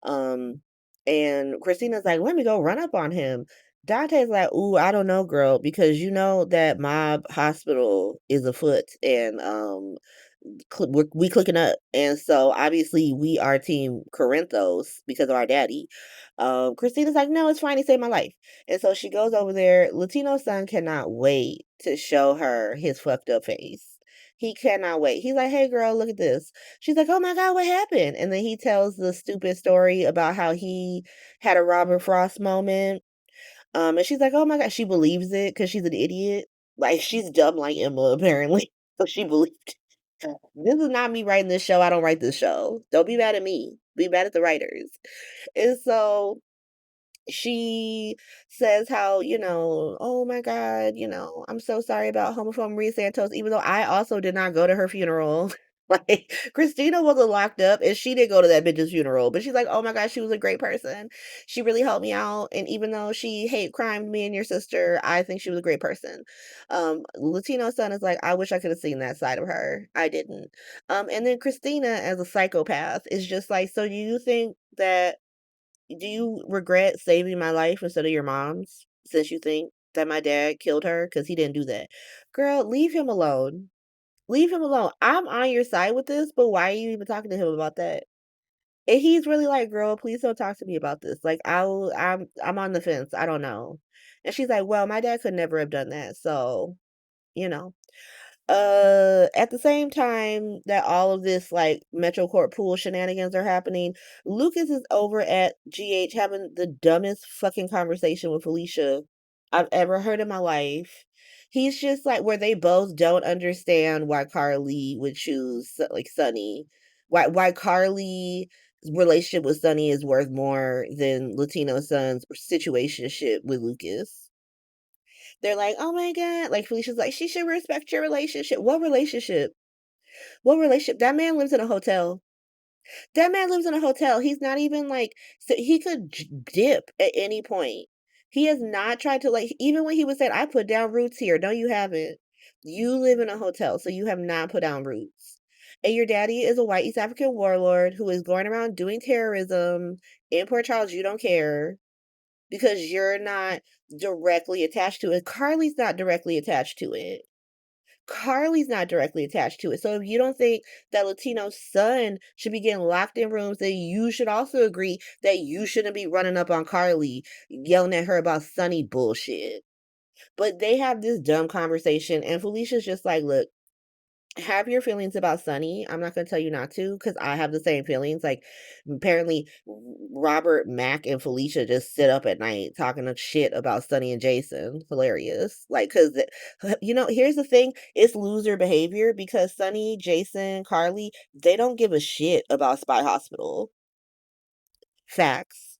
Um and Christina's like, "Let me go run up on him." Dante's like, "Ooh, I don't know, girl, because you know that mob hospital is afoot and we clicking up, and so obviously we are team Corinthos because of our daddy. Christina's like, no, it's fine. He saved my life, and so she goes over there. Latino's son cannot wait to show her his fucked up face. He cannot wait. He's like, hey girl, look at this. She's like, oh my god, what happened? And then he tells the stupid story about how he had a Robert Frost moment. And she's like, "Oh my god," she believes it because she's an idiot. Like, she's dumb like Emma, apparently. So she believed it. This is not me writing this show, I don't write this show. Don't be mad at me. Be mad at the writers. And so she says how, "Oh my god, I'm so sorry about homophobe Maria Santos," even though I also did not go to her funeral. Like, Christina wasn't locked up, and she didn't go to that bitch's funeral, but she's like, "Oh my god, she was a great person. She really helped me out, and even though she hate crimed me and your sister, I think she was a great person." Latino son is like, "I wish I could have seen that side of her. I didn't." And then Christina, as a psychopath, is just like, "So do you think that do you regret saving my life instead of your mom's, since you think that my dad killed her? Because he didn't do that." Girl, leave him alone. Leave him alone. I'm on your side with this, but why are you even talking to him about that? And he's really like, "Girl, please don't talk to me about this. Like, I'm on the fence. I don't know." And she's like, "Well, my dad could never have done that. So, you know." At the same time that all of this, like, Metro Court pool shenanigans are happening, Lucas is over at GH having the dumbest fucking conversation with Felicia I've ever heard in my life. He's just like where they both don't understand why Carly would choose like Sunny. Why Carly's relationship with Sunny is worth more than Latino Son's situationship with Lucas. They're like, "Oh my god," like, Felicia's like, "She should respect your relationship." What relationship? What relationship? That man lives in a hotel. That man lives in a hotel. He's not even, like, so he could dip at any point. He has not tried to, like, even when he was saying, "I put down roots here." No, you haven't. You live in a hotel, so you have not put down roots. And your daddy is a white East African warlord who is going around doing terrorism in Port Charles. You don't care because you're not directly attached to it. Carly's not directly attached to it. Carly's not directly attached to it. So if you don't think that Latino's son should be getting locked in rooms, then you should also agree that you shouldn't be running up on Carly, yelling at her about Sunny bullshit. But they have this dumb conversation, and Felicia's just like, look, have your feelings about Sunny. I'm not gonna tell you not to, because I have the same feelings. Like, apparently, Robert, Mac, and Felicia just sit up at night talking of shit about Sunny and Jason. Hilarious. Like, because here's the thing: it's loser behavior because Sunny, Jason, Carly, they don't give a shit about Spy Hospital. Facts.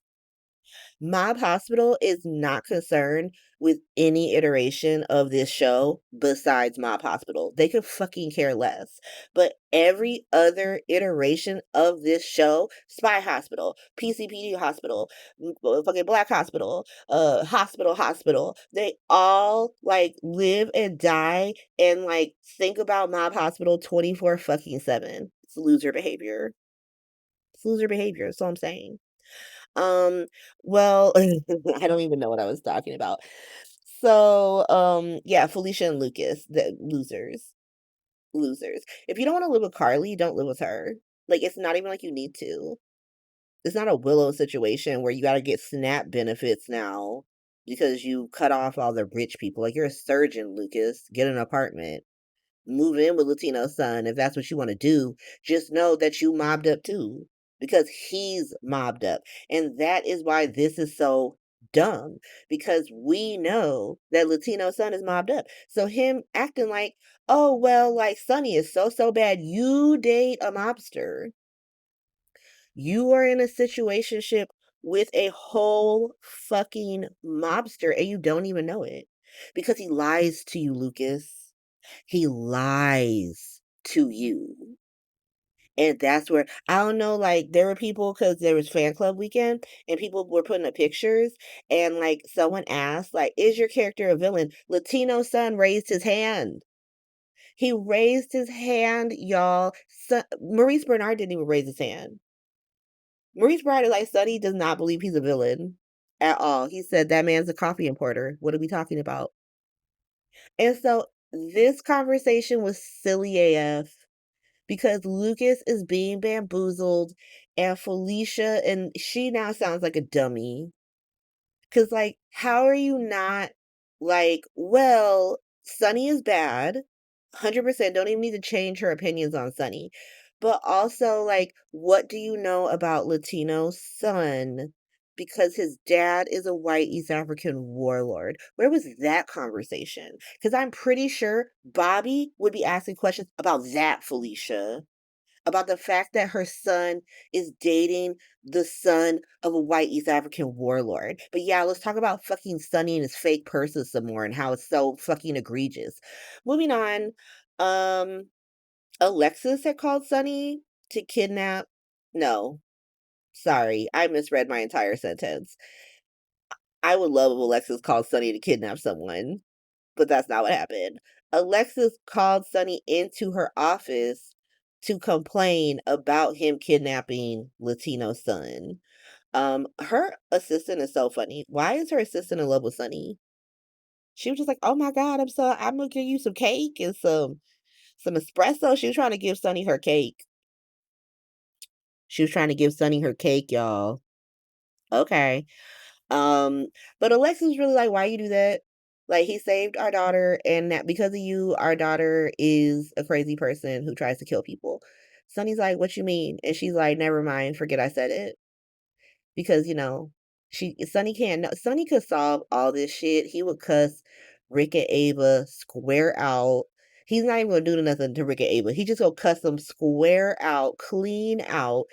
Mob Hospital is not concerned with any iteration of this show besides Mob Hospital. They could fucking care less. But every other iteration of this show, Spy Hospital, PCPD Hospital, fucking Black Hospital, Hospital, they all like live and die and like think about Mob Hospital 24 fucking 7. It's loser behavior. It's loser behavior. That's all I'm saying. Um, well, I don't even know what I was talking about. So, yeah, Felicia and Lucas, the losers. Losers. If you don't want to live with Carly, don't live with her. Like, it's not even like you need to. It's not a Willow situation where you got to get SNAP benefits now because you cut off all the rich people. Like, you're a surgeon, Lucas. Get an apartment. Move in with Latino's son if that's what you want to do. Just know that you mobbed up too because he's mobbed up. And that is why this is so dumb because we know that Latino's son is mobbed up. So him acting like, oh, well, like Sonny is so bad. You date a mobster. You are in a situationship with a whole fucking mobster and you don't even know it because he lies to you, Lucas. He lies to you. And that's where I don't know, like there were people because there was fan club weekend and people were putting up pictures and like someone asked, like, is your character a villain? Latino son raised his hand. He raised his hand, y'all. Maurice Bernard didn't even raise his hand. Maurice Bernard, like Sonny, does not believe he's a villain at all. He said that man's a coffee importer. What are we talking about? And so this conversation was silly AF. because Lucas is being bamboozled and Felicia, and she now sounds like a dummy. 'Cause, like, how are you not like, well, Sunny is bad, 100%, don't even need to change her opinions on Sunny. But also, like, what do you know about Latino's son? Because his dad is a white East African warlord. Where was that conversation? Because I'm pretty sure Bobby would be asking questions about that, Felicia, about the fact that her son is dating the son of a white East African warlord. But yeah, let's talk about fucking Sonny and his fake purses some more and how it's so fucking egregious. Moving on, um, Alexis had called Sonny to kidnap. No, sorry, I misread my entire sentence. I would love if Alexis called Sonny to kidnap someone, but that's not what happened. Alexis called Sonny into her office to complain about him kidnapping Latino's son. Her assistant is so funny. Why is her assistant in love with Sonny? She was just like, "Oh my God, I'm gonna give you some cake and some espresso." She was trying to give Sonny her cake. She was trying to give Sonny her cake, y'all. Okay. Um, but Alexis was really like, "Why you do that? Like, he saved our daughter, and that because of you, our daughter is a crazy person who tries to kill people." Sonny's like, "What you mean?" And she's like, "Never mind, forget I said it." Because, Sonny can't Sonny could solve all this shit. He would cuss Rick and Ava square out. He's not even gonna do nothing to Rick and Ava. He just gonna cuss them square out, clean out,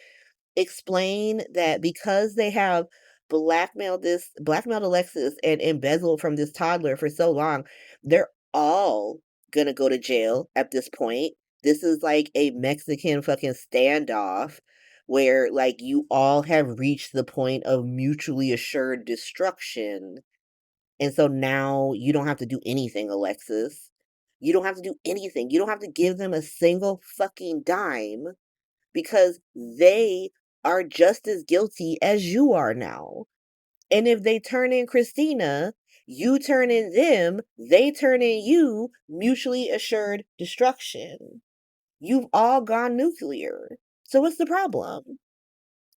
explain that because they have blackmailed Alexis and embezzled from this toddler for so long, they're all gonna go to jail at this point. This is like a Mexican fucking standoff where like you all have reached the point of mutually assured destruction. And so now you don't have to do anything, Alexis. You don't have to do anything. You don't have to give them a single fucking dime because they are just as guilty as you are now. And if they turn in Christina, you turn in them, they turn in you, mutually assured destruction. You've all gone nuclear. So what's the problem?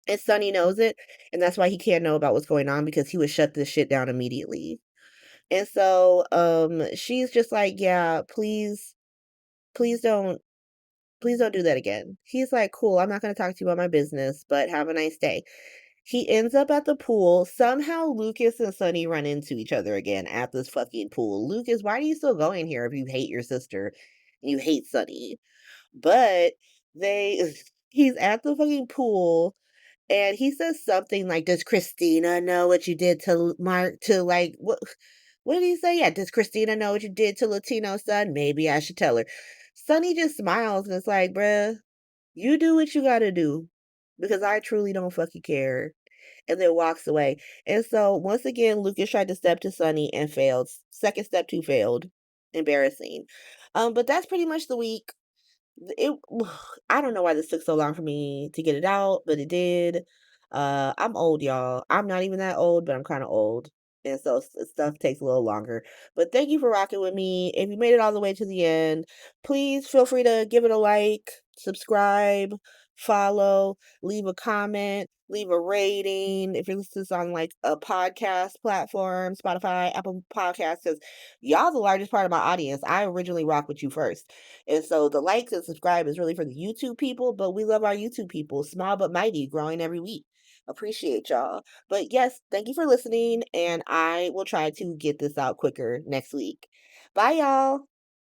And Sonny knows it, and that's why he can't know about what's going on because he would shut this shit down immediately. And so she's just like, "Yeah, please don't please don't do that again." He's like, "Cool, I'm not going to talk to you about my business, but have a nice day." He ends up at the pool. Somehow Lucas and Sonny run into each other again at this fucking pool. Lucas, why are you still going here if you hate your sister and you hate Sonny? But they he's at the fucking pool and he says something like, "Does Christina know what you did to Mark to like what did he say? Yeah, does Christina know what you did to Latino's son? Maybe I should tell her." Sonny just smiles and it's like, "Bruh, you do what you gotta do because I truly don't fucking care." And then walks away. And so once again, Lucas tried to step to Sonny and failed. Second step two failed. Embarrassing. But that's pretty much the week. It I don't know why this took so long for me to get it out, but it did. I'm old, y'all. I'm not even that old, but I'm kind of old. And so stuff takes a little longer. But thank you for rocking with me. If you made it all the way to the end, please feel free to give it a like, subscribe, follow, leave a comment, leave a rating. If you're listening to this on like a podcast platform, Spotify, Apple Podcasts, because y'all the largest part of my audience. I originally rock with you first. And so the likes and subscribe is really for the YouTube people, but we love our YouTube people, small but mighty, growing every week. Appreciate y'all. But yes, thank you for listening, and I will try to get this out quicker next week. Bye, y'all.